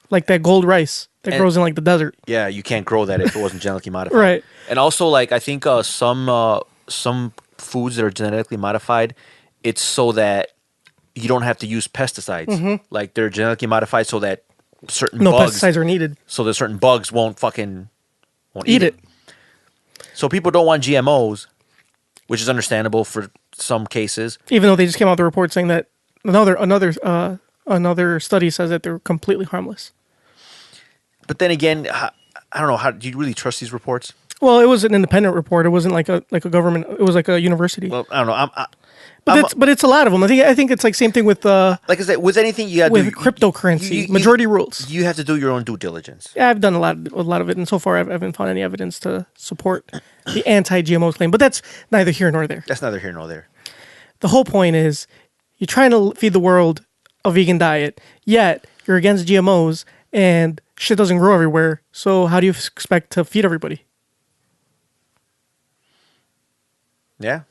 Like that gold rice that grows in like the desert. Yeah, you can't grow that if it wasn't genetically modified. Right. And also, like I think some foods that are genetically modified, it's so that you don't have to use pesticides. Like they're genetically modified so that certain No bugs, pesticides are needed. so that certain bugs won't eat it. So people don't want GMOs, which is understandable for some cases. Even though they just came out with a report saying that another study says that they're completely harmless. But then again, I don't know. How do you really trust these reports? Well, it was an independent report. It wasn't like a government. It was like a university. Well, I don't know. But it's a lot of them. I think it's like same thing with like I said, with anything you got to with do cryptocurrency, majority rules. You have to do your own due diligence. Yeah, I've done a lot of it, and so far I haven't found any evidence to support the anti-GMO claim. But that's neither here nor there. That's neither here nor there. The whole point is you're trying to feed the world a vegan diet, yet you're against GMOs and shit doesn't grow everywhere. So how do you expect to feed everybody? Yeah.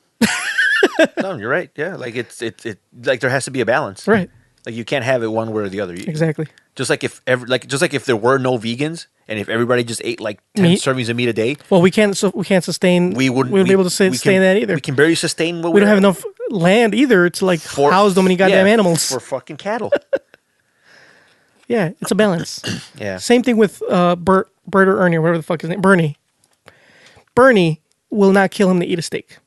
No, you're right. Yeah, like it's like there has to be a balance, right? Like you can't have it one way or the other. Exactly. Just like if there were no vegans and if everybody just ate like 10 meat? servings of meat a day, well, we can't sustain. We wouldn't be able to sustain that either. We can barely sustain what we don't have enough land either to like house so many goddamn animals for fucking cattle. Yeah, it's a balance. Yeah. Same thing with Bert or Ernie or whatever the fuck his name. Bernie. Bernie will not kill him to eat a steak.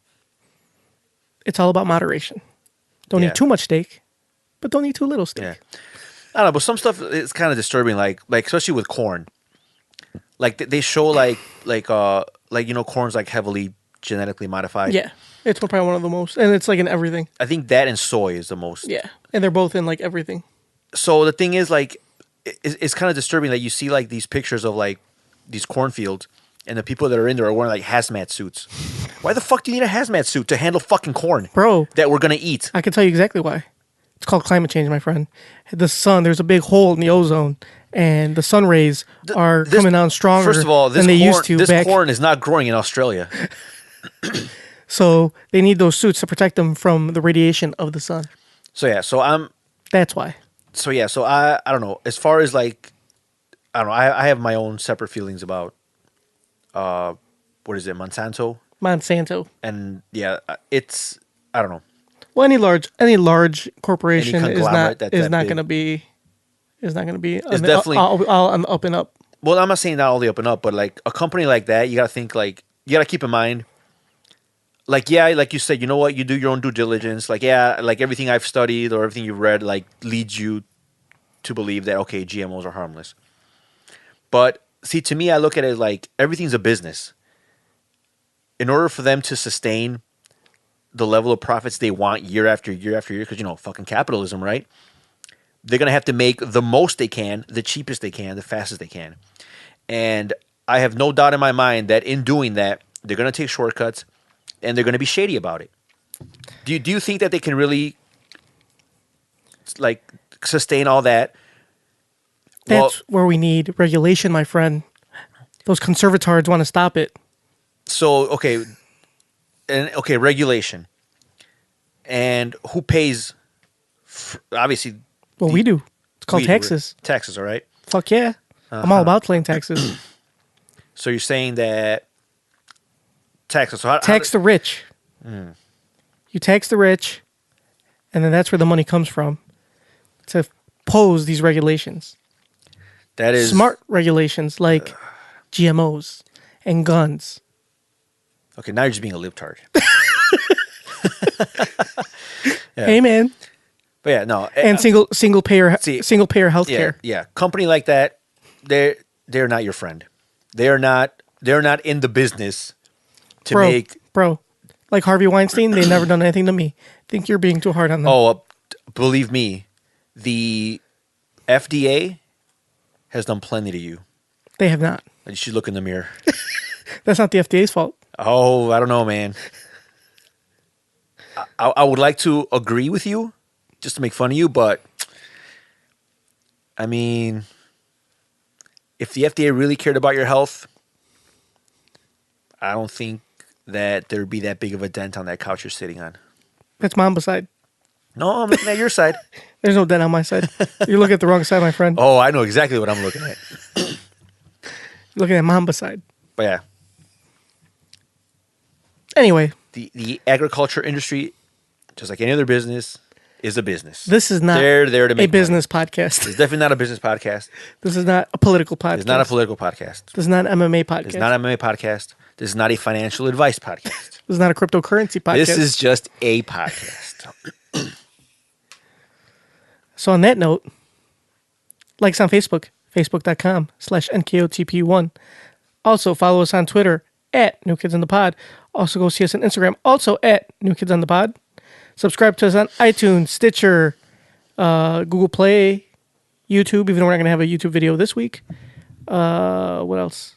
It's all about moderation. Don't eat too much steak, but don't eat too little steak. Yeah. I don't know, but some stuff is kind of disturbing, like especially with corn. Like they show like corn's like heavily genetically modified. Yeah, it's probably one of the most, and it's like in everything. I think that and soy is the most. Yeah, and they're both in like everything. So the thing is, like, it's kind of disturbing that you see like these pictures of like these cornfields, and the people that are in there are wearing like hazmat suits. Why the fuck do you need a hazmat suit to handle fucking corn, bro? That we're gonna eat. I can tell you exactly why. It's called climate change, my friend. The sun, there's a big hole in the ozone, and the sun rays are coming on stronger. First of all, than they used to. This corn is not growing in Australia. So they need those suits to protect them from the radiation of the sun. So yeah, That's why. So yeah, so I don't know. As far as like, I don't know. I have my own separate feelings about, what is it, Monsanto? And yeah, it's, I don't know. Well, any large corporation is not going to be. It's definitely all on the up and up. Well, I'm not saying not all the up and up, but like a company like that, you got to think like, you got to keep in mind, like, yeah, like you said, you know what, you do your own due diligence. Like, yeah, like everything I've studied or everything you've read, like leads you to believe that, okay, GMOs are harmless. But see, to me, I look at it like everything's a business. In order for them to sustain the level of profits they want year after year after year, because, you know, fucking capitalism, right? They're going to have to make the most they can, the cheapest they can, the fastest they can. And I have no doubt in my mind that in doing that, they're going to take shortcuts and they're going to be shady about it. Do you think that they can really like sustain all that? That's where we need regulation, my friend. Those conservatards want to stop it. So, okay, regulation. And who pays? Obviously, well, we do. It's called taxes. Taxes, all right? Fuck yeah. I'm all about paying taxes. So you're saying that taxes. So tax the rich. You tax the rich, and then that's where the money comes from to pose these regulations. That is smart regulations like GMOs and guns. Okay, now you're just being a libtard. Yeah. Hey, man. But yeah, no. And single payer healthcare. Yeah, company like that, they're not your friend. They're not in the business to make. Bro, like Harvey Weinstein, they've never done anything to me. Think you're being too hard on them. Oh, believe me, the FDA has done plenty to you. They have not. You should look in the mirror. That's not the FDA's fault. Oh, I don't know, man. I would like to agree with you, just to make fun of you, but I mean, if the FDA really cared about your health, I don't think that there'd be that big of a dent on that couch you're sitting on. That's Momba's side. No, I'm looking at your side. There's no dent on my side. You're looking at the wrong side, my friend. Oh, I know exactly what I'm looking at. Looking at Momba's side. But yeah. Anyway, the agriculture industry, just like any other business, is a business. This is not they're there to make a business money. podcast. It's definitely not a business podcast. This is not a political podcast. It's not a political podcast. This is not an MMA podcast. It's not an MMA podcast. This is not a financial advice podcast. This is not a cryptocurrency podcast. This is just a podcast. So on that note, like us on Facebook, facebook.com/NKOTP1. Also follow us on Twitter @New Kids on the Pod. Also go see us on Instagram, also @New Kids on the Pod. Subscribe to us on iTunes, Stitcher, Google Play, YouTube, even though we're not going to have a YouTube video this week. What else?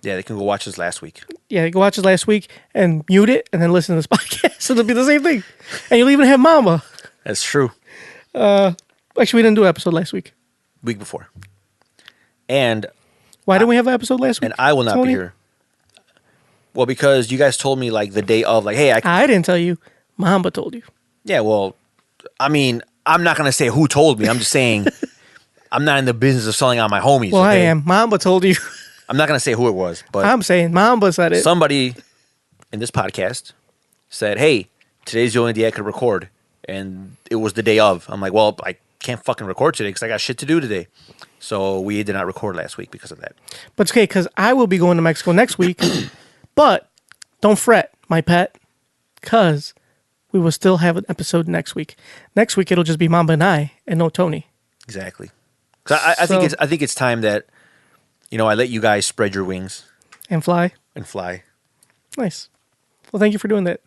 Yeah, they can go watch us last week. Yeah, go watch us last week and mute it and then listen to this podcast. So it'll be the same thing. And you'll even have Mamba. That's true. Actually, we didn't do an episode last week. Week before. And why didn't we have an episode last week? And I will not be here. Well, because you guys told me like the day of, like, hey, I didn't tell you. Mamba told you. Yeah, well, I mean, I'm not going to say who told me. I'm just saying I'm not in the business of selling out my homies. Well, okay? I am. Mamba told you. I'm not going to say who it was, but I'm saying Mamba said it. Somebody in this podcast said, hey, today's the only day I could record. And it was the day of. I'm like, well, I can't fucking record today because I got shit to do today. So we did not record last week because of that. But it's okay because I will be going to Mexico next week. But don't fret, my pet, because we will still have an episode next week. Next week it'll just be Mamba and I, and no Tony. Exactly. So I think it's time that, you know, I let you guys spread your wings and fly. Nice. Well, thank you for doing that.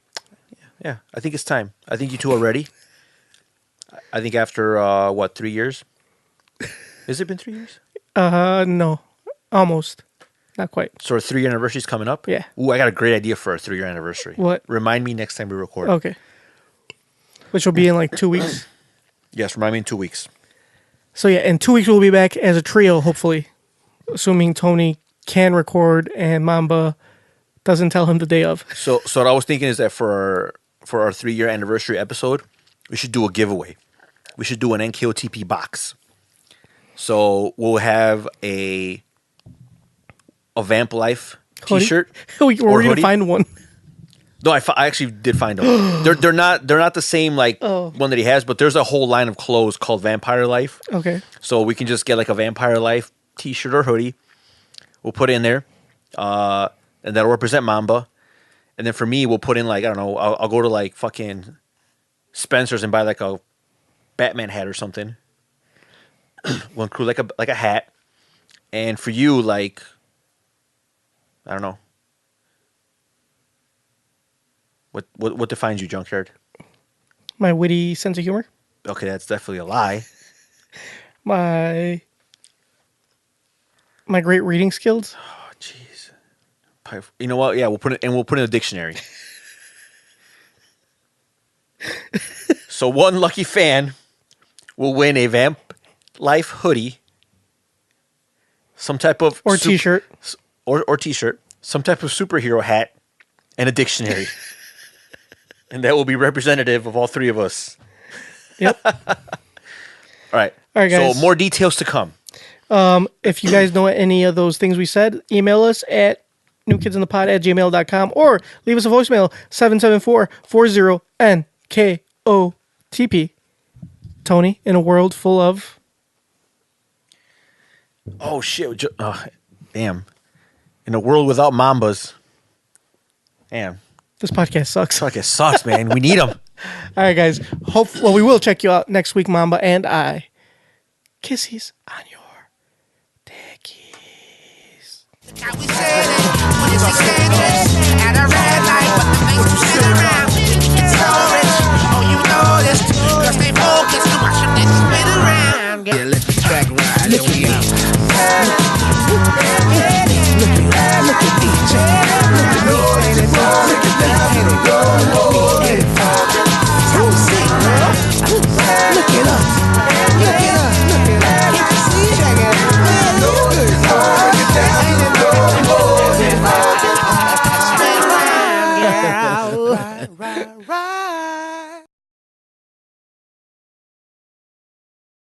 Yeah, I think it's time. I think you two are ready. I think after 3 years? Has it been 3 years? No, almost. Not quite. So our 3-year anniversary is coming up? Yeah. Ooh, I got a great idea for our 3-year anniversary. What? Remind me next time we record. Okay. Which will be in like 2 weeks. Yes, remind me in 2 weeks. So yeah, in 2 weeks we'll be back as a trio, hopefully. Assuming Tony can record and Mamba doesn't tell him the day of. So what I was thinking is that for our 3-year anniversary episode, we should do a giveaway. We should do an NKOTP box. So we'll have a Vamp Life T-shirt. We're going to find one. No, I actually did find them. they're not the same one that he has, but there's a whole line of clothes called Vampire Life. Okay. So we can just get like a Vampire Life T-shirt or hoodie. We'll put it in there, and that'll represent Mamba. And then for me, we'll put in like, I don't know, I'll go to like fucking Spencer's and buy like a Batman hat or something. We'll include like a hat. And for you, like, I don't know. What defines you, Junkyard? My witty sense of humor. Okay, that's definitely a lie. My great reading skills. Oh, jeez. You know what? Yeah, we'll put it in a dictionary. So one lucky fan will win a Vamp Life hoodie, some type of T-shirt, or T-shirt, some type of superhero hat, and a dictionary, and that will be representative of all three of us. Yep. All right, guys. So more details to come. If you guys know any of those things we said, email us at newkidsinthepod@gmail.com or leave us a voicemail 774-40-NKOTP. Tony, in a world full of... Oh, shit. Damn. In a world without Mambas. Damn. This podcast sucks. This podcast sucks, man. We need them. All right, guys. We will check you out next week, Mamba and I. Kisses on your dickies. Now we said it when it's extended at a red light, but the face you sit around. It's storage. Oh, you know this. Cause they focus too much and they spin around. Yeah, let the track ride and we out. Look at DJ. Look at me. Look at me.